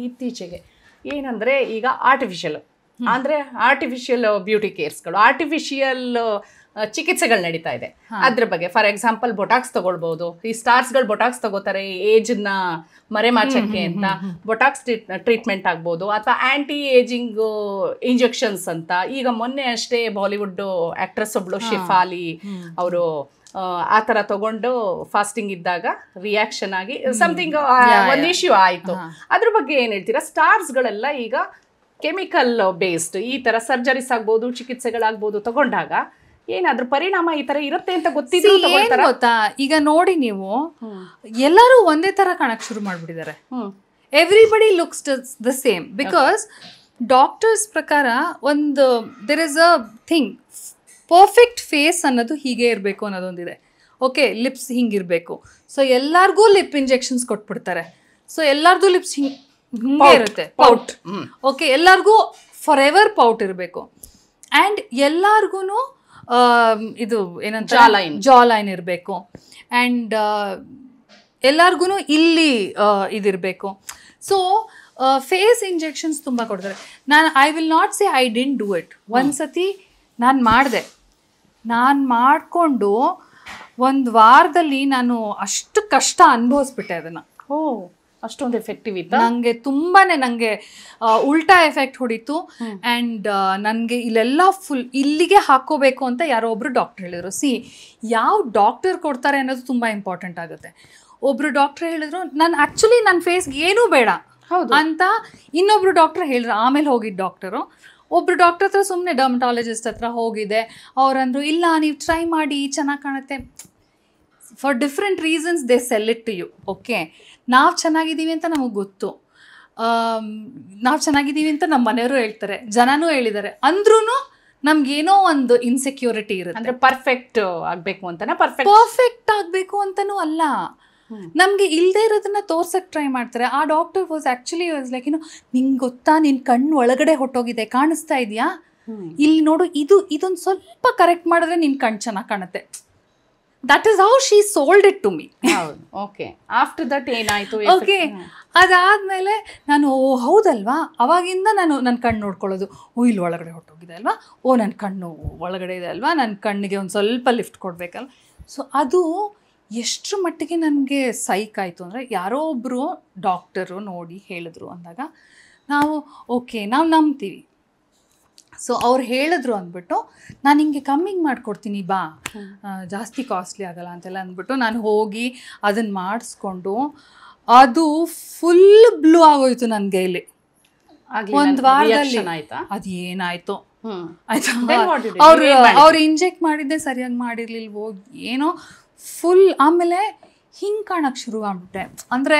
ಇತ್ತೀಚೆಗೆ ಏನಂದರೆ, ಈಗ ಆರ್ಟಿಫಿಷಿಯಲ್ ಬ್ಯೂಟಿ ಕೇರ್ಸ್ಗಳು, ಆರ್ಟಿಫಿಷಿಯಲ್ ಚಿಕಿತ್ಸೆಗಳು ನಡೀತಾ ಇದೆ. ಅದ್ರ ಬಗ್ಗೆ ಫಾರ್ ಎಕ್ಸಾಂಪಲ್ ಬೊಟಾಕ್ಸ್ ತಗೊಳ್ಬಹುದು. ಈ ಸ್ಟಾರ್ಸ್ಗಳು ಬೊಟಾಕ್ಸ್ ತಗೋತಾರೆ ಏಜ್ನ ಮರೆಮಾಚಕ್ಕೆ ಅಂತ. ಬೊಟಾಕ್ಸ್ ಟ್ರೀಟ್ಮೆಂಟ್ ಆಗ್ಬೋದು, ಅಥವಾ ಆಂಟಿ ಏಜಿಂಗ್ ಇಂಜೆಕ್ಷನ್ಸ್ ಅಂತ. ಈಗ ಮೊನ್ನೆ ಅಷ್ಟೇ ಬಾಲಿವುಡ್ ಆಕ್ಟ್ರೆಸ್ ಒಬ್ಳು ಶೆಫಾಲಿ ಅವರು ಆ ಥರ ತಗೊಂಡು ಫಾಸ್ಟಿಂಗ್ ಇದ್ದಾಗ ರಿಯಾಕ್ಷನ್ ಆಗಿ ಸಮಥಿಂಗ್ ಒಂದು ಇಶ್ಯೂ ಆಯಿತು. ಅದ್ರ ಬಗ್ಗೆ ಏನು ಹೇಳ್ತೀರಾ? ಸ್ಟಾರ್ಸ್ಗಳೆಲ್ಲ ಈಗ ಕೆಮಿಕಲ್ ಬೇಸ್ಡ್ ಈ ಥರ ಸರ್ಜರೀಸ್ ಆಗ್ಬೋದು, ಚಿಕಿತ್ಸೆಗಳಾಗ್ಬೋದು ತಗೊಂಡಾಗ ಏನಾದ್ರೂ ಪರಿಣಾಮ ಈ ತರ ಇರುತ್ತೆ ಅಂತ ಗೊತ್ತಿದ್ರು ಗೊತ್ತಾ? ಈಗ ನೋಡಿ, ನೀವು ಎಲ್ಲರೂ ಒಂದೇ ತರ ಕಾಣಕ್ ಶುರು ಮಾಡ್ಬಿಟ್ಟಿದ್ದಾರೆ. Everybody looks the same because doctors ಪ್ರಕಾರ ಒಂದು there is a thing, perfect face ಅನ್ನೋದು ಹೀಗೆ ಇರಬೇಕು ಅನ್ನೋದೊಂದಿದೆ. ಓಕೆ, ಲಿಪ್ಸ್ ಹಿಂಗಿರಬೇಕು. ಸೊ ಎಲ್ಲರಿಗೂ ಲಿಪ್ ಇಂಜೆಕ್ಷನ್ಸ್ ಕೊಟ್ಬಿಡ್ತಾರೆ. ಸೊ ಎಲ್ಲರದು ಲಿಪ್ಸ್ ಹಿಂಗೆ ಇರುತ್ತೆ, ಪೌಟ್. ಓಕೆ, ಎಲ್ಲರಿಗೂ ಫಾರ್ ಎವರ್ ಪೌಟ್ ಇರಬೇಕು. ಆ್ಯಂಡ್ ಎಲ್ಲರಿಗೂ ಇದು ಏನಂತ ಜಾ ಲೈನ್ ಇರಬೇಕು. ಆ್ಯಂಡ್ ಎಲ್ಲರಿಗೂ ಇಲ್ಲಿ ಇದಿರಬೇಕು. ಸೊ ಫೇಸ್ ಇಂಜೆಕ್ಷನ್ಸ್ ತುಂಬ ಕೊಡ್ತಾರೆ. I will not say I didn't do it. ಒಂದ್ಸತಿ ನಾನು ಮಾಡಿದೆ. ನಾನು ಮಾಡಿಕೊಂಡು ಒಂದು ವಾರದಲ್ಲಿ ನಾನು ಅಷ್ಟು ಕಷ್ಟ ಅನುಭವಿಸ್ಬಿಟ್ಟೆ ಅದನ್ನು. ಅಷ್ಟೊಂದು ಎಫೆಕ್ಟಿವ್ ಇತ್ತು. ನನಗೆ ಉಲ್ಟಾ ಎಫೆಕ್ಟ್ ಹೊಡಿತು. ಆ್ಯಂಡ್ ನನಗೆ ಇಲ್ಲೆಲ್ಲ ಫುಲ್ ಇಲ್ಲಿಗೆ ಹಾಕೋಬೇಕು ಅಂತ ಯಾರೋ ಒಬ್ರು ಡಾಕ್ಟರ್ ಹೇಳಿದ್ರು. ಯಾವ ಡಾಕ್ಟರ್ ಕೊಡ್ತಾರೆ ಅನ್ನೋದು ತುಂಬ ಇಂಪಾರ್ಟೆಂಟ್ ಆಗುತ್ತೆ. ಒಬ್ರು ಡಾಕ್ಟರ್ ಹೇಳಿದ್ರು, ನಾನು ಆ್ಯಕ್ಚುಲಿ ನನ್ನ ಫೇಸ್ಗೆ ಏನೂ ಬೇಡ ಅಂತ ಇನ್ನೊಬ್ರು ಡಾಕ್ಟರ್ ಹೇಳಿದ್ರು. ಆಮೇಲೆ ಹೋಗಿದ್ದು ಡಾಕ್ಟರು. ಒಬ್ರು ಡಾಕ್ಟರ್ ಹತ್ರ ಸುಮ್ಮನೆ ಡರ್ಮಟಾಲಜಿಸ್ಟ್ ಹತ್ರ ಹೋಗಿದೆ. ಅವರಂದ್ರು, ಇಲ್ಲ ನೀವು ಟ್ರೈ ಮಾಡಿ ಚೆನ್ನಾಗಿ ಕಾಣುತ್ತೆ. For different reasons they sell it to you. Okay, ನಾವು ಚೆನ್ನಾಗಿದ್ದೀವಿ ಅಂತ ನಮಗೆ ಗೊತ್ತು, ನಾವು ಚೆನ್ನಾಗಿದ್ದೀವಿ ಅಂತ ನಮ್ಮ ಮನೆಯವರು ಹೇಳ್ತಾರೆ, ಜನನೂ ಹೇಳಿದ್ದಾರೆ. ಅಂದ್ರೂ ನಮ್ಗೇನೋ ಒಂದು ಇನ್ಸೆಕ್ಯೂರಿಟಿ ಇರುತ್ತೆ. ಅಂದರೆ ಪರ್ಫೆಕ್ಟ್ ಆಗಬೇಕು ಅಂತನಾ? ಪರ್ಫೆಕ್ಟ್ ಆಗಬೇಕು ಅಂತನೂ ಅಲ್ಲ, ನಮಗೆ ಇಲ್ಲದೆ ಇರೋದನ್ನ ತೋರ್ಸಕ್ಕೆ ಟ್ರೈ ಮಾಡ್ತಾರೆ. ಆ doctor was actually was like, ನಿಂಗೆ ಗೊತ್ತಾ, ನಿನ್ನ ಕಣ್ಣು ಒಳಗಡೆ ಹೊಟ್ಟೋಗಿದೆ, ಕಾಣಿಸ್ತಾ ಇದೆಯಾ, ಇಲ್ಲಿ ನೋಡು, ಇದೊಂದು ಸ್ವಲ್ಪ ಕರೆಕ್ಟ್ ಮಾಡಿದ್ರೆ ನಿನ್ನ ಕಣ್ಣು ಚೆನ್ನಾಗಿ ಕಾಣುತ್ತೆ. That is how she sold it to me. Okay, after that ಏನಾಯಿತು? ಓಕೆ, ಅದಾದಮೇಲೆ ನಾನು ಹೌದಲ್ವಾ, ಅವಾಗಿಂದ ನಾನು ನನ್ನ ಕಣ್ಣು ನೋಡ್ಕೊಳ್ಳೋದು. ಇಲ್ಲಿ ಒಳಗಡೆ ಹೊಟ್ಟೋಗಿದೆ ಅಲ್ವಾ, ನನ್ನ ಕಣ್ಣು ಒಳಗಡೆ ಇದೆ ಅಲ್ವಾ, ನನ್ನ ಕಣ್ಣಿಗೆ ಒಂದು ಸ್ವಲ್ಪ ಲಿಫ್ಟ್ ಕೊಡಬೇಕಲ್ವ. ಸೊ ಅದು ಎಷ್ಟರ ಮಟ್ಟಿಗೆ ನನಗೆ ಸೈಕ್ ಆಯಿತು ಅಂದರೆ, ಯಾರೋ ಒಬ್ಬರು ಡಾಕ್ಟರು ನೋಡಿ ಹೇಳಿದ್ರು ಅಂದಾಗ ನಾವು ನಂಬ್ತೀವಿ. ಸೊ ಅವ್ರು ಹೇಳಿದ್ರು ಅಂದ್ಬಿಟ್ಟು, ನಾನು ಹಿಂಗೆ ಕಮ್ಮಿಗೆ ಮಾಡಿಕೊಡ್ತೀನಿ ಬಾ, ಜಾಸ್ತಿ ಕಾಸ್ಟ್ಲಿ ಆಗಲ್ಲ ಅಂತೆಲ್ಲ ಅಂದ್ಬಿಟ್ಟು ನಾನು ಹೋಗಿ ಅದನ್ನು ಮಾಡಿಸ್ಕೊಂಡು ಅದು ಫುಲ್ ಬ್ಲೂ ಆಗೋಯ್ತು ನನ್ನ ಕೈಲಿ. ಒಂದು ವಾರದಲ್ಲಿ ಅದು ಏನಾಯಿತು ಆಯ್ತಾ, ಅವ್ರು ಇಂಜೆಕ್ಟ್ ಮಾಡಿದ್ದೆ ಸರಿಯಾಗಿ ಮಾಡಿರ್ಲಿಲ್ವೋ ಏನೋ, ಫುಲ್ ಆಮೇಲೆ ಹಿಂಗೆ ಕಾಣಕ್ಕೆ ಶುರು ಆಗ್ಬಿಟ್ಟೆ. ಅಂದರೆ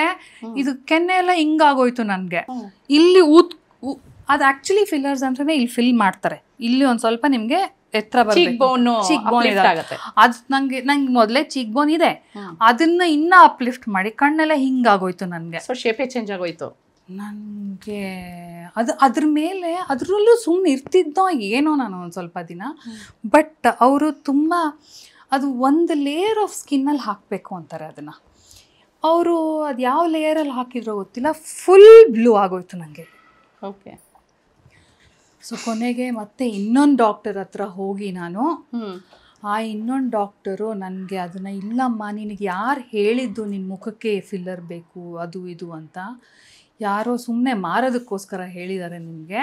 ಇದು ಕೆನ್ನೆ ಎಲ್ಲ ಹಿಂಗಾಗೋಯ್ತು ನನಗೆ. ಇಲ್ಲಿ ಅದು ಆ್ಯಕ್ಚುಲಿ ಫಿಲ್ಲರ್ಸ್ ಅಂದ್ರೆ ಇಲ್ಲಿ ಫಿಲ್ ಮಾಡ್ತಾರೆ, ಇಲ್ಲಿ ಒಂದು ಸ್ವಲ್ಪ ನಿಮಗೆ ಎತ್ತರ Cheek bone uplift ಆಗತ್ತೆ. ಅದು ನಂಗೆ ಮೊದಲೇ ಚೀಕ್ ಬೋನ್ ಇದೆ, ಅದನ್ನ ಇನ್ನ ಅಪ್ಲಿಫ್ಟ್ ಮಾಡಿ ಕಣ್ಣೆಲ್ಲ ಹಿಂಗಾಗೋಯ್ತು ನನಗೆ. ಸೊ ಶೇಪೇ ಚೇಂಜ್ ಆಗೋಯ್ತು ನನಗೆ. ಅದ್ರ ಮೇಲೆ ಅದರಲ್ಲೂ ಸುಮ್ಮನೆ ಇರ್ತಿದ್ದೋ ಏನೋ ನಾನು ಒಂದು ಸ್ವಲ್ಪ ದಿನ. ಬಟ್ ಅವರು ತುಂಬ ಅದು ಒಂದು ಲೇಯರ್ ಆಫ್ ಸ್ಕಿನ್ನಲ್ಲಿ ಹಾಕಬೇಕು ಅಂತಾರೆ ಅದನ್ನು. ಅವರು ಅದು ಯಾವ ಲೇಯರಲ್ಲಿ ಹಾಕಿದ್ರೋ ಗೊತ್ತಿಲ್ಲ, ಫುಲ್ ಬ್ಲೂ ಆಗೋಯ್ತು ನನಗೆ. ಓಕೆ. ಸೊ ಕೊನೆಗೆ ಮತ್ತೆ ಇನ್ನೊಂದು ಡಾಕ್ಟರ್ ಹತ್ರ ಹೋಗಿ ನಾನು, ಆ ಇನ್ನೊಂದು ಡಾಕ್ಟರು ನನಗೆ ಅದನ್ನು, ಇಲ್ಲಮ್ಮ ನಿನಗೆ ಯಾರು ಹೇಳಿದ್ದು ನಿನ್ನ ಮುಖಕ್ಕೆ ಫಿಲ್ಲರ್ ಬೇಕು ಅದು ಇದು ಅಂತ, ಯಾರೋ ಸುಮ್ಮನೆ ಮಾರೋದಕ್ಕೋಸ್ಕರ ಹೇಳಿದ್ದಾರೆ ನಿನಗೆ.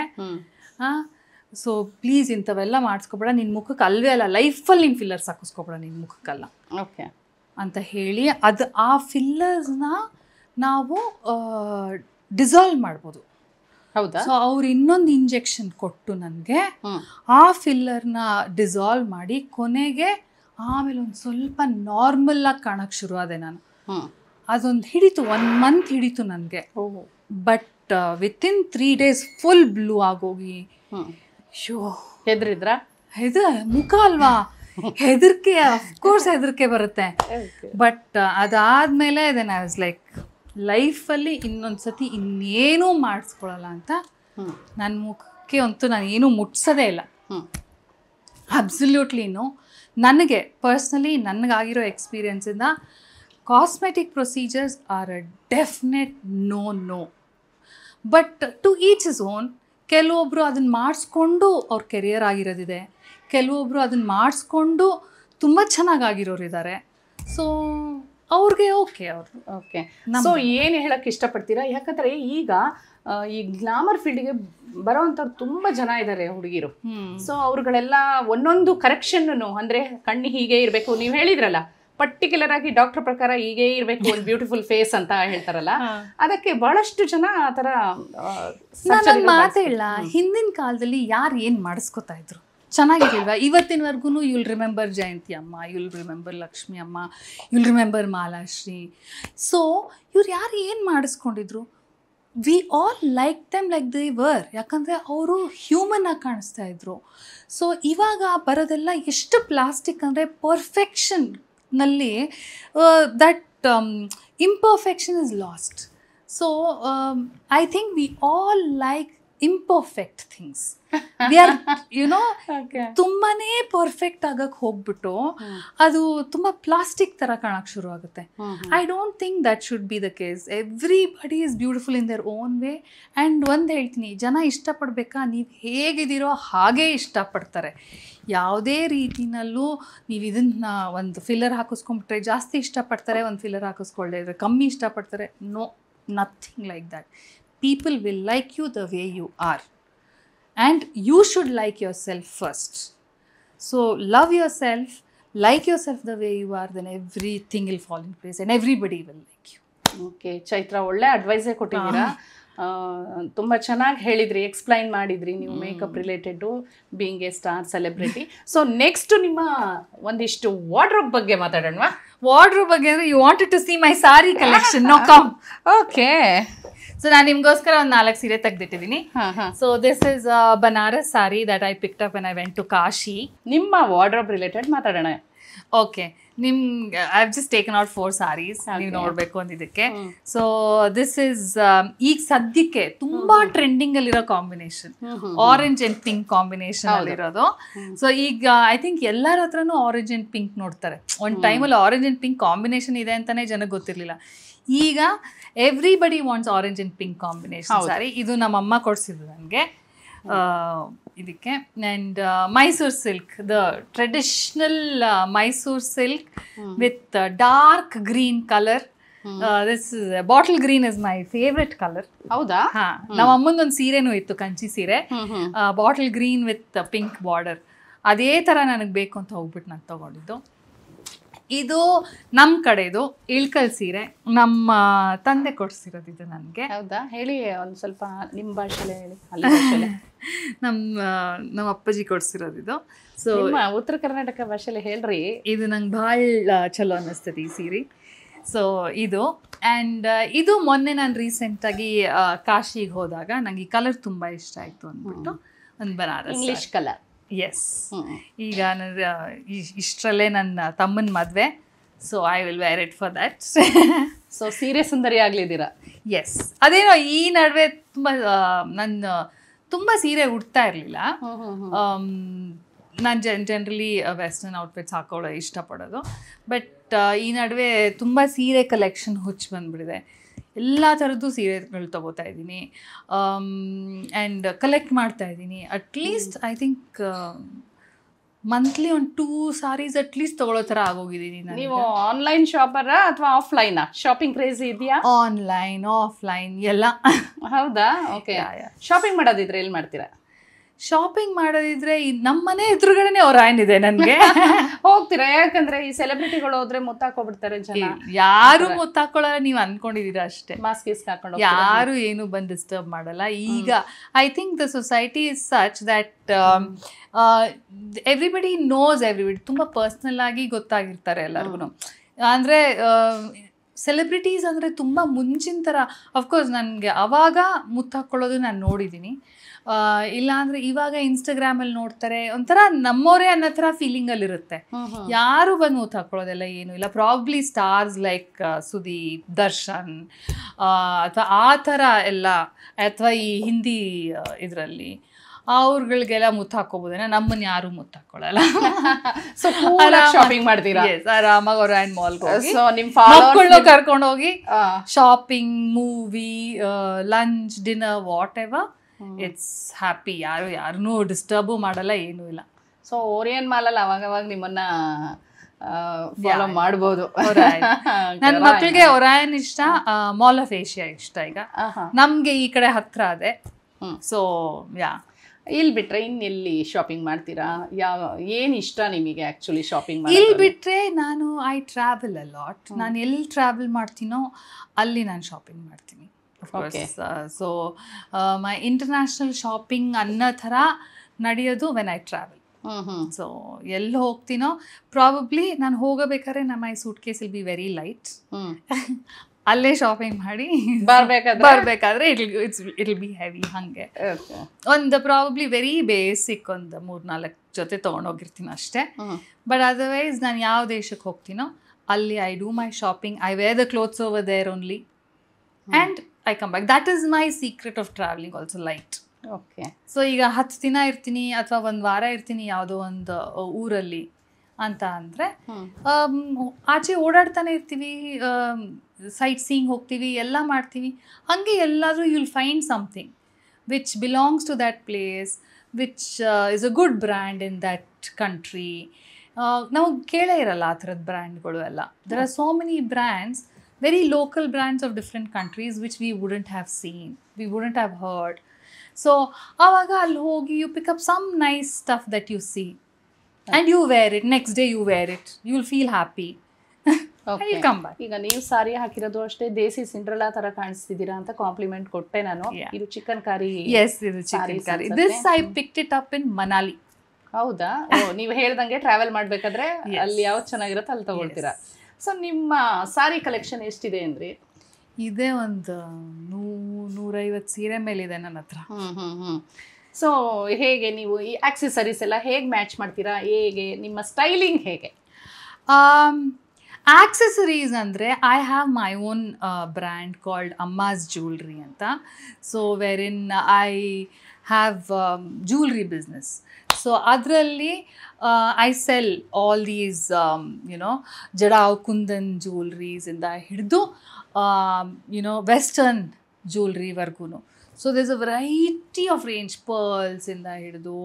ಸೊ ಪ್ಲೀಸ್ ಇಂಥವೆಲ್ಲ ಮಾಡಿಸ್ಕೊಬೇಡ, ನಿನ್ನ ಮುಖಕ್ಕೆ ಅಲ್ವೇ ಅಲ್ಲ, ಲೈಫಲ್ಲಿ ನೀನು ಫಿಲ್ಲರ್ಸ್ ಹಾಕಿಸ್ಕೊಬೇಡ ನಿನ್ನ ಮುಖಕ್ಕಲ್ಲ ಓಕೆ ಅಂತ ಹೇಳಿ, ಅದು ಆ ಫಿಲ್ಲರ್ಸ್ನ ನಾವು ಡಿಸಾಲ್ವ್ ಮಾಡ್ಬೋದು. ಹೌದಾ? ಸೊ ಅವ್ರು ಇನ್ನೊಂದು ಇಂಜೆಕ್ಷನ್ ಕೊಟ್ಟು ನನಗೆ ಆ ಫಿಲ್ಲರ್ನ ಡಿಸಾಲ್ವ್ ಮಾಡಿ ಕೊನೆಗೆ ಆಮೇಲೆ ಒಂದು ಸ್ವಲ್ಪ ನಾರ್ಮಲ್ಲಾಗಿ ಕಾಣಕ್ಕೆ ಶುರು ಆದೆ ನಾನು. ಅದೊಂದು ಹಿಡಿತು, 1 ಮಂತ್ ಹಿಡಿತು ನನಗೆ. But within 3 days full blue ಆಗೋಗಿ, ಶೋ ಹೆದ್ರಿದ್ರ? ಮುಖ ಅಲ್ವಾ, ಹೆದರಿಕೆ, ಅಫ್ಕೋರ್ಸ್ ಹೆದರಿಕೆ ಬರುತ್ತೆ. ಬಟ್ ಅದಾದಮೇಲೆ ದೆನ್ ಐ ವಾಸ್ ಲೈಕ್, ಲೈಫಲ್ಲಿ ಇನ್ನೊಂದ್ಸತಿ ಇನ್ನೇನೂ ಮಾಡಿಸ್ಕೊಳ್ಳಲ್ಲ ಅಂತ ನನ್ನ ಮುಖಕ್ಕೆ ಅಂತೂ ನಾನು ಏನೂ ಮುಟ್ಸೋದೇ ಇಲ್ಲ. ಅಬ್ಸಲ್ಯೂಟ್ಲಿನೂ ನನಗೆ ಪರ್ಸ್ನಲಿ ನನಗಾಗಿರೋ ಎಕ್ಸ್ಪೀರಿಯನ್ಸಿಂದ cosmetic procedures are a definite no. But to each is own. ಕೆಲವೊಬ್ಬರು ಅದನ್ನು ಮಾಡಿಸ್ಕೊಂಡು ಅವ್ರ ಕೆರಿಯರ್ ಆಗಿರೋದಿದೆ, ಕೆಲವೊಬ್ಬರು ಅದನ್ನು ಮಾಡಿಸ್ಕೊಂಡು ತುಂಬ ಚೆನ್ನಾಗಾಗಿರೋರಿದ್ದಾರೆ. ಸೊ ಅವ್ರಿಗೆ ಓಕೆ. ಅವರು ಓಕೆ. ಸೊ ಏನು ಹೇಳಕ್ಕೆ ಇಷ್ಟಪಡ್ತೀರಾ? ಯಾಕಂದರೆ ಈಗ ಈ ಗ್ಲಾಮರ್ ಫೀಲ್ಡ್ಗೆ ಬರೋವಂಥವ್ರು ತುಂಬ ಜನ ಇದ್ದಾರೆ ಹುಡುಗಿರು. ಸೊ ಅವ್ರುಗಳೆಲ್ಲ ಒಂದೊಂದು ಕರೆಕ್ಷನ್ನು, ಅಂದರೆ ಕಣ್ಣು ಹೀಗೆ ಇರಬೇಕು, ನೀವು ಹೇಳಿದ್ರಲ್ಲ ಪರ್ಟಿಕ್ಯುಲರ್ ಆಗಿ ಡಾಕ್ಟರ್ ಪ್ರಕಾರ ಹೀಗೆ ಇರಬೇಕು, ಒಂದು ಬ್ಯೂಟಿಫುಲ್ ಫೇಸ್ ಅಂತ ಹೇಳ್ತಾರಲ್ಲ, ಅದಕ್ಕೆ ಬಹಳಷ್ಟು ಜನ ಆ ಥರ ಮಾತೇ ಇಲ್ಲ. ಹಿಂದಿನ ಕಾಲದಲ್ಲಿ ಯಾರು ಏನು ಮಾಡಿಸ್ಕೊತಾ ಇದ್ರು ಚೆನ್ನಾಗಿರ್ಲಿಲ್ವಾ? ಇವತ್ತಿನವರೆಗೂ ಯುಲ್ ರಿಮೆಂಬರ್ ಜಯಂತಿ ಅಮ್ಮ, ಯುಲ್ ರಿಮೆಂಬರ್ ಲಕ್ಷ್ಮಿ ಅಮ್ಮ, ಯುಲ್ ರಿಮೆಂಬರ್ ಮಾಲಾಶ್ರೀ. ಸೊ ಇವ್ರು ಯಾರು ಏನು ಮಾಡಿಸ್ಕೊಂಡಿದ್ರು, we all like them like they were. ಯಾಕಂದರೆ ಅವರು ಹ್ಯೂಮನ್ ಆಗಿ ಕಾಣಿಸ್ತಾ ಇದ್ರು. ಸೊ ಇವಾಗ ಬರೋದೆಲ್ಲ ಎಷ್ಟು ಪ್ಲಾಸ್ಟಿಕ್ ಅಂದರೆ ಪರ್ಫೆಕ್ಷನ್ನಲ್ಲಿ that imperfection is lost. So I think we all like imperfect things. We are, you know, ತುಂಬಾನೇ ಪರ್ಫೆಕ್ಟ್ ಆಗಕ್ಕೆ ಹೋಗ್ಬಿಟ್ಟು ಅದು ತುಂಬ ಪ್ಲಾಸ್ಟಿಕ್ ಥರ ಕಾಣಕ್ಕೆ ಶುರು ಆಗುತ್ತೆ. I don't think that should be the case. Everybody is beautiful in their own way. And ಒಂದು ಹೇಳ್ತೀನಿ, ಜನ ಇಷ್ಟಪಡಬೇಕಾ, ನೀವು ಹೇಗಿದ್ದೀರೋ ಹಾಗೇ ಇಷ್ಟಪಡ್ತಾರೆ. ಯಾವುದೇ ರೀತಿನಲ್ಲೂ ನೀವು ಇದನ್ನು ಒಂದು ಫಿಲ್ಲರ್ ಹಾಕಿಸ್ಕೊಂಡ್ಬಿಟ್ರೆ ಜಾಸ್ತಿ ಇಷ್ಟಪಡ್ತಾರೆ, ಒಂದು ಫಿಲ್ಲರ್ ಹಾಕಿಸ್ಕೊಳ್ಳೇ ಇದ್ರೆ ಕಮ್ಮಿ ಇಷ್ಟಪಡ್ತಾರೆ. No, nothing like that. People will like you the way you are. And you should like yourself first. So love yourself, like yourself the way you are, then everything will fall in place and everybody will like you. Okay, Chaitra ಒಳ್ಳೆ ಅಡ್ವೈಸೇ ಕೊಟ್ಟಿದ್ದೀರಾ. ತುಂಬ ಚೆನ್ನಾಗಿ ಹೇಳಿದ್ರಿ, explain ಮಾಡಿದ್ರಿ ನೀವು makeup related being a star celebrity. So next ನಿಮ್ಮ ಒಂದಿಷ್ಟು ವಾರ್ಡ್ರೋಬ್ ಬಗ್ಗೆ ಮಾತಾಡೋಣವಾ? ವಾರ್ಡ್ರೋಬ್ ಬಗ್ಗೆ ಅಂದರೆ you wanted to see my sari collection. No come. Okay. So ನಾನು ನಿಮಗೋಸ್ಕರ ಒಂದು 4 ಸೀರೆ ತೆಗೆದಿಟ್ಟಿದ್ದೀನಿ. So this is Banaras sari that I picked up when I went to Kashi. ನಿಮ್ಮ ವಾರ್ಡ್ರೋಬ್ ರಿಲೇಟೆಡ್ ಮಾತಾಡೋಣ. Okay, I have just taken out 4 saris ನೀವು ನೋಡಬೇಕು ಅಂದಿದ್ದಕ್ಕೆ. ಸೊ ದಿಸ್ ಇಸ್ ಈಗ ಸದ್ಯಕ್ಕೆ ತುಂಬಾ ಟ್ರೆಂಡಿಂಗ್ ಅಲ್ಲಿರೋ combination, orange and pink combination ಅಲ್ಲಿರೋದು. ಸೊ ಈಗ ಐ ಥಿಂಕ್ ಎಲ್ಲರ ಹತ್ರನೂ ಆರೆಂಜ್ ಅಂಡ್ ಪಿಂಕ್ ನೋಡ್ತಾರೆ. ಒಂದು ಟೈಮಲ್ಲಿ ಆರೆಂಜ್ ಅಂಡ್ ಪಿಂಕ್ ಕಾಂಬಿನೇಷನ್ ಇದೆ ಅಂತಾನೆ ಜನಕ್ಕೆ ಗೊತ್ತಿರಲಿಲ್ಲ. ಈಗ everybody wants orange and pink combination sari. ಇದು ನಮ್ಮಮ್ಮ ಕೊಡಿಸಿದ್ರು ನನಗೆ ಇದಕ್ಕೆ. And Mysore silk, the traditional Mysore silk with dark green colour. This bottle green is my favourite colour. ಹೌದಾ? ಹಾ, ನಮ್ಮ ಅಮ್ಮಂದೊಂದು ಸೀರೆನೂ ಇತ್ತು, ಕಂಚಿ ಸೀರೆ, bottle green with pink border. ಅದೇ ಥರ ನನಗೆ ಬೇಕು ಅಂತ ಹೋಗ್ಬಿಟ್ಟು ನಾನು ತಗೊಂಡಿದ್ದು. ಇದು ನಮ್ಮ ಕಡೆದು ಇಳ್ಕಲ್ ಸೀರೆ, ನಮ್ಮ ತಂದೆ ಕೊಡಿಸಿರೋದು ಇದು ನನಗೆ. ಹೌದಾ? ಹೇಳಿ ಒಂದು ಸ್ವಲ್ಪ ನಿಮ್ಮ ಭಾಷೆಲೆ ಹೇಳಿ. ನಮ್ಮ ಅಪ್ಪಾಜಿ ಕೊಡಿಸಿರೋದು ಇದು. ಸೊ ಉತ್ತರ ಕರ್ನಾಟಕ ಭಾಷೆಲೆ ಹೇಳ್ರಿ. ಇದು ನಂಗೆ ಭಾಳ ಚಲೋ ಅನ್ನಿಸ್ತದೆ ಈ ಸೀರೆ. ಸೊ ಇದು ಆ್ಯಂಡ್ ಇದು ಮೊನ್ನೆ ನಾನು ರೀಸೆಂಟಾಗಿ ಕಾಶಿಗೆ ಹೋದಾಗ ನಂಗೆ ಈ ಕಲರ್ ತುಂಬ ಇಷ್ಟ ಆಯಿತು ಅಂದ್ಬಿಟ್ಟು ಒಂದು ಬನಾರಸ್ ಇಂಗ್ಲಿಷ್ ಕಲರ್. ಎಸ್. ಈಗ ಇಷ್ಟರಲ್ಲೇ ನನ್ನ ತಮ್ಮನ ಮದುವೆ, so I will wear it for that. So ಸೀರೆ ಸುಂದರಿ ಆಗ್ಲಿದ್ದೀರಾ? ಎಸ್. ಅದೇನೋ ಈ ನಡುವೆ ತುಂಬ ಸೀರೆ ಉಡ್ತಾ ಇರಲಿಲ್ಲ. ನಾನು ಜನರಲಿ ವೆಸ್ಟರ್ನ್ ಔಟ್ಫಿಟ್ಸ್ ಹಾಕೊಳ್ಳೋ ಇಷ್ಟಪಡೋದು. ಬಟ್ ಈ ನಡುವೆ ತುಂಬ ಸೀರೆ ಕಲೆಕ್ಷನ್ ಹುಚ್ಚು ಬಂದುಬಿಟ್ಟಿದೆ. ಎಲ್ಲ ಥರದ್ದು ಸೀರೆಗಳು ತೊಗೋತಾ ಇದ್ದೀನಿ ಆ್ಯಂಡ್ ಕಲೆಕ್ಟ್ ಮಾಡ್ತಾ ಇದ್ದೀನಿ. ಅಟ್ಲೀಸ್ಟ್ ಐ ಥಿಂಕ್ ಮಂತ್ಲಿ ಒಂದು 2 ಸಾರೀಸ್ ಅಟ್ಲೀಸ್ಟ್ ತೊಗೊಳ್ಳೋ ಥರ ಆಗೋಗಿದ್ದೀನಿ ನಾನು. ನೀವು ಆನ್ಲೈನ್ ಶಾಪರಾ ಅಥವಾ ಆಫ್ಲೈನಾ? ಶಾಪಿಂಗ್ ಕ್ರೇಜ್ ಇದೆಯಾ? ಆನ್ಲೈನ್, ಆಫ್ಲೈನ್ ಎಲ್ಲ. ಹೌದಾ? ಓಕೆ. ಶಾಪಿಂಗ್ ಮಾಡೋದಿದ್ರೆ ಎಲ್ಲಿ ಮಾಡ್ತೀರಾ? ಶಾಪಿಂಗ್ ಮಾಡೋದಿದ್ರೆ ನಮ್ಮ ಮನೆ ಎದುರುಗಡೆನೆ ಒರಾಯನ್ ಇದೆ ನನಗೆ. ಹೋಗ್ತೀರಾ? ಯಾಕಂದ್ರೆ ಈ ಸೆಲೆಬ್ರಿಟಿಗಳು ಹೋದ್ರೆ ಮುತ್ತಾಕೋಬಿಡ್ತಾರೆ ಜನ. ಯಾರು ಮುತ್ತಾಕೊಳ್ಳಲ್ಲ, ನೀವು ಅನ್ಕೊಂಡಿದೀರಾ ಅಷ್ಟೇ. ಮಾಸ್ಕ್ ಗೀಸ್ಕ್ ಹಾಕೊಂಡು ಯಾರು ಏನು ಬಂದು ಡಿಸ್ಟರ್ಬ್ ಮಾಡಲ್ಲ. ಈಗ I think the society is such that everybody knows everybody. ತುಂಬ ಪರ್ಸ್ನಲ್ ಆಗಿ ಗೊತ್ತಾಗಿರ್ತಾರೆ ಎಲ್ಲರಿಗೂ. ಅಂದರೆ ಸೆಲೆಬ್ರಿಟೀಸ್ ಅಂದರೆ ತುಂಬ ಮುಂಚಿನ ಥರ. ಅಫ್ಕೋರ್ಸ್ ನನಗೆ ಅವಾಗ ಮುತ್ತಾಕೊಳ್ಳೋದು ನಾನು ನೋಡಿದ್ದೀನಿ. ಇಲ್ಲಾಂದರೆ ಇವಾಗ ಇನ್ಸ್ಟಾಗ್ರಾಮಲ್ಲಿ ನೋಡ್ತಾರೆ, ಒಂಥರ ನಮ್ಮವರೇ ಅನ್ನೋ ಥರ ಫೀಲಿಂಗಲ್ಲಿರುತ್ತೆ. ಯಾರು ಬಂದು ಮೂತ್ ಹಾಕೊಳ್ಳೋದೆಲ್ಲ ಏನೂ ಇಲ್ಲ. Probably stars like Sudeep, Darshan ಅಥವಾ ಆ ಥರ ಎಲ್ಲ, ಅಥವಾ ಈ ಹಿಂದಿ ಇದರಲ್ಲಿ ಅವ್ರಗಳಿಗೆಲ್ಲ ಮುತ್ತು ಹಾಕೋಬೋದೇನೋ. ನಮ್ಮನ್ನ ಯಾರು ಮುತ್ತು ಹಾಕೊಳ್ಳಲ್ಲ. ಶಾಪಿಂಗ್ ಮಾಡ್ತೀರಾ? ಆರಾಮಾಗಿ ಅವ್ರ ಆ್ಯಂಡ್ ಮಾಲ್ಗೆ ಹೋಗಿ ಮಕ್ಕಳನ್ನ ಕರ್ಕೊಂಡು ಹೋಗಿ shopping, movie, lunch, dinner, what ever, it's happy. ಯಾರನ್ನೂ ಡಿಸ್ಟರ್ಬು ಮಾಡಲ್ಲ, ಏನೂ ಇಲ್ಲ. ಸೊ ಓರಿಯನ್ ಮಾಲಲ್ಲಿ ಅವಾಗ ನಿಮ್ಮನ್ನ ಫಾಲೋ ಮಾಡ್ಬೋದು. ನನ್ನ ಮಕ್ಕಳಿಗೆ ಒರಾಯನ್ ಇಷ್ಟ, ಮಾಲ್ ಆಫ್ ಏಷ್ಯಾ ಇಷ್ಟ. ಈಗ ನಮ್ಗೆ ಈ ಕಡೆ ಹತ್ರ ಅದೇ. ಸೊ ಇಲ್ಲಿ ಬಿಟ್ರೆ ಇನ್ನೆಲ್ಲಿ ಶಾಪಿಂಗ್ ಮಾಡ್ತೀರಾ? ಏನ್ ಇಷ್ಟ ನಿಮಗೆ ಆಕ್ಚುಲಿ ಶಾಪಿಂಗ್? ಇಲ್ಲಿ ಬಿಟ್ರೆ ನಾನು ಐ ಟ್ರಾವೆಲ್ ಅ ಲಾಟ್. ನಾನು ಎಲ್ಲಿ ಟ್ರಾವೆಲ್ ಮಾಡ್ತೀನೋ ಅಲ್ಲಿ ನಾನು ಶಾಪಿಂಗ್ ಮಾಡ್ತೀನಿ. ಸೊ ಮೈ ಇಂಟರ್ನ್ಯಾಷನಲ್ ಶಾಪಿಂಗ್ ಅನ್ನೋ ಥರ ನಡೆಯೋದು ವೆನ್ ಐ ಟ್ರಾವೆಲ್. ಸೊ ಎಲ್ಲಿ ಹೋಗ್ತೀನೋ ಪ್ರಾಬಬ್ಲಿ ನಾನು ಹೋಗಬೇಕಾದ್ರೆ my suitcase will be very light. ಅಲ್ಲೇ ಶಾಪಿಂಗ್ ಮಾಡಿ ಬರ್ಬೇಕಾದ್ರೆ ಇಟ್ ಬಿ ಹೆವಿ. ಹಾಗೆ ಒಂದು ಪ್ರಾಬಬ್ಲಿ ವೆರಿ ಬೇಸಿಕ್ ಒಂದು 3-4 ಜೊತೆ ತೊಗೊಂಡೋಗಿರ್ತೀನಿ ಅಷ್ಟೇ. ಬಟ್ ಅದರ್ವೈಸ್ ನಾನು ಯಾವ ದೇಶಕ್ಕೆ ಹೋಗ್ತೀನೋ ಅಲ್ಲಿ I do my shopping, I wear the clothes over there only and I come back. That is my secret of travelling also light. Okay. So ಈಗ 10 ದಿನ ಇರ್ತೀನಿ ಅಥವಾ 1 ವಾರ ಇರ್ತೀನಿ ಯಾವುದೋ ಒಂದು ಊರಲ್ಲಿ ಅಂತ ಅಂದರೆ ಆಚೆ ಓಡಾಡ್ತಾನೆ ಇರ್ತೀವಿ, ಸೈಟ್ ಸೀಯಿಂಗ್ ಹೋಗ್ತೀವಿ, ಎಲ್ಲ ಮಾಡ್ತೀವಿ. ಹಾಗೆ ಎಲ್ಲಾದರೂ you will find something which belongs to that place, which is a good brand in that country. ನಾವು ಕೇಳೇ ಇರಲ್ಲ ಆ ಥರದ ಬ್ರ್ಯಾಂಡ್ಗಳು ಎಲ್ಲ. There are so many brands, very local brands of different countries which we wouldn't have seen, we wouldn't have heard. So avaga alli hogi you pick up some nice stuff that you see and you wear it, next day you wear it, you will feel happy. Okay. You come back. ಈಗ ನೀವು ಸಾರಿ ಹಾಕಿರೋದು ಅಷ್ಟೇ ದೇಸಿ Cinderella ತರ ಕಾಣಿಸ್ತಿದ್ದೀರಾ ಅಂತ compliment ಕೊಟ್ಟೆ ನಾನು. ಇದು chicken ಕಾರಿ. Yes, ಇದು ಚಿಕನ್ ಕಾರಿ. This I picked it up in Manali. ಹೌದಾ? ನೀವು ಹೇಳ್ದಂಗೆ ಟ್ರಾವೆಲ್ ಮಾಡ್ಬೇಕಾದ್ರೆ ಅಲ್ಲಿ ಯಾವ್ದು ಚೆನ್ನಾಗಿರುತ್ತೆ ಅಲ್ಲಿ ತಗೊಳ್ತೀರಾ. ಸೊ ನಿಮ್ಮ ಸಾರಿ ಕಲೆಕ್ಷನ್ ಎಷ್ಟಿದೆ ಅಂದರೆ? ಇದೆ ಒಂದು 150 ಸೀರೆ ಮೇಲಿದೆ ನನ್ನ ಹತ್ರ. ಸೊ ಹೇಗೆ ನೀವು ಈ ಆಕ್ಸೆಸರೀಸ್ ಎಲ್ಲ ಹೇಗೆ ಮ್ಯಾಚ್ ಮಾಡ್ತೀರಾ? ಹೇಗೆ ನಿಮ್ಮ ಸ್ಟೈಲಿಂಗ್ ಹೇಗೆ? ಆಕ್ಸೆಸರೀಸ್ ಅಂದರೆ I have my own brand called Amma's jewellery ಅಂತ. So wherein I have jewellery business. So ಅದರಲ್ಲಿ I sell all these jadau kundan ಜ್ಯುವೆಲ್ರೀಸಿಂದ ಹಿಡಿದು ವೆಸ್ಟರ್ನ್ ಜ್ಯುವೆಲ್ರಿವರೆಗೂ. So there's a variety of range, ಪರ್ಲ್ಸಿಂದ ಹಿಡಿದು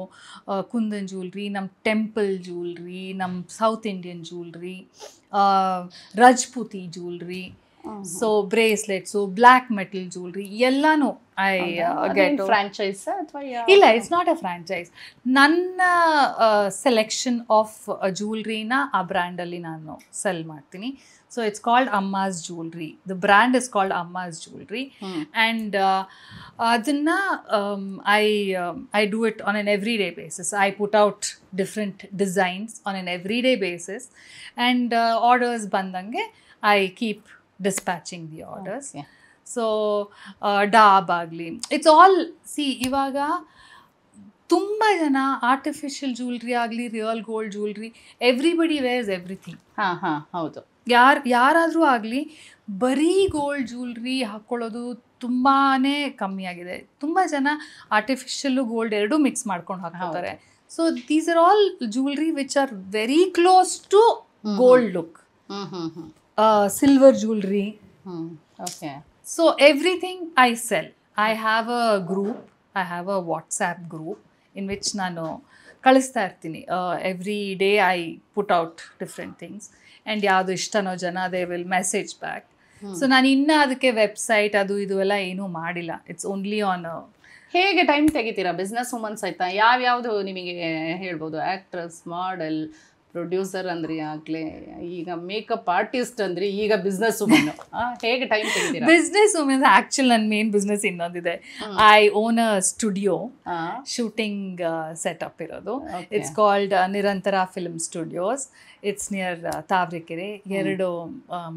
ಕುಂದನ್ ಜ್ಯುವೆಲ್ರಿ, ನಮ್ಮ ಟೆಂಪಲ್ ಜ್ಯುವೆಲ್ರಿ, ನಮ್ಮ South Indian jewellery, Rajputi jewellery, so bracelets, black metal jewellery ಎಲ್ಲನೂ ಐ ಗೆಟ್. ಫ್ರಾಂಚೈಸ್ ಅಥವಾ ಇಲ್ಲ, ಇಟ್ಸ್ ನಾಟ್ ಅ ಫ್ರಾಂಚೈಸ್. ನನ್ನ ಸೆಲೆಕ್ಷನ್ ಆಫ್ ಜ್ಯುವೆಲ್ರಿನ ಆ ಬ್ರ್ಯಾಂಡಲ್ಲಿ ನಾನು ಸೆಲ್ ಮಾಡ್ತೀನಿ. So it's called Amma's jewellery. The brand is called Amma's jewellery and ಅದನ್ನು I do it on an every day basis. I put out different designs on an every day basis and orders ಬಂದಂಗೆ I keep dispatching the orders. Okay. So ಡಾಬ್ ಆಗಲಿ, it's all see ಇವಾಗ ತುಂಬ ಜನ artificial jewellery ಆಗಲಿ real gold jewellery everybody wears everything. ಹೌದು. ಯಾರಾದರೂ ಆಗಲಿ ಬರೀ ಗೋಲ್ಡ್ ಜ್ಯುವೆಲ್ರಿ ಹಾಕ್ಕೊಳ್ಳೋದು ತುಂಬಾ ಕಮ್ಮಿ ಆಗಿದೆ. ತುಂಬ ಜನ ಆರ್ಟಿಫಿಷಿಯಲ್ಲು ಗೋಲ್ಡ್ ಎರಡೂ ಮಿಕ್ಸ್ ಮಾಡ್ಕೊಂಡು ಹಾಕ್ತಾರೆ. So these are all jewellery which are very close to gold look. Silver jewellery. Okay. So everything I sell. I have a group. I have a WhatsApp group in which ನಾನು ಕಳಿಸ್ತಾ ಇರ್ತೀನಿ. Every day I put out different things and ಯಾವುದು ಇಷ್ಟನೋ ಜನ they will message back. So ನಾನು ಇನ್ನೂ ಅದಕ್ಕೆ website ಅದು ಇದು ಎಲ್ಲ ಏನೂ ಮಾಡಿಲ್ಲ. It's only on. ಹೇಗೆ ಟೈಮ್ ತೆಗಿತೀರಾ? ಬಿಸ್ನೆಸ್ ವುಮನ್ಸ್ ಆಯ್ತಾ, ಯಾವ್ಯಾವುದು ನಿಮಗೆ ಹೇಳ್ಬೋದು? ಆ್ಯಕ್ಟ್ರೆಸ್, ಮಾಡೆಲ್, ಪ್ರೊಡ್ಯೂಸರ್ ಅಂದ್ರಿ ಆಗಲೇ, ಈಗ ಮೇಕಪ್ ಆರ್ಟಿಸ್ಟ್ ಅಂದ್ರಿ, ಈಗ ಬಿಸ್ನೆಸ್ ವುಮನ್. ಹೇಗೆ ಟೈಮ್ ತೆಗಿತೀರಾ? ಬಿಸ್ನೆಸ್ ವುಮೆನ್ ಆ್ಯಕ್ಚುಲಿ ನನ್ನ ಮೇನ್ ಬಿಸ್ನೆಸ್ ಇನ್ನೊಂದಿದೆ. I own a studio, shooting setup ಇರೋದು. It's called Nirantara film studios. It's near Tavarekere. 2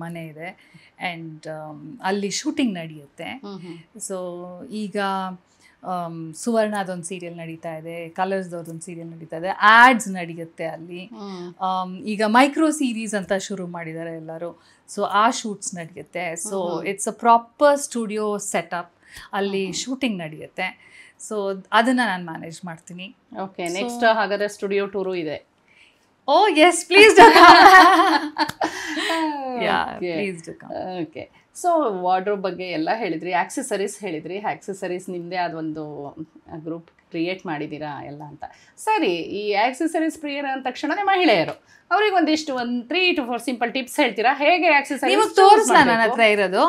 ಮನೆ ಇದೆ ಆ್ಯಂಡ್ ಅಲ್ಲಿ ಶೂಟಿಂಗ್ ನಡೆಯುತ್ತೆ. ಸೊ ಈಗ ಸುವರ್ಣದೊಂದು ಸೀರಿಯಲ್ ನಡೀತಾ ಇದೆ, ಕಲರ್ಸ್ದವ್ರದ್ದೊಂದು ಸೀರಿಯಲ್ ನಡೀತಾ ಇದೆ, ಆ್ಯಡ್ಸ್ ನಡೆಯುತ್ತೆ ಅಲ್ಲಿ. ಈಗ ಮೈಕ್ರೋ ಸೀರೀಸ್ ಅಂತ ಶುರು ಮಾಡಿದ್ದಾರೆ ಎಲ್ಲರೂ. ಸೊ ಆ ಶೂಟ್ಸ್ ನಡೆಯುತ್ತೆ. So it's a proper studio setup. ಅಲ್ಲಿ ಶೂಟಿಂಗ್ ನಡೆಯುತ್ತೆ. ಸೊ ಅದನ್ನು ನಾನು ಮ್ಯಾನೇಜ್ ಮಾಡ್ತೀನಿ. ಓಕೆ. ನೆಕ್ಸ್ಟ್ ಹಾಗಾದರೆ ಸ್ಟುಡಿಯೋ ಟೂರು ಇದೆ. Oh yes, please do come. Yeah, please do come. Okay. So wardrobe ಬಗ್ಗೆ ಎಲ್ಲ ಹೇಳಿದ್ರಿ, ಆಕ್ಸೆಸರೀಸ್ ಹೇಳಿದ್ರಿ. ಆಕ್ಸೆಸರೀಸ್ ನಿಮ್ಮದೇ ಆದ ಒಂದು ಗ್ರೂಪ್ ಕ್ರಿಯೇಟ್ ಮಾಡಿದ್ದೀರಾ ಎಲ್ಲ ಅಂತ. ಸರಿ, ಈ ಆಕ್ಸೆಸರೀಸ್ ಪ್ರಿಯರ್ ಅಂದ ತಕ್ಷಣನೇ ಮಹಿಳೆಯರು, ಅವ್ರಿಗೆ ಒಂದಿಷ್ಟು 3 to 4 ಸಿಂಪಲ್ ಟಿಪ್ಸ್ ಹೇಳ್ತೀರಾ? ಹೇಗೆ ಆಕ್ಸೆಸರೀಸ್ ತೋರಿಸ್ಲಾ ನನ್ನ ಹತ್ರ ಇರೋದು?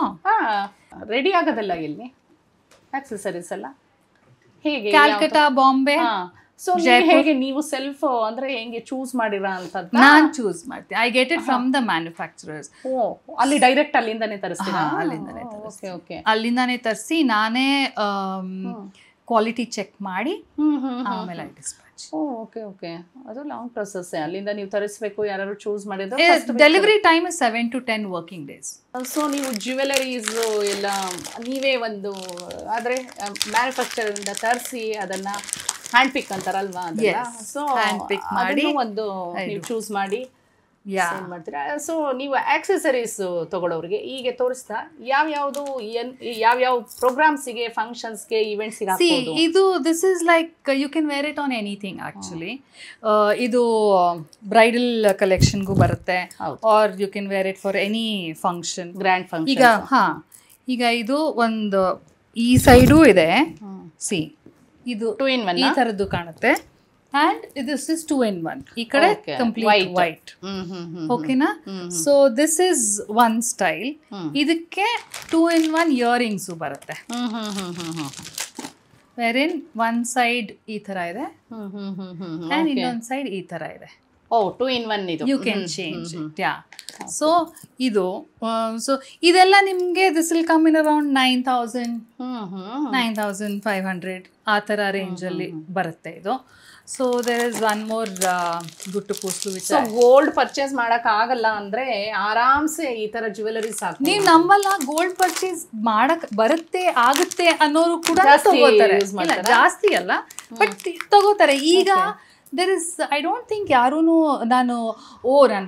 ರೆಡಿ ಆಗೋದಲ್ಲ ಇಲ್ಲಿ ಆಕ್ಸೆಸರೀಸ್ ಎಲ್ಲ ಹೇಗೆ? ಕ್ಯಾಲ್ಕಟಾ, ಬಾಂಬೆ. ಸೊ ಹೇಗೆ ನೀವು ಸೆಲ್ಫ್ ಅಂದ್ರೆ ಹೆಂಗೆ ಚೂಸ್ ಮಾಡಿರಾ ಅಂತ? ನಾನು ಚೂಸ್ ಮಾಡ್ತೀನಿ. I get it from the manufacturers. ಅಲ್ಲಿ ಡೈರೆಕ್ಟ್ ಅಲ್ಲಿಂದಾನೇ ತರಿಸ್ತೀರಾ? ಅಲ್ಲಿಂದಾನೇ ತರಿಸ್ತೀನಿ. ಅಲ್ಲಿಂದಾನೇ ತರಿಸಿ ನಾನೇ ಕ್ವಾಲಿಟಿ ಚೆಕ್ ಮಾಡಿ ಆಮೇಲೆ ಐ ಡಿಸ್ಪ್ಯಾಚ್. Okay okay. ಅದು ಲಾಂಗ್ ಪ್ರೊಸೆಸ್. ಅಲ್ಲಿಂದ ನೀವು ತರಿಸ್ಬೇಕು, ಯಾರು ಚೂಸ್ ಮಾಡಿದ್ರು. Delivery time is 7 to 10 working days. So ನೀವು ಜ್ಯುವೆಲರೀಸ್ ಎಲ್ಲ ನೀವೇ ಒಂದು ಆದರೆ ಮ್ಯಾನುಫ್ಯಾಕ್ಚರಿಂದ ತರಿಸಿ ಅದನ್ನ ಹ್ಯಾಂಡ್ ಪಿಕ್ ಅಂತಾರಲ್ವಾ? ಸೊ ಹ್ಯಾಂಡ್ ಪಿಕ್ ಮಾಡಿ ಒಂದು ನೀವು ಚೂಸ್ ಮಾಡಿ ಮಾಡ್ತೀರಾ. ಸೊ ನೀವು ಆಕ್ಸೆಸರೀಸ್ ತಗೊಳ್ಳೋರಿಗೆ ಈಗ ತೋರಿಸ್ತಾ ಯಾವ್ಯಾವ ಪ್ರೋಗ್ರಾಮ್ಸ್ಗೆ, ಫಂಕ್ಷನ್ಸ್ಗೆ, ಇವೆಂಟ್ಸ್ಗೆ ಹಾಕ್ಬೋದು? ಇದು this is like you can wear it on anything actually. ಇದು ಬ್ರೈಡಲ್ ಕಲೆಕ್ಷನ್ಗೂ ಬರುತ್ತೆ, or you can wear it for any function, grand function. ಈಗ ಇದು ಒಂದು ಈ ಸೈಡು ಇದೆ. ಸಿ ಇದು 2 in 1 ಈ ತರದ್ದು ಕಾಣುತ್ತೆ. And this is 2 in 1. ಈ ಕಡೆ complete white. ಓಕೆನಾ? So this is one style. ಇದಕ್ಕೆ 2 in 1 ಇಯರಿಂಗ್ಸ್ ಬರುತ್ತೆ. ವೆರಿನ್ ಒನ್ ಸೈಡ್ ಈ ತರ ಇದೆ ಅಂಡ್ ಇನ್ನೊಂದು ಸೈಡ್ ಈ ತರ ಇದೆ. 2 in 1 ಇದು. You can change it. Yeah. So ಇದು ಸೊ ಇದೆಲ್ಲ ನಿಮಗೆ this will come in around 9,000 9,500 ಆ ಥರ ರೇಂಜಲ್ಲಿ ಬರುತ್ತೆ ಇದು. So there is one more ಗುಟ್ಟು ಕೂಸ್ಲು. ಸೊ ಗೋಲ್ಡ್ ಪರ್ಚೇಸ್ ಮಾಡಕ್ ಆಗಲ್ಲ ಅಂದ್ರೆ ಆರಾಮ್ಸೆ ಈ ತರ ಜ್ಯುವೆಲರೀಸ್ ಹಾಕಿ ನೀವು ನಮ್ಮಲ್ಲ ಗೋಲ್ಡ್ ಪರ್ಚೇಸ್ ಮಾಡಕ್ ಬರುತ್ತೆ ಆಗುತ್ತೆ ಅನ್ನೋರು ಕೂಡ ತಗೋತಾರೆ. ಜಾಸ್ತಿ ಅಲ್ಲ ಬಟ್ ತಗೋತಾರೆ. ಈಗ there is I don't think ಯಾರೂ ನಾನು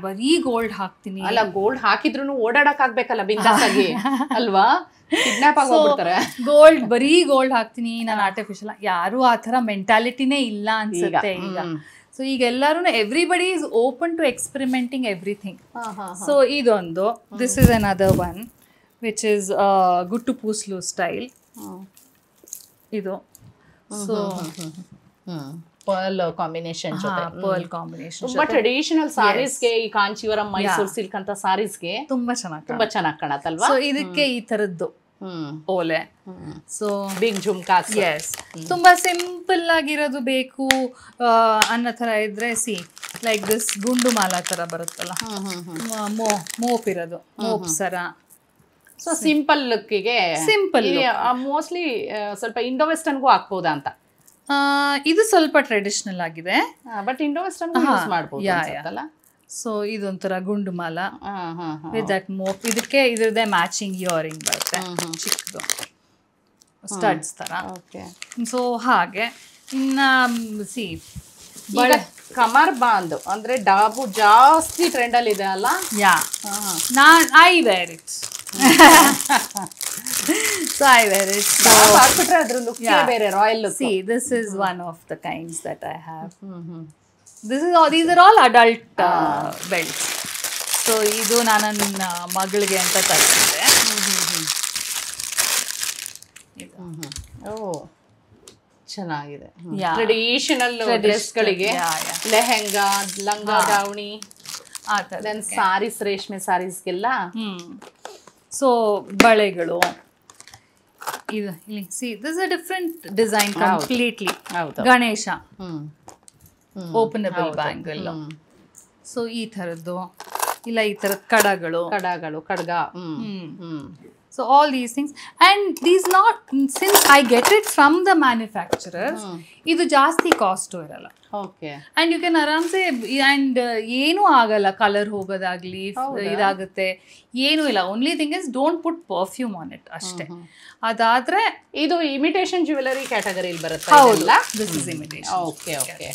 ಬರೀ ಗೋಲ್ಡ್ ಹಾಕ್ತೀನಿ ಅಲ್ಲ, ಗೋಲ್ಡ್ ಹಾಕಿದ್ರು ಓಡಾಡಕ್ ಆಗ್ಬೇಕಲ್ಲ ಬಿಂದಾಸಾಗಿ ಅಲ್ವಾ? ಕಿಡ್ನಾಪ್ ಆಗೋಗ್ಬಿಡ್ತಾರೆ. ಗೋಲ್ಡ್ ಬರೀ ಗೋಲ್ಡ್ ಹಾಕ್ತೀನಿ ನಾನು ಆರ್ಟಿಫಿಷಿಯಲ್, ಯಾರು ಆ ಥರ ಮೆಂಟಾಲಿಟಿನೇ ಇಲ್ಲ ಅನ್ಸುತ್ತೆ ಈಗ. ಸೊ ಈಗ ಎಲ್ಲರೂ everybody is open to experimenting everything. So ಇದೊಂದು this is another one which is guttapusalu style. ಇದು ಸೊ ಪರ್ಲ್ ಕಾಂಬಿನೇಷನ್ ಜೊತೆ ಪರ್ಲ್ ಕಾಂಬಿನೇಷನ್ ತುಂಬಾ ಟ್ರೆಡಿಷನಲ್ ಸಾರೀಸ್ಗೆ, ಈ ಕಾಂಚೀವರಂ, ಮೈಸೂರು ಸಿಲ್ಕ್ ಅಂತ ಸಾರೀಸ್ಗೆ ತುಂಬಾ ಚೆನ್ನಾಗಿ ಕಾಣತ್ತಲ್ವಾ? ಸೊ ಇದಕ್ಕೆ ಈ ತರದ್ದು ಓಲೆ. So big jhumkas. ಎಸ್, ತುಂಬಾ ಸಿಂಪಲ್ ಆಗಿರೋದು ಬೇಕು ಅನ್ನೋ ತರ ಇದ್ರೆ ಸಿ ಲೈಕ್ ದಿಸ್ ಗುಂಡು ಮಾಲಾ ತರ ಬರುತ್ತಲ್ಲ, ಮೋಪ್ ಇರೋದು, ಮೋಪ್ ಸರ. ಸೊ ಸಿಂಪಲ್ ಲುಕ್ಕಿಗೆ ಸಿಂಪಲ್ ಮೋಸ್ಟ್ಲಿ ಸ್ವಲ್ಪ ಇಂಡೋ ವೆಸ್ಟರ್ನ್ಗೂ ಹಾಕ್ಬೋದಾ ಅಂತ. ಇದು ಸ್ವಲ್ಪ ಟ್ರೆಡಿಷನಲ್ ಆಗಿದೆ ಬಟ್ ಇಂಡೋ ವೆಸ್ಟರ್ನ್ ಯೂಸ್ ಮಾಡ್ಬೋದು ಅಲ್ಲ. ಸೊ ಇದೊಂಥರ ಗುಂಡು ಮಾಲ ವಿತ್ ದಟ್ ಮೋಪ್. ಇದಕ್ಕೆ ಇದ್ರದ್ದೇ ಮ್ಯಾಚಿಂಗ್ ಇಯರಿಂಗ್ ಬರುತ್ತೆ ಚಿಕ್ಕದು ಸ್ಟಡ್ಸ್ ತರ. ಸೊ ಹಾಗೆ ಇನ್ನ ಸಿ ಈಗ ಕಮರ್ ಬಾಂದ್ ಅಂದ್ರೆ ಡಾಬು ಜಾಸ್ತಿ ಟ್ರೆಂಡ್ ಅಲ್ಲಿ ಇದೆ ಅಲ್ಲ. Yeah I where it. So I wear it. ಹಾಕ್ಬಿಟ್ರೆ ಅದ್ರ ಲುಕ್ ಬೇರೆ, royal look. See, this is one of the kinds that I have. These are all adult belts. So ಇದು ನಾನು ನನ್ನ ಮಗಳಿಗೆ ಅಂತ ತರಿಸಿದೆ. ಓ ಚೆನ್ನಾಗಿದೆ. ಟ್ರೆಡಿಷನಲ್ ಡ್ರೆಸ್ಗಳಿಗೆ ಲೆಹೆಂಗಾ, ಲಂಗ ದಾವಣಿ, ದೆನ್ ಸಾರೀಸ್, ರೇಷ್ಮೆ ಸಾರೀಸ್ಗೆಲ್ಲ. ಸೊ ಬಳೆಗಳು ಇದು ಇಲ್ಲಿ see this a different design completely. Ganesha openable bangle. So ಈ ಥರದ್ದು ಇಲ್ಲ ಈ ಥರದ ಕಡಗಳು, ಖಡ್ಗ. So all these things, and these not, since I get it from the manufacturers, ಇದು ಜಾಸ್ತಿ ಕಾಸ್ಟ್ ಇರಲ್ಲ. Okay. And you can ಆರಾಮ್ ಸೇ and ಏನೂ ಆಗಲ್ಲ, ಕಲರ್ ಹೋಗೋದಾಗ್ಲಿ ಇದಾಗುತ್ತೆ, ಏನೂ ಇಲ್ಲ. Only thing is don't put perfume on it ಅಷ್ಟೇ. ಅದಾದ್ರೆ ಇದು ಇಮಿಟೇಷನ್ ಜ್ಯುವೆಲರಿ ಕ್ಯಾಟಗರಿಲಿ ಬರುತ್ತೆ. ಹೌದು, this is imitation. Okay okay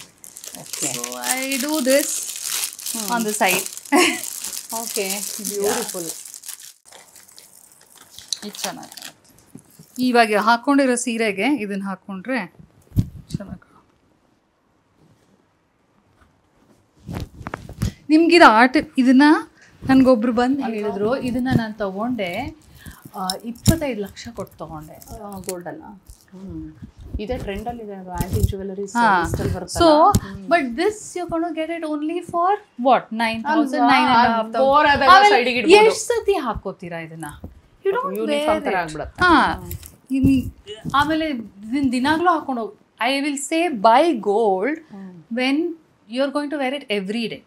okay. So I do this on the side. Okay, beautiful. ಇದು ಚೆನ್ನಾಗಿ ಇವಾಗ ಹಾಕೊಂಡಿರೋ ಸೀರೆಗೆ ಇದನ್ನ ಹಾಕೊಂಡ್ರೆ ಚೆನ್ನಾಗಿ. ನಿಮ್ಗಿದ ಆರ್ಟ್ ಇದನ್ನ ನನ್ಗೊಬ್ರು ಬಂದು ಹೇಳಿದ್ರು, ಇದನ್ನ ನಾನು ತಗೊಂಡೆ 25 ಲಕ್ಷ ಕೊಟ್ಟು ತಗೊಂಡೆ. ಗೋಲ್ಡ್ ಅಲ್ಲ, ಇದೇ ಟ್ರೆಂಡ್ ಅಲ್ಲಿ ಇದೆ antique jewellery. So but this you gonna get it only for what 9,000, 9,500. ಎಷ್ಟು ಸತಿ ಹಾಕೋತೀರಾ ಇದನ್ನ? ಯೂನಿಫಾರ್ಮ್ ತರ ಆಗ್ಬಿಡುತ್ತೆ. ಆಮೇಲೆ ದಿನಾಗ್ಲೂ ಹಾಕೊಂಡು ಹೋಗಿ. I will say buy gold when you are going to wear it every day.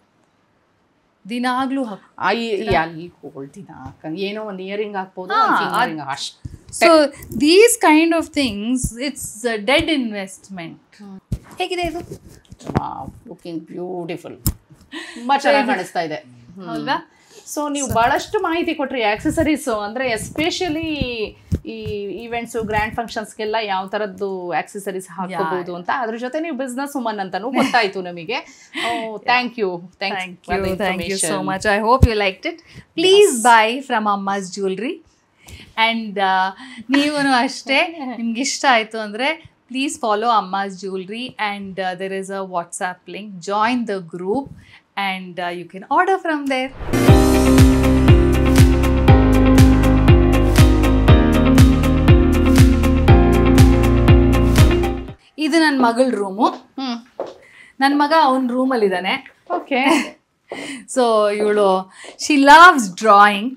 ದಿನಾಗ್ಲೂ ಅಲ್ಲಿ ಗೋಲ್ಡ್ ದಿನ ಏನೋ ಒಂದು ಇಯರಿಂಗ್ ಹಾಕ್ಬೋದು, ಅಷ್ಟೇ. So these kind of things it's dead investment. ಹೇಗಿದೆ ಇದು? ಲುಕಿಂಗ್ ಬ್ಯೂಟಿಫುಲ್, ತುಂಬಾ ಚೆನ್ನಾಗಿ ಕಾಣಿಸ್ತಾ ಇದೆ ಅಲ್ವಾ? ಸೊ ನೀವು ಬಹಳಷ್ಟು ಮಾಹಿತಿ ಕೊಟ್ರಿ. ಆಕ್ಸೆಸರೀಸು ಅಂದರೆ ಎಸ್ಪೆಷಲಿ ಈ ಈವೆಂಟ್ಸು, ಗ್ರ್ಯಾಂಡ್ ಫಂಕ್ಷನ್ಸ್ಗೆಲ್ಲ ಯಾವ ಥರದ್ದು ಆಕ್ಸೆಸರೀಸ್ ಹಾಕೋಬಹುದು ಅಂತ. ಅದ್ರ ಜೊತೆ ನೀವು ಬಿಸ್ನೆಸ್ ವುಮನ್ ಅಂತಾನೂ ಗೊತ್ತಾಯ್ತು ನಮಗೆ. Thank you so much. I hope you liked it. Please buy from Amma's jewellery. And ನೀವು ಅಷ್ಟೇ, ನಿಮ್ಗೆ ಇಷ್ಟ ಆಯಿತು ಅಂದರೆ please follow Amma's jewellery and there is a WhatsApp link. Join the group and you can order from there. ಇದು ನನ್ನ ಮಗಳ room. ನನ್ನ ಮಗ ಅವನ ರೂಮಲ್ಲಿದ್ದಾನೆ. ಓಕೆ. ಸೊ ಇವಳು ಶಿ ಲವ್ಸ್ ಡ್ರಾಯಿಂಗ್.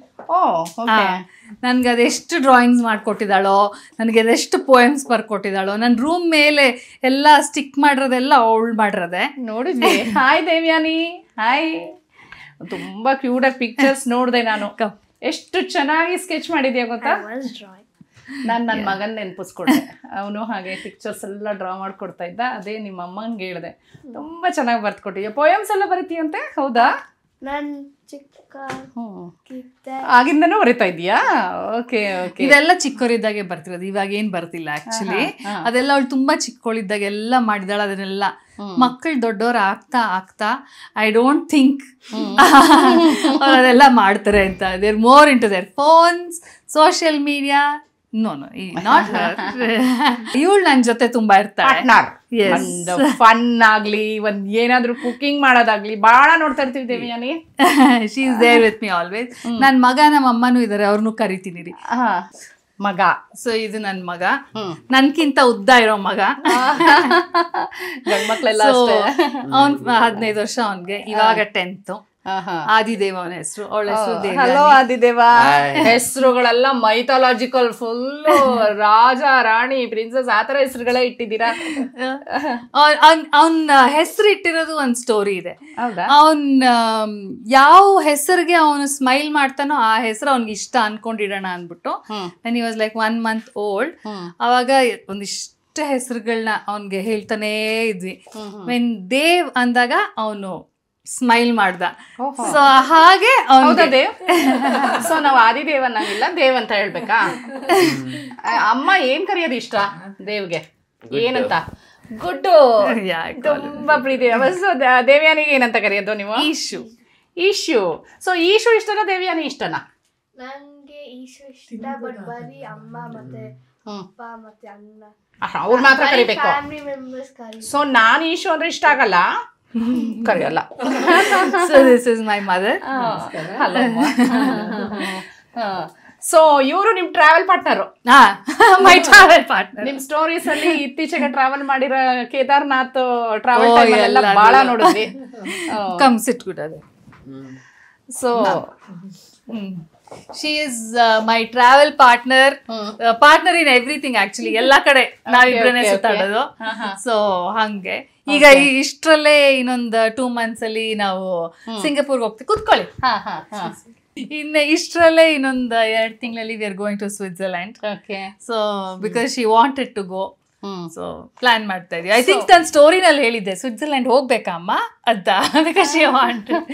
ನನ್ಗೆ ಅದೆಷ್ಟು ಡ್ರಾಯಿಂಗ್ಸ್ ಮಾಡಿಕೊಟ್ಟಿದ್ದಾಳೋ, ನನಗೆ ಅದೆಷ್ಟು ಪೋಯಮ್ಸ್ ಬರ್ಕೊಟ್ಟಿದ್ದಾಳೋ. ನನ್ನ ರೂಮ್ ಮೇಲೆ ಎಲ್ಲ ಸ್ಟಿಕ್ ಮಾಡಿರೋದೆಲ್ಲ ಅವಳು ಮಾಡಿರೋದೆ. ನೋಡಿದ್ವಿ. ಹಾಯ್ ದೇವ್ಯಾನಿ. ಹಾಯ್. ತುಂಬಾ ಕ್ಯೂಟ್ ಆಗಿ ಪಿಕ್ಚರ್ಸ್ ನೋಡಿದೆ ನಾನು. ಎಷ್ಟು ಚೆನ್ನಾಗಿ ಸ್ಕೆಚ್ ಮಾಡಿದ್ಯಾ ಗೊತ್ತಾ? ನಾನು ನನ್ನ ಮಗನ್ ನೆನಪಿಸ್ಕೊಟ್ಟೆ. ಅವನು ಹಾಗೆ ಪಿಕ್ಚರ್ಸ್ ಎಲ್ಲ ಡ್ರಾ ಮಾಡ್ಕೊಡ್ತಾ ಇದ್ದ. ಅದೇ ನಿಮ್ಮ ಅಮ್ಮಂಗೆ ಹೇಳಿದೆ, ತುಂಬಾ ಚೆನ್ನಾಗಿ ಬರ್ದ್ಕೊಟ್ಟಿದ್ಯಾ. ಪೋಯಮ್ಸ್ ಎಲ್ಲ ಬರೀತೀಯಂತೆ, ಹೌದಾ? ಆಗಿಂದನೂ ಬರಿತಾ ಇದೀಯಾ? Okay okay. ಇದೆಲ್ಲ ಚಿಕ್ಕವರಿದ್ದಾಗೆ ಬರ್ತಿರೋದು, ಇವಾಗ ಏನ್ ಬರ್ತಿಲ್ಲ ಆಕ್ಚುಲಿ. ಅದೆಲ್ಲ ಅವಳು ತುಂಬಾ ಚಿಕ್ಕವಳಿದ್ದಾಗ ಎಲ್ಲ ಮಾಡಿದಾಳ. ಅದನ್ನೆಲ್ಲ ಮಕ್ಕಳು ದೊಡ್ಡವ್ರು ಆಗ್ತಾ ಆಗ್ತಾ ಐ ಡೋಂಟ್ ಥಿಂಕ್ ಅದೆಲ್ಲ ಮಾಡ್ತಾರೆ ಅಂತ. They're more into their phones, social media. No not her. ಇವಳು ನನ್ನ ಜೊತೆ ತುಂಬಾ ಇರ್ತಾಳೆ. ಫನ್ ಆಗ್ಲಿ, ಒಂದ್ ಏನಾದ್ರು ಕುಕಿಂಗ್ ಮಾಡೋದಾಗ್ಲಿ ಬಹಳ ನೋಡ್ತಾ ಇರ್ತೀವಿ Devyani. She is there with me always. ನನ್ನ ಮಗ ನಮ್ಮ ಅಮ್ಮನೂ ಇದಾರೆ, ಅವ್ರನ್ನೂ ಕರಿತೀನಿ ರೀ. ಮಗ. ಸೊ ಇದು ನನ್ನ ಮಗ, ನನ್ಕಿಂತ ಉದ್ದ ಇರೋ ಮಗ. ಗಂಡ್ಮಕ್ಳೆಲ್ಲ ಅವನ್ 15 ವರ್ಷ ಅವನ್ಗೆ. ಇವಾಗ 10th. ಆದಿದೇವ ಅವನ ಹೆಸರು, ಅವಳ ಹೆಸರು ದೇವ. Hello Adideva. ಹೆಸರುಗಳೆಲ್ಲ mythological, full Raja Rani princess ಆತರ ಹೆಸರುಗಳೇ ಇಟ್ಟಿದ್ದೀರಾ. ಅವನ್ ಹೆಸರು ಇಟ್ಟಿರೋದು ಒಂದ್ ಸ್ಟೋರಿ ಇದೆ. ಅವನ್ ಯಾವ ಹೆಸರಿಗೆ ಅವನು ಸ್ಮೈಲ್ ಮಾಡ್ತಾನೋ ಆ ಹೆಸರು ಅವ್ನಿಗೆ ಇಷ್ಟ ಅನ್ಕೊಂಡಿಡೋಣ ಅನ್ಬಿಟ್ಟು. He was like 1 month old. ಅವಾಗ ಒಂದಿಷ್ಟು ಹೆಸರುಗಳನ್ನ ಅವನ್ಗೆ ಹೇಳ್ತಾನೇ ಇದ್ವಿ. ವೆನ್ ದೇವ್ ಅಂದಾಗ ಅವನು ಸ್ಮೈಲ್ ಮಾಡ್ದ. ಸೊ ಹಾಗೆ ದೇವ್. ಸೊ ನಾವು ಆದಿದೇವ್ ಅನ್ನಂಗಿಲ್ಲ, ದೇವ್ ಅಂತ ಹೇಳ್ಬೇಕಾ? ಅಮ್ಮ ಏನ್ ಕರೆಯೋದು ಇಷ್ಟ ದೇವ್ಗೆ? ಏನಂತ? ಗುಡ್. Yeah, I ತುಂಬಾ ಪ್ರೀತಿ. ಸೊ ದೇವ್ಯಾನಿಗೆ ಏನಂತ ಕರೆಯೋದು ನೀವು? ಈಶು. ಸೊ ಈಶು ಇಷ್ಟನಾ ದೇವ್ಯಾನಿ ಇಷ್ಟನಾ? ನಂಗೆ ಈಶು ಇಷ್ಟ, ಬಟ್ ಬರೀ ಅಮ್ಮ ಮತ್ತೆ ಅಪ್ಪ ಮತ್ತೆ ಅಣ್ಣ ಅವ್ರು ಮಾತ್ರ ಕರಿಬೇಕು. ಫ್ಯಾಮಿಲಿ ಮೆಂಬರ್ಸ್ ಕರಿ. ಸೊ ನಾನು ಈಶು ಅಂದ್ರೆ ಇಷ್ಟ ಆಗಲ್ಲ, ಕರೆಯಲ್ಲ. So this is my mother. So ಇವರು ನಿಮ್ travel partner. My travel partner. ನಿಮ್ ಸ್ಟೋರೀಸ್ ಅಲ್ಲಿ ಇತ್ತೀಚೆಗೆ ಟ್ರಾವೆಲ್ ಮಾಡಿರೋ ಕೇದಾರ್ನಾಥ್ ಟ್ರಾವೆಲ್ ಟೈಮ್ ಎಲ್ಲ ಬಹಳ ನೋಡಿದ್ವಿ. Come sit good ಅದೇ. So She is my travel partner, partner in everything actually. ಎಲ್ಲ ಕಡೆ ನಾವಿಬ್ರನ್ನೇ ಸುತ್ತಾಡೋದು. ಸೊ ಹಂಗೆ ಈಗ ಇಷ್ಟರಲ್ಲೇ ಇನ್ನೊಂದು 2 months ಅಲ್ಲಿ ನಾವು ಸಿಂಗಾಪುರ್ಗೆ ಹೋಗ್ತೀವಿ. ಕೂತ್ಕೊಳ್ಳಿ. ಇನ್ನು ಇಷ್ಟರಲ್ಲೇ ಇನ್ನೊಂದು 2 ತಿಂಗಳಲ್ಲಿ we are going to Switzerland. So because she wanted to go, so plan ಮಾಡ್ತಾ ಇದೀವಿ. ಐ ಥಿಂಕ್ ನನ್ನ ಸ್ಟೋರಿನಲ್ಲಿ ಹೇಳಿದ್ದೆ ಸ್ವಿಟ್ಜರ್ಲ್ಯಾಂಡ್ ಹೋಗ್ಬೇಕಾ ಅಮ್ಮ ಅಂತ, ಬಿಕಾಸ್ ಶಿ ವಾಂಟೆಡ್.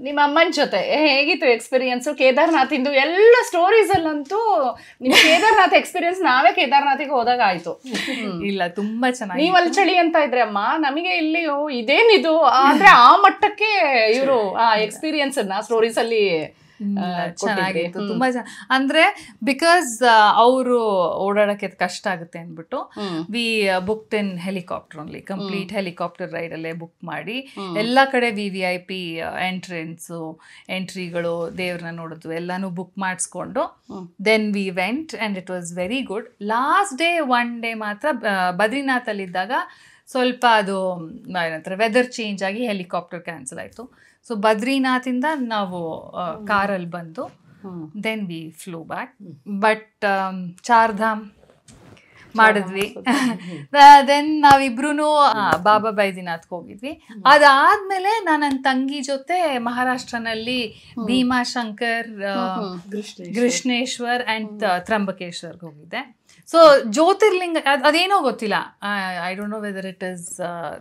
ನಿಮ್ಮ ಅಮ್ಮನ ಜೊತೆ ಹೇಗಿತ್ತು ಎಕ್ಸ್ಪೀರಿಯನ್ಸ್ ಕೇದಾರ್ನಾಥ್ ಇಂದು? ಎಲ್ಲ ಸ್ಟೋರೀಸ್ ಅಲ್ಲಂತೂ ನಿಮ್ ಕೇದಾರ್ನಾಥ್ ಎಕ್ಸ್ಪೀರಿಯನ್ಸ್ ನಾವೇ ಕೇದಾರ್ನಾಥಿಗೆ ಹೋದಾಗ ಆಯ್ತು. ಇಲ್ಲ, ತುಂಬಾ ಚೆನ್ನಾಗಿ. ನೀವ್ ಅಲ್ಲಿ ಚಳಿ ಅಂತ ಇದ್ರೆ ಅಮ್ಮ, ನಮಗೆ ಇಲ್ಲಿ ಇದೇನಿದು ಅಂದ್ರೆ ಆ ಮಟ್ಟಕ್ಕೆ ಇವರು ಆ ಎಕ್ಸ್ಪೀರಿಯನ್ಸ್ ಅನ್ನ ಸ್ಟೋರೀಸ್ ಅಲ್ಲಿ ಚೆನ್ನಾಗಿತ್ತು, ತುಂಬಾ ಅಂದ್ರೆ ಬಿಕಾಸ್ ಅವರು ಓಡಾಡಕ್ಕೆ ಕಷ್ಟ ಆಗುತ್ತೆ ಅಂದ್ಬಿಟ್ಟು we booked in helicopter only, complete helicopter ride ಅಲ್ಲೇ ಬುಕ್ ಮಾಡಿ ಎಲ್ಲ ಕಡೆ VIP ಎಂಟ್ರಿಗಳು, ದೇವ್ರನ್ನ ನೋಡೋದು ಎಲ್ಲಾನು ಬುಕ್ ಮಾಡಿಸ್ಕೊಂಡು then we went and it was very good. Last day 1 day ಮಾತ್ರ ಬದ್ರಿನಾಥ್ ಅಲ್ಲಿ ಇದ್ದಾಗ ಸ್ವಲ್ಪ ಅದು ಏನಂತಾರೆ ವೆದರ್ ಚೇಂಜ್ ಆಗಿ ಹೆಲಿಕಾಪ್ಟರ್ ಕ್ಯಾನ್ಸಲ್ ಆಯಿತು. ಸೊ ಬದ್ರಿನಾಥಿಂದ ನಾವು ಕಾರಲ್ಲಿ ಬಂದು then we flew back. But Char Dham ಮಾಡಿದ್ವಿ. ದೆನ್ ನಾವಿಬ್ರು ಬಾಬಾ ಬೈದ್ಯನಾಥ್ಗೆ ಹೋಗಿದ್ವಿ. ಅದಾದ್ಮೇಲೆ ನಾನು ನನ್ನ ತಂಗಿ ಜೊತೆ ಮಹಾರಾಷ್ಟ್ರನಲ್ಲಿ ಭೀಮಾಶಂಕರ್, ಕೃಷ್ಣೇಶ್ವರ್ ಅಂಡ್ ತ್ರಂಬಕೇಶ್ವರ್ಗೆ ಹೋಗಿದ್ದೆ. ಸೊ ಜ್ಯೋತಿರ್ಲಿಂಗ ಅದೇನೋ ಗೊತ್ತಿಲ್ಲ, I don't know whether it is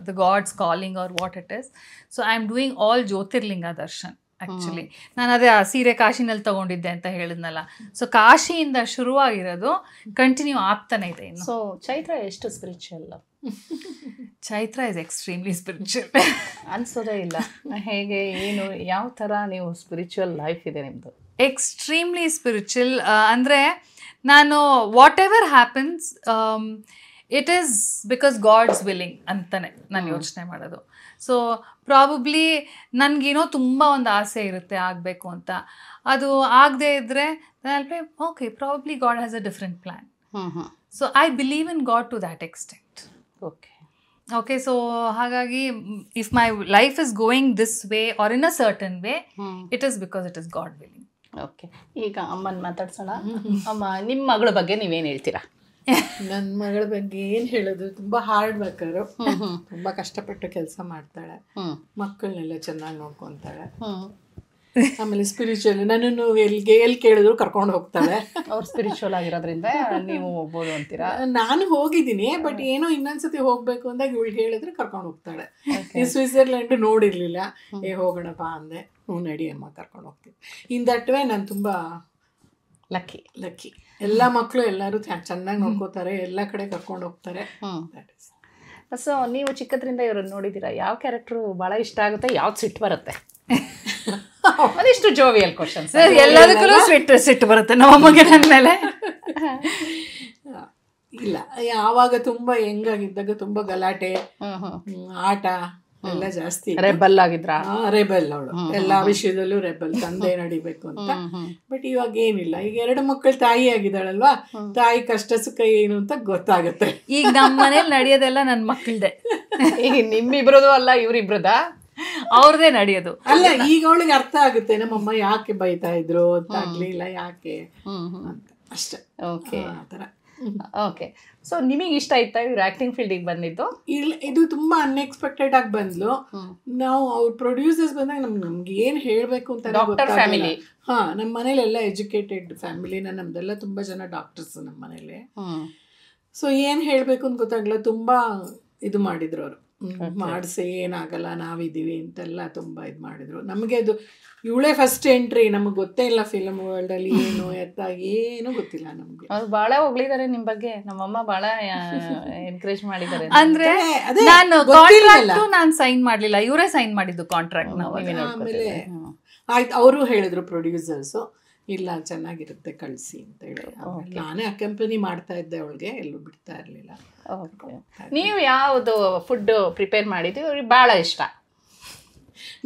the God's calling or what it is. So I am doing all Jyotirlinga darshan actually. ನಾನು ಅದೇ ಆ ಸೀರೆ ಕಾಶಿನಲ್ಲಿ ತಗೊಂಡಿದ್ದೆ ಅಂತ ಹೇಳಿದ್ನಲ್ಲ, ಸೊ ಕಾಶಿಯಿಂದ ಶುರುವಾಗಿರೋದು ಕಂಟಿನ್ಯೂ ಆಗ್ತಾನೆ ಇದೆ ಇನ್ನು. ಸೊ ಚೈತ್ರ ಎಷ್ಟು spiritual? Chaitra is extremely spiritual. ಅನ್ಸೋದೇ ಇಲ್ಲ. ಹೇಗೆ, ಏನು, ಯಾವ ಥರ ನೀವು ಸ್ಪಿರಿಚುವಲ್ ಲೈಫ್ ಇದೆ ನಿಮ್ಮದು? ಎಕ್ಸ್ಟ್ರೀಮ್ಲಿ ಸ್ಪಿರಿಚುವಲ್ ಅಂದರೆ ನಾನು whatever happens it is because God's willing ಅಂತಾನೆ ನಾನು ಯೋಚನೆ ಮಾಡೋದು. ಸೊ ಪ್ರಾಬಬ್ಲಿ ನನಗೇನೋ ತುಂಬ ಒಂದು ಆಸೆ ಇರುತ್ತೆ ಆಗಬೇಕು ಅಂತ, ಅದು ಆಗದೆ ಇದ್ದರೆ okay probably God has a different plan. So I believe in God to that extent. Okay so ಹಾಗಾಗಿ if my life is going this way or in a certain way, it is because it is God willing. Okay, ಈಗ ಅಮ್ಮನ ಮಾತಾಡ್ಸೋಣ. ಅಮ್ಮ, ನಿಮ್ಮ ಮಗಳ ಬಗ್ಗೆ ನೀವೇನು ಹೇಳ್ತೀರಾ? ನನ್ನ ಮಗಳ ಬಗ್ಗೆ ಏನು ಹೇಳೋದು, ತುಂಬ ಹಾರ್ಡ್ ವರ್ಕರು, ತುಂಬ ಕಷ್ಟಪಟ್ಟು ಕೆಲಸ ಮಾಡ್ತಾಳೆ, ಮಕ್ಕಳನ್ನೆಲ್ಲ ಚೆನ್ನಾಗಿ ನೋಡ್ಕೊತಾಳೆ. ಆಮೇಲೆ ಸ್ಪಿರಿಚುವಲ್, ನನ್ನನ್ನು ಎಲ್ಲಿ ಕೇಳಿದ್ರು ಕರ್ಕೊಂಡು ಹೋಗ್ತಾಳೆ. ಅವ್ರು ಸ್ಪಿರಿಚುವಲ್ ಆಗಿರೋದ್ರಿಂದ ನೀವು ಹೋಗ್ಬೋದು ಅಂತೀರಾ? ನಾನು ಹೋಗಿದ್ದೀನಿ, ಬಟ್ ಏನೋ ಇನ್ನೊಂದ್ಸತಿ ಹೋಗ್ಬೇಕು ಅಂದಾಗ ಇವಳು ಹೇಳಿದ್ರೆ ಕರ್ಕೊಂಡು ಹೋಗ್ತಾಳೆ. ಈ ಸ್ವಿಟ್ಜರ್ಲ್ಯಾಂಡ್ ನೋಡಿರ್ಲಿಲ್ಲ, ಹೋಗೋಣಪ್ಪ ಅಂದೆ, ನಡಿ ಅಮ್ಮ ಕರ್ಕೊಂಡು ಹೋಗ್ತೀನಿ. ಇನ್ ದಟ್ ವೇ ನಾನು ತುಂಬ ಲಕ್ಕಿ. ಎಲ್ಲ ಮಕ್ಕಳು ಎಲ್ಲರೂ ಚೆನ್ನಾಗಿ ನೋಡ್ಕೋತಾರೆ, ಎಲ್ಲ ಕಡೆ ಕರ್ಕೊಂಡು ಹೋಗ್ತಾರೆ. ಸೊ ನೀವು ಚಿಕ್ಕದ್ರಿಂದ ಇವ್ರನ್ನ ನೋಡಿದ್ದೀರಾ, ಯಾವ ಕ್ಯಾರೆಕ್ಟ್ರು ಭಾಳ ಇಷ್ಟ ಆಗುತ್ತೆ, ಯಾವ್ದು ಸಿಟ್ಟು ಬರುತ್ತೆ? ಅದಿಷ್ಟು ಜೋವಿಯಲ್ ಕ್ವಶನ್ಸ್. ಎಲ್ಲದಕ್ಕೂ ಸಿಟ್ಟು ಬರುತ್ತೆ ನಮ್ಮಮ್ಮಗೆ ನನ್ನ ಮೇಲೆ. ಇಲ್ಲ, ಯಾವಾಗ ತುಂಬ ಹೆಂಗಾಗಿದ್ದಾಗ ತುಂಬ ಗಲಾಟೆ, ಆಟ ಎಲ್ಲ ಜಾಸ್ತಿ. ರೆಬಲ್ ಆಗಿದ್ರ? ರೆಬಲ್ ಅವಳು, ಎಲ್ಲಾ ವಿಷಯದಲ್ಲೂ ರೆಬಲ್, ತಂದೆ ನಡಿಬೇಕು ಅಂತ. ಬಟ್ ಇವಾಗ ಏನಿಲ್ಲ, ಈಗ 2 ಮಕ್ಕಳು ತಾಯಿ ಆಗಿದ್ದಾಳಲ್ವಾ, ತಾಯಿ ಕಷ್ಟ ಸುಖ ಏನು ಅಂತ ಗೊತ್ತಾಗುತ್ತೆ. ಈಗ ನಮ್ಮ ಮನೇಲಿ ನಡೆಯೋದೆಲ್ಲ ನನ್ನ ಮಕ್ಕಳದೇ. ಈಗ ನಿಮ್ಮಿಬ್ರದು ಅಲ್ಲ, ಇವ್ರಿಬ್ರದ ಅವ್ರದೇ ನಡೆಯೋದು. ಅಲ್ಲ, ಈಗ ಅವಳಿಗೆ ಅರ್ಥ ಆಗುತ್ತೆ ನಮ್ಮಮ್ಮ ಯಾಕೆ ಬೈತಾ ಇದ್ರು ಅಂತ ಆಗ್ಲಿಲ್ಲ, ಯಾಕೆ ಅಂತ ಅಷ್ಟೇ. ಓಕೆ, ಆತರ. ಓಕೆ, ಸೊ ನಿಮಗೆ ಇಷ್ಟ ಆಯ್ತಾ ಇವ್ರು ಆಕ್ಟಿಂಗ್ ಫೀಲ್ಡಿಗೆ ಬಂದಿದ್ದು? ಇಲ್ಲ, ಇದು ತುಂಬಾ ಅನ್ಎಕ್ಸ್ಪೆಕ್ಟೆಡ್ ಆಗಿ ಬಂದ್ಲು. ನಾವು ಅವ್ರ ಪ್ರೊಡ್ಯೂಸರ್ಸ್ ಬಂದಾಗ ನಮ್ಗೆ ಏನ್ ಹೇಳ್ಬೇಕು ಅಂತ ಫ್ಯಾಮಿಲಿ. ಹಾ, ನಮ್ಮ ಮನೇಲಿ ಎಲ್ಲ ಎಜುಕೇಟೆಡ್ ಫ್ಯಾಮಿಲಿ, ನಮ್ದೆಲ್ಲ ತುಂಬಾ ಜನ ಡಾಕ್ಟರ್ಸ್ ನಮ್ಮ ಮನೇಲಿ. ಸೊ ಏನ್ ಹೇಳ್ಬೇಕು ಅಂತ ಗೊತ್ತಾಗ್ಲ, ತುಂಬಾ ಇದು ಮಾಡಿದ್ರು ಅವರು, ಮಾಡಿಸಿ ಏನಾಗಲ್ಲ ನಾವಿದ್ದೀವಿ ಅಂತೆಲ್ಲ ತುಂಬ ಇದು ಮಾಡಿದ್ರು. ನಮಗೆ ಅದು ಇವಳೇ ಫಸ್ಟ್ ಎಂಟ್ರಿ, ನಮಗೆ ಗೊತ್ತೇ ಇಲ್ಲ ಫಿಲಮ್ ವರ್ಲ್ಡಲ್ಲಿ ಏನು ಎತ್ತ ಏನೂ ಗೊತ್ತಿಲ್ಲ ನಮಗೆ. ಅವ್ರು ಭಾಳ ಹೊಗಳಿದ್ದಾರೆ ನಿಮ್ಮ ಬಗ್ಗೆ, ನಮ್ಮಮ್ಮ ಭಾಳ ಎನ್ಕರೇಜ್ ಮಾಡಿದ್ದಾರೆ. ಅಂದ್ರೆ ಅದೇ ನಾನು ಗೊತ್ತಿಲ್ಲ. ಕಾಂಟ್ರಾಕ್ಟ್ ನಾನು ಸೈನ್ ಮಾಡ್ಲಿಲ್ಲ, ಇವರೇ ಸೈನ್ ಮಾಡಿದ್ದು ಕಾಂಟ್ರಾಕ್ಟ್. ನಾವು ಆಮೇಲೆ ಆಯ್ತು ಅವರು ಹೇಳಿದ್ರು ಪ್ರೊಡ್ಯೂಸರ್ಸು, ಇಲ್ಲ ಚೆನ್ನಾಗಿರುತ್ತೆ ಕಳಿಸಿ ಅಂತ ಹೇಳಿ. ನಾನೇ ಅಕಂಪನಿ ಮಾಡ್ತಾ ಇದ್ದೆ ಅವಳಿಗೆ, ಎಲ್ಲೂ ಬಿಡ್ತಾ ಇರಲಿಲ್ಲ. ನೀವು ಯಾವುದು ಫುಡ್ ಪ್ರಿಪೇರ್ ಮಾಡಿದ್ದು ಅವ್ರಿಗೆ ಭಾಳ ಇಷ್ಟ?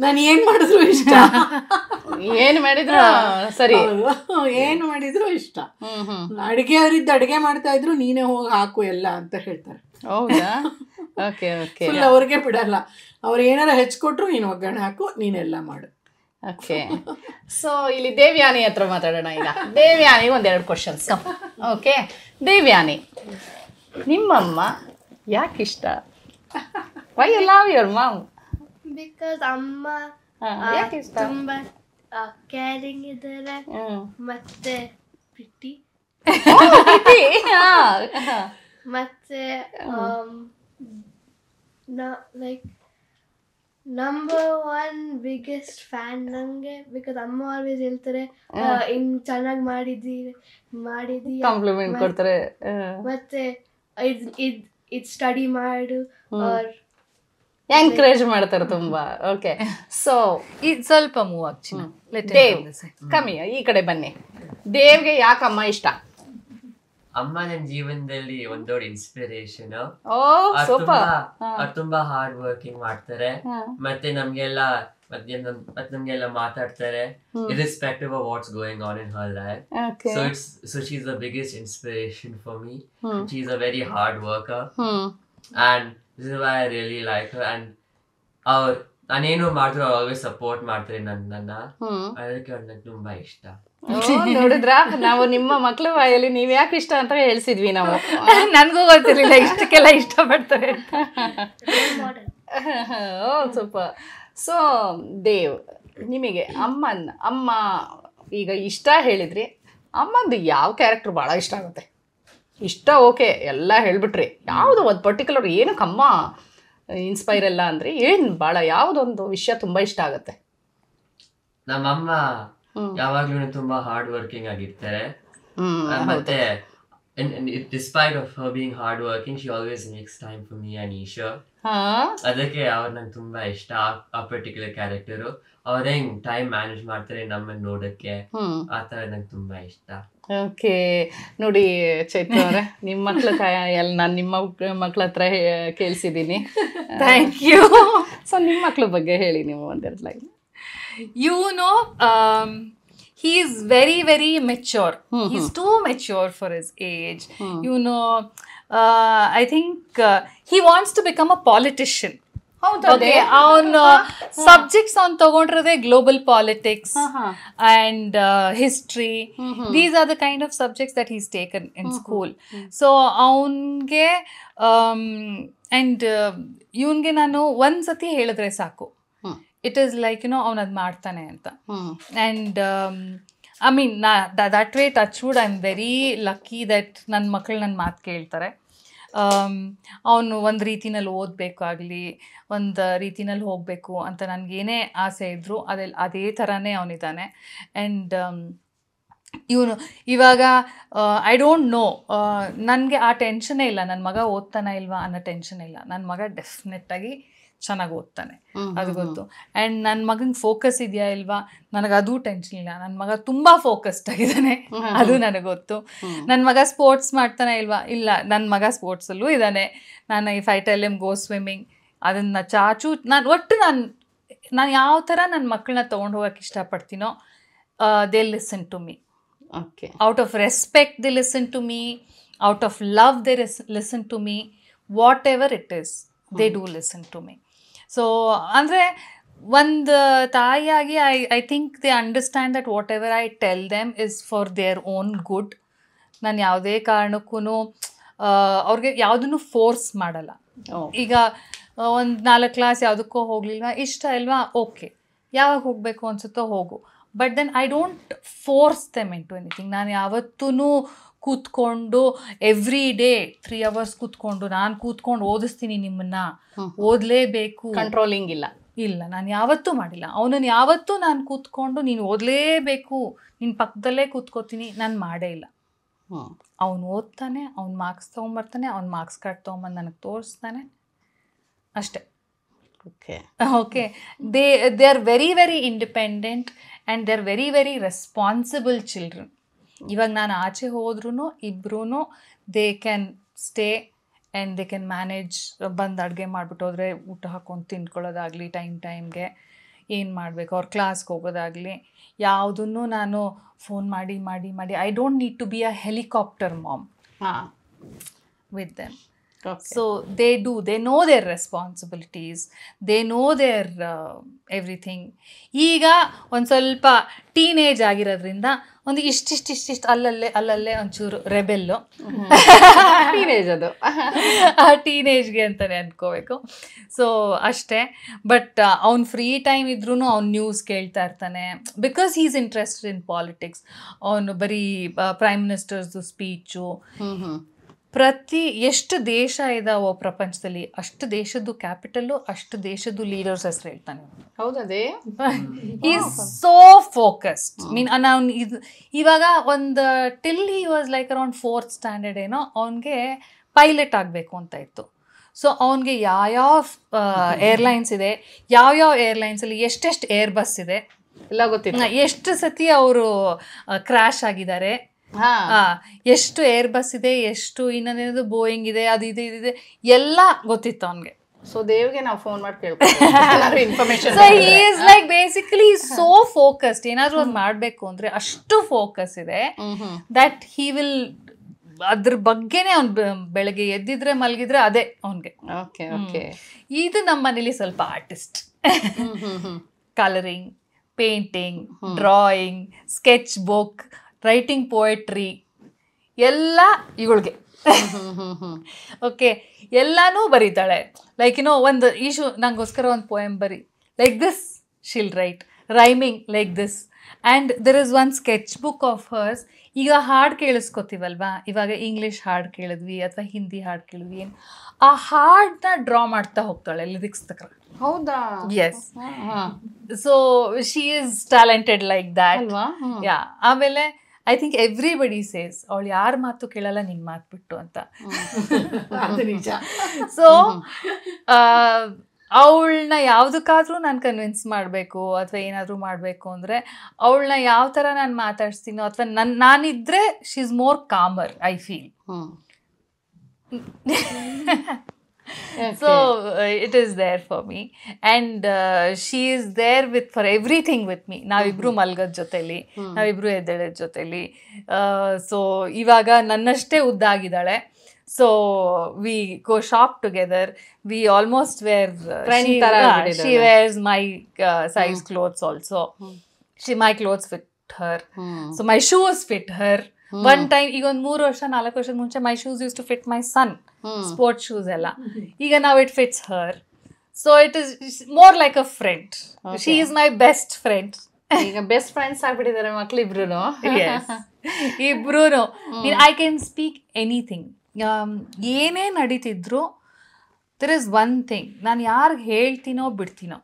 ನಾನು ಏನು ಮಾಡಿದ್ರು ಇಷ್ಟ, ಏನು ಮಾಡಿದ್ರು ಸರಿ, ಏನು ಮಾಡಿದ್ರು ಇಷ್ಟ. ಅಡುಗೆ ಅವರಿದ್ದು ಅಡುಗೆ ಮಾಡ್ತಾ ಇದ್ರು, ನೀನೇ ಹೋಗಿ ಹಾಕು ಎಲ್ಲ ಅಂತ ಹೇಳ್ತಾರೆ. ಹೌದಾ? Okay okay. ಫುಲ್ ಅವ್ರಿಗೆ ಬಿಡಲ್ಲ, ಅವ್ರು ಏನಾರ ಹೆಚ್ಕೊಟ್ರು ನೀನು ಒಗ್ಗರಣೆ ಹಾಕು, ನೀನೆಲ್ಲ ಮಾಡು. ಓಕೆ. ಸೊ ಇಲ್ಲಿ ದೇವ್ಯಾನಿ ಹತ್ರ ಮಾತಾಡೋಣ ಈಗ. ದೇವ್ಯಾನಿ ಒಂದೆರಡು ಕ್ವಶನ್ಸ್. ಓಕೆ ದೇವ್ಯಾನಿ, ನಿಮ್ಮಮ್ಮ ಯಾಕೆ ಇಷ್ಟ? Why you love your mom? Because ಅಮ್ಮ ಯಾಕೆ ಇಷ್ಟ? ತುಂಬಾ ಕೇರಿಂಗ್ ಇದ್ದಾರೆ ಮತ್ತೆ ಪ್ರಿಟಿ ಮತ್ತೆ ಲೈಕ್ ನಂಬರ್ 1 ಬಿಗ್ಗೆಸ್ಟ್ ಫ್ಯಾನ್ ನಂಗೆ. ಬಿಕಾಸ್ ಅಮ್ಮ ಆಲ್ವೇಸ್ ಹೇಳ್ತಾರೆ ಹಿಂಗ್ ಚೆನ್ನಾಗಿ ಮಾಡಿದಿ ಕಾಂಪ್ಲಿಮೆಂಟ್ ಕೊಡ್ತಾರೆ, ಮತ್ತೆ ಇದ್ ಸ್ಟಡಿ ಮಾಡು ಎನ್ಕರೇಜ್ ಮಾಡ್ತಾರೆ ತುಂಬಾ. ಓಕೆ. ಸೊ ಇದು ಸ್ವಲ್ಪ ಮೂವ್ ಆಗ್ತೀನಿ. ದೇವ್ ಕಮ್ಮಿ, ಈ ಕಡೆ ಬನ್ನಿ. ದೇವ್ಗೆ ಯಾಕಮ್ಮ ಇಷ್ಟ? ಅಮ್ಮ ನನ್ನ ಜೀವನದಲ್ಲಿ ಒಂದ್ ದೊಡ್ಡ ಇನ್ಸ್ಪಿರೇಷನ್. ಓ ಸೂಪರ್. ಅವ್ರು ತುಂಬಾ ಹಾರ್ಡ್ ವರ್ಕಿಂಗ್ ಮಾಡ್ತಾರೆ, ಮತ್ತೆ ನಮ್ಗೆಲ್ಲ ಮಾತಾಡ್ತಾರೆ irrespective of what's going on in her life. Okay. So she's the biggest inspiration for me. She's a very hard worker, and this is why I really like her. And ನಾನೇನು ಮಾಡಿದ್ರು always support ಮಾಡ್ತಾರೆ ನನ್ನ, ಅದಕ್ಕೆ ಅವ್ರನ್ನ ತುಂಬಾ ಇಷ್ಟ. ನೋಡಿದ್ರ, ನಾವು ನಿಮ್ಮ ಮಕ್ಳ ಬಾಯಲ್ಲಿ ನೀವ್ ಯಾಕೆ ಇಷ್ಟ ಅಂತ ಹೇಳ್ಸಿದ್ವಿ ನಾವು. ನನ್ಗೂ ಗೊತ್ತಿರ್ಲಿಲ್ಲ ಇಷ್ಟಕ್ಕೆಲ್ಲ ಇಷ್ಟಪಡ್ತಾರೆ. ಓ ಸೂಪರ್. ಸೊ ದೇವ್, ನಿಮಗೆ ಅಮ್ಮ ಈಗ ಇಷ್ಟ ಹೇಳಿದ್ರಿ, ಅಮ್ಮಂದು ಯಾವ ಕ್ಯಾರೆಕ್ಟರ್ ಭಾಳ ಇಷ್ಟ ಆಗುತ್ತೆ? ಇಷ್ಟ ಓಕೆ ಎಲ್ಲ ಹೇಳ್ಬಿಟ್ರಿ, ಯಾವುದು ಒಂದು ಪರ್ಟಿಕ್ಯುಲರ್ ಏನಕ್ಕೆ ಅಮ್ಮ ಇನ್ಸ್ಪೈರ್ ಎಲ್ಲ ಅಂದರೆ ಏನು ಭಾಳ ಯಾವುದೊಂದು ವಿಷಯ ತುಂಬ ಇಷ್ಟ ಆಗುತ್ತೆ? ನಮ್ಮಮ್ಮ ಯಾವಾಗ್ಲೂ ತುಂಬಾ ಹಾರ್ಡ್ ವರ್ಕಿಂಗ್ ಆಗಿರ್ತಾರೆ, ಮತ್ತೆ despite of her being hard working she always makes time for me and Isha. ಅದಕ್ಕೆ ಅವ್ರು ನಂಗೆ ತುಂಬಾ ಇಷ್ಟ. ಆ ಪರ್ಟಿಕ್ಯುಲರ್ ಕ್ಯಾರೆಕ್ಟರ್ ಅವ್ರ ಹೆಂಗ್ ಟೈಮ್ ಮ್ಯಾನೇಜ್ ಮಾಡ್ತಾರೆ ನಮ್ಮನ್ನ ನೋಡಕ್ಕೆ, ಆ ತರ ನಂಗೆ ತುಂಬಾ ಇಷ್ಟ. ಓಕೆ. ನೋಡಿ ಚೈತ್ರ ಅವರೇ, ನಿಮ್ಮ ಮಕ್ಳ ನಾನು ನಿಮ್ಮ ಮಕ್ಳ ಹತ್ರ ಕೇಳಿಸಿದ್ದೀನಿ. Thank you. ಸೊ ನಿಮ್ಮ ಮಕ್ಳ ಬಗ್ಗೆ ಹೇಳಿ ನೀವು ಒಂದೆರಡು line. You know, he is very, very mature. He's too mature for his age. You know, I think he wants to become a politician. Okay, ಅವನು ಸಬ್ಜೆಕ್ಟ್ಸ್ ಅವ್ನು ತಗೊಂಡಿರೋದೇ global politics and history. These are the kind of subjects that is taken in school. So ಅವನಿಗೆ and ಇವನಿಗೆ ನಾನು ಒಂದ್ಸತಿ ಹೇಳಿದ್ರೆ ಸಾಕು, it is like ಅವನು ಅದು ಮಾಡ್ತಾನೆ ಅಂತ. And I mean that way touch would I am very lucky that ನನ್ನ ಮಕ್ಕಳು ನನ್ನ ಮಾತು ಕೇಳ್ತಾರೆ. ಅವನು ಒಂದು ರೀತಿನಲ್ಲಿ ಓದಬೇಕಾಗಲಿ, ಒಂದು ರೀತಿನಲ್ಲಿ ಹೋಗಬೇಕು ಅಂತ ನನಗೇನೇ ಆಸೆ ಇದ್ದರೂ ಅದೇ ಥರನೇ ಅವನಿದ್ದಾನೆ. ಆ್ಯಂಡ್ ಇವನು ಇವಾಗ ಐ ಡೋಂಟ್ ನೋ, ನನಗೆ ಆ ಟೆನ್ಷನ್ನೇ ಇಲ್ಲ, ನನ್ನ ಮಗ ಓದ್ತಾನೆ ಇಲ್ವಾ ಅನ್ನೋ ಟೆನ್ಷನ್ ಇಲ್ಲ. ನನ್ನ ಮಗ ಡೆಫಿನೆಟ್ಟಾಗಿ ಚೆನ್ನಾಗಿ ಓದ್ತಾನೆ, ಅದು ಗೊತ್ತು. ಆ್ಯಂಡ್ ನನ್ನ ಮಗಂಗೆ ಫೋಕಸ್ ಇದೆಯಾ ಇಲ್ವಾ ನನಗೆ ಅದೂ ಟೆನ್ಷನ್ ಇಲ್ಲ. ನನ್ನ ಮಗ ತುಂಬ ಫೋಕಸ್ಡ್ ಆಗಿದ್ದಾನೆ, ಅದು ನನಗೆ ಗೊತ್ತು. ನನ್ನ ಮಗ ಸ್ಪೋರ್ಟ್ಸ್ ಮಾಡ್ತಾನೆ ಇಲ್ವಾ, ಇಲ್ಲ, ನನ್ನ ಮಗ ಸ್ಪೋರ್ಟ್ಸಲ್ಲೂ ಇದ್ದಾನೆ. ನಾನು ಈ ಫೈಟಲ್ ಗೋ ಸ್ವಿಮ್ಮಿಂಗ್ ಅದನ್ನು ನಾನು ಯಾವ ಥರ ನನ್ನ ಮಕ್ಕಳನ್ನ ತೊಗೊಂಡು ಹೋಗೋಕ್ಕೆ ಇಷ್ಟಪಡ್ತೀನೋ, they listen to me. Okay. Out of respect they listen to me, out of love they listen to me, whatever it is they do listen to me. So ಅಂದರೆ ಒಂದು ತಾಯಿಯಾಗಿ I think they understand that whatever I tell them is for their own good. ನಾನು ಯಾವುದೇ ಕಾರಣಕ್ಕೂ ಅವ್ರಿಗೆ ಯಾವುದನ್ನು force ಮಾಡಲ್ಲ. ಈಗ ಒಂದು 4 ಕ್ಲಾಸ್ ಯಾವುದಕ್ಕೋ ಹೋಗಲಿಲ್ವಾ, ಇಷ್ಟ ಇಲ್ವಾ, ಓಕೆ, ಯಾವಾಗ ಹೋಗಬೇಕು ಅನಿಸುತ್ತೋ ಹೋಗು. But then I don't force them into anything. ನಾನು ಯಾವತ್ತೂ ಕೂತ್ಕೊಂಡು ಎವ್ರಿ ಡೇ 3 hours ಕೂತ್ಕೊಂಡು ನಾನು ಕೂತ್ಕೊಂಡು ಓದಿಸ್ತೀನಿ ನಿಮ್ಮನ್ನ, ಓದಲೇಬೇಕು, ಕಂಟ್ರೋಲಿಂಗ್ ಇಲ್ಲ, ನಾನು ಯಾವತ್ತೂ ಮಾಡಿಲ್ಲ. ಅವನನ್ನು ಯಾವತ್ತೂ ನಾನು ಕೂತ್ಕೊಂಡು ನೀನು ಓದಲೇಬೇಕು, ನಿನ್ನ ಪಕ್ಕದಲ್ಲೇ ಕೂತ್ಕೋತೀನಿ, ನಾನು ಮಾಡೇ ಇಲ್ಲ. ಅವ್ನು ಓದ್ತಾನೆ, ಅವ್ನು ಮಾರ್ಕ್ಸ್ ತೊಗೊಂಬರ್ತಾನೆ, ಅವ್ನು ಮಾರ್ಕ್ಸ್ ಕಾರ್ಡ್ ತೊಗೊಂಬಂದು ನನಗೆ ತೋರಿಸ್ತಾನೆ, ಅಷ್ಟೇ. Okay they are very very independent and they are very very responsible children. ಇವಾಗ ನಾನು ಆಚೆ ಹೋದ್ರೂ ಇಬ್ಬರೂ they can stay and they can manage. ಬಂದು ಅಡುಗೆ ಮಾಡಿಬಿಟ್ಟು ಹೋದರೆ ಊಟ ಹಾಕ್ಕೊಂಡು ತಿಂದ್ಕೊಳ್ಳೋದಾಗಲಿ, ಟೈಮ್ಗೆ ಏನು ಮಾಡಬೇಕು, ಅವ್ರ ಕ್ಲಾಸ್ಗೆ ಹೋಗೋದಾಗಲಿ, ಯಾವುದನ್ನು ನಾನು ಫೋನ್ ಮಾಡಿ ಮಾಡಿ ಮಾಡಿ I don't need to be a helicopter mom with them. So they know their responsibilities, they know their everything. ಈಗ ಒಂದು ಸ್ವಲ್ಪ ಟೀನೇಜ್ ಆಗಿರೋದ್ರಿಂದ ಒಂದು ಇಷ್ಟಿಷ್ಟು ಅಲ್ಲಲ್ಲೇ ಒಂಚೂರು ರೆಬೆಲ್ಲು, ಟೀನೇಜ್ ಅದು ಟೀನೇಜ್ಗೆ ಅಂತಲೇ ಅಂದ್ಕೋಬೇಕು. ಸೊ ಅಷ್ಟೇ. ಬಟ್ ಅವ್ನು ಫ್ರೀ ಟೈಮ್ ಇದ್ರೂ ಅವ್ನು ನ್ಯೂಸ್ ಕೇಳ್ತಾ ಇರ್ತಾನೆ, because he is interested in politics. ಅವನು ಬರೀ ಪ್ರೈಮ್ ಮಿನಿಸ್ಟರ್ಸ್ದು ಸ್ಪೀಚು, ಎಷ್ಟು ದೇಶ ಇದಾವೋ ಪ್ರಪಂಚದಲ್ಲಿ ಅಷ್ಟು ದೇಶದ್ದು ಕ್ಯಾಪಿಟಲ್ಲು, ಅಷ್ಟು ದೇಶದ್ದು ಲೀಡರ್ಸ್ ಹೆಸರು ಹೇಳ್ತಾನೆ. ಹೌದದೇ ಈಸ್ ಸೋ ಫೋಕಸ್ಡ್. ನಾವು ಇವಾಗ ಒಂದು till he was like around 4th standard ಏನೋ ಅವನಿಗೆ ಪೈಲಟ್ ಆಗಬೇಕು ಅಂತ ಇತ್ತು. ಸೊ ಅವನಿಗೆ ಯಾವ್ಯಾವ ಏರ್ಲೈನ್ಸ್ ಇದೆ, ಯಾವ್ಯಾವ ಏರ್ಲೈನ್ಸಲ್ಲಿ ಎಷ್ಟೆಷ್ಟು ಏರ್ ಬಸ್ ಇದೆ ಎಲ್ಲ ಗೊತ್ತಿಲ್ಲ, ಎಷ್ಟು ಸತಿ ಅವರು ಕ್ರ್ಯಾಶ್ ಆಗಿದ್ದಾರೆ, ಎಷ್ಟು ಏರ್ ಬಸ್ ಇದೆ, ಎಷ್ಟು ಇನ್ನೊಂದೇನದು ಬೋಯಿಂಗ್ ಇದೆ, ಅದು ಇದೆ ಎಲ್ಲ ಗೊತ್ತಿತ್ತು ಅವನಿಗೆ. ಸೊ ದೇವ್ಗೆ ನಾವು ಫೋನ್ ಮಾಡಿ ಕೇಳ್ಕೊಂಡು information. So he is like basically so focused. ಏನಾದರೂ ಒಂದು ಮಾಡಬೇಕು ಅಂದರೆ ಅಷ್ಟು ಫೋಕಸ್ ಇದೆ ದಟ್ ಹಿ ವಿಲ್ ಅದ್ರ ಬಗ್ಗೆನೇ ಅವ್ನು ಬೆಳಗ್ಗೆ ಎದ್ದಿದ್ರೆ ಮಲಗಿದ್ರೆ ಅದೇ ಅವನಿಗೆ. Okay okay. ಇದು ನಮ್ಮ ಮನೇಲಿ ಸ್ವಲ್ಪ artist, colouring, painting, drawing, sketch book, writing poetry ಎಲ್ಲ ಇವಳಿಗೆ. ಓಕೆ, ಎಲ್ಲನೂ ಬರೀತಾಳೆ. ಲೈಕ್ ಒಂದು ನಂಗೋಸ್ಕರ ಒಂದು ಪೋಯಮ್ ಬರಿ, like this she'll write, rhyming like this. And there is one sketch book of hers. ಈಗ ಹಾಡು ಕೇಳಿಸ್ಕೊತೀವಲ್ವಾ, ಇವಾಗ ಇಂಗ್ಲೀಷ್ ಹಾಡು ಕೇಳಿದ್ವಿ ಅಥವಾ ಹಿಂದಿ ಹಾಡು ಕೇಳಿದ್ವಿ, ಏನು ಆ ಹಾಡನ್ನ ಡ್ರಾ ಮಾಡ್ತಾ ಹೋಗ್ತಾಳೆ ಲಿರಿಕ್ಸ್ ತಕ್ಕ. ಹೌದಾ? Yes. So she is talented like that. Yeah. ಆಮೇಲೆ ಐ ಥಿಂಕ್ ಎವ್ರಿಬಡಿ ಸೇಸ್ ಅವಳು ಯಾರ ಮಾತು ಕೇಳಲ್ಲ ನಿನ್ನ ಮಾತು ಬಿಟ್ಟು ಅಂತ. ಸೊ ಅವಳನ್ನ ಯಾವುದಕ್ಕಾದ್ರೂ ನಾನು ಕನ್ವಿನ್ಸ್ ಮಾಡಬೇಕು ಅಥವಾ ಏನಾದರೂ ಮಾಡಬೇಕು ಅಂದರೆ ಅವಳನ್ನ ಯಾವ ಥರ ನಾನು ಮಾತಾಡ್ಸ್ತೀನೋ ಅಥವಾ ನಾನಿದ್ರೆ she is more calmer, I feel. So it is there for me and she is there for everything with me. ನಾವಿಬ್ರು ಮಲ್ಗದ ಜೊತೆಲಿ, ನಾವಿಬ್ರು ಎದ್ದೇಳದ ಜೊತೆಲಿ. ಸೊ ಇವಾಗ ನನ್ನಷ್ಟೇ ಉದ್ದಾಗಿದ್ದಾಳೆ. So we go shop together, we almost wear, she wears my size clothes also. My clothes fit her, so my shoes fit her. One time, ಈಗ ಒಂದು 3 ವರ್ಷ 4 ವರ್ಷದ ಮುಂಚೆ my shoes used to fit my son, sports shoes ಎಲ್ಲ. ಈಗ now it fits her, so it is more like a friend. She is my best friend. ಈಗ best friends ಆಗ್ಬಿಟ್ಟಿದ್ದಾರೆ ಮಕ್ಳಿಬ್ರು. Yes, ಇಬ್ರು. I can speak anything. ಏನೇ ನಡೀತಿದ್ರು there is one thing, ನಾನು ಯಾರಿಗೆ ಹೇಳ್ತೀನೋ ಬಿಡ್ತೀನೋ,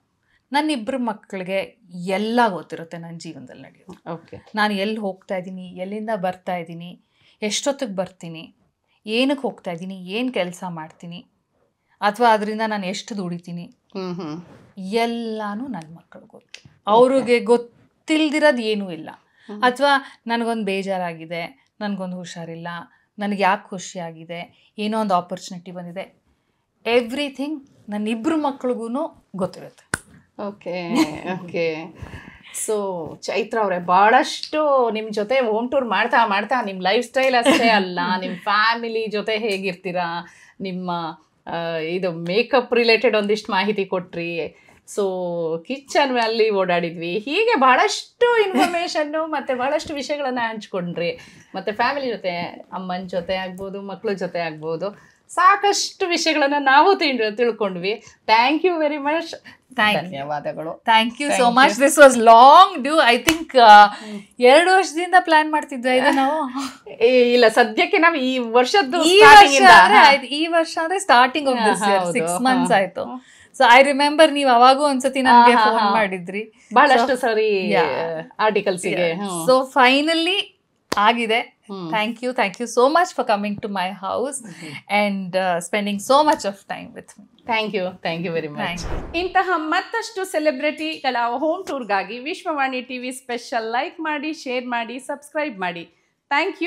ನನ್ನಿಬ್ಬರು ಮಕ್ಕಳಿಗೆ ಎಲ್ಲ ಗೊತ್ತಿರುತ್ತೆ ನನ್ನ ಜೀವನದಲ್ಲಿ ನಡೆಯೋದು. ಓಕೆ, ನಾನು ಎಲ್ಲಿ ಹೋಗ್ತಾ ಇದ್ದೀನಿ, ಎಲ್ಲಿಂದ ಬರ್ತಾ ಇದ್ದೀನಿ, ಎಷ್ಟೊತ್ತಿಗೆ ಬರ್ತೀನಿ, ಏನಕ್ಕೆ ಹೋಗ್ತಾ ಇದ್ದೀನಿ, ಏನು ಕೆಲಸ ಮಾಡ್ತೀನಿ, ಅಥವಾ ಅದರಿಂದ ನಾನು ಎಷ್ಟು ದುಡಿತೀನಿ, ಎಲ್ಲನೂ ನನ್ನ ಮಕ್ಕಳಿಗೆ ಗೊತ್ತು. ಅವ್ರಿಗೆ ಗೊತ್ತಿಲ್ದಿರೋದು ಏನೂ ಇಲ್ಲ. ಅಥವಾ ನನಗೊಂದು ಬೇಜಾರಾಗಿದೆ, ನನಗೊಂದು ಹುಷಾರಿಲ್ಲ, ನನಗೆ ಯಾಕೆ ಖುಷಿಯಾಗಿದೆ, ಏನೋ ಒಂದು ಆಪರ್ಚುನಿಟಿ ಬಂದಿದೆ, ಎವ್ರಿಥಿಂಗ್ ನನ್ನಿಬ್ಬರು ಮಕ್ಳಿಗೂ ಗೊತ್ತಿರುತ್ತೆ. Okay okay. ಸೊ ಚೈತ್ರ ಅವರೇ, ಭಾಳಷ್ಟು ನಿಮ್ಮ ಜೊತೆ ಹೋಮ್ ಟೂರ್ ಮಾಡ್ತಾ ಮಾಡ್ತಾ ನಿಮ್ಮ ಲೈಫ್ ಸ್ಟೈಲ್ ಅಷ್ಟೇ ಅಲ್ಲ, ನಿಮ್ಮ ಫ್ಯಾಮಿಲಿ ಜೊತೆ ಹೇಗಿರ್ತೀರಾ, ನಿಮ್ಮ ಇದು ಮೇಕಪ್ ರಿಲೇಟೆಡ್ ಒಂದಿಷ್ಟು ಮಾಹಿತಿ ಕೊಟ್ರಿ. ಸೊ ಕಿಚನಲ್ಲಿ ಓಡಾಡಿದ್ವಿ, ಹೀಗೆ ಭಾಳಷ್ಟು ಇನ್ಫಾರ್ಮೇಷನ್ನು ಮತ್ತು ಭಾಳಷ್ಟು ವಿಷಯಗಳನ್ನು ಹಂಚ್ಕೊಂಡ್ರಿ. ಮತ್ತು ಫ್ಯಾಮಿಲಿ ಜೊತೆ, ಅಮ್ಮನ ಜೊತೆ ಆಗ್ಬೋದು, ಮಕ್ಕಳ ಜೊತೆ ಆಗ್ಬೋದು. ಸಾಕಷ್ಟು ವಿಷಯಗಳನ್ನ ನಾವು ತಿಳ್ಕೊಂಡ್ವಿ. Thank you very much. ಧನ್ಯವಾದಗಳು. Thank you so much. This was long due. I think 2 ವರ್ಷದಿಂದ ಪ್ಲಾನ್ ಮಾಡ್ತಿದ್ವಿ ಇದು ನಾವು. ಇಲ್ಲ, ಸದ್ಯಕ್ಕೆ ನಾವು ಈ ವರ್ಷದ್ದು ಈ ವರ್ಷ ಅಂದ್ರೆ starting of this year 6 months ಆಯ್ತು. ಸೊ ಐ ರಿಮೆಂಬರ್ ನೀವು ಅವಾಗೂ ಒಂದ್ಸತಿ ನನಗೆ ಫೋನ್ ಮಾಡಿದ್ರಿ ಬಹಳಷ್ಟು ಸರಿ ಆರ್ಟಿಕಲ್ಸ್ಗೆ. ಸೊ ಫೈನಲಿ ಆಗಿದೆ. Thank you so much for coming to my house and spending so much of time with me. Thank you very much. ಇಂತಹ ಮತ್ತಷ್ಟು ಸೆಲೆಬ್ರಿಟಿಗಳ ಹೋಮ್ ಟೂರ್ಗಾಗಿ ವಿಶ್ವವಾಣಿ ಟಿವಿ ಸ್ಪೆಷಲ್ ಲೈಕ್ ಮಾಡಿ, ಶೇರ್ ಮಾಡಿ, ಸಬ್ಸ್ಕ್ರೈಬ್ ಮಾಡಿ. Thank you.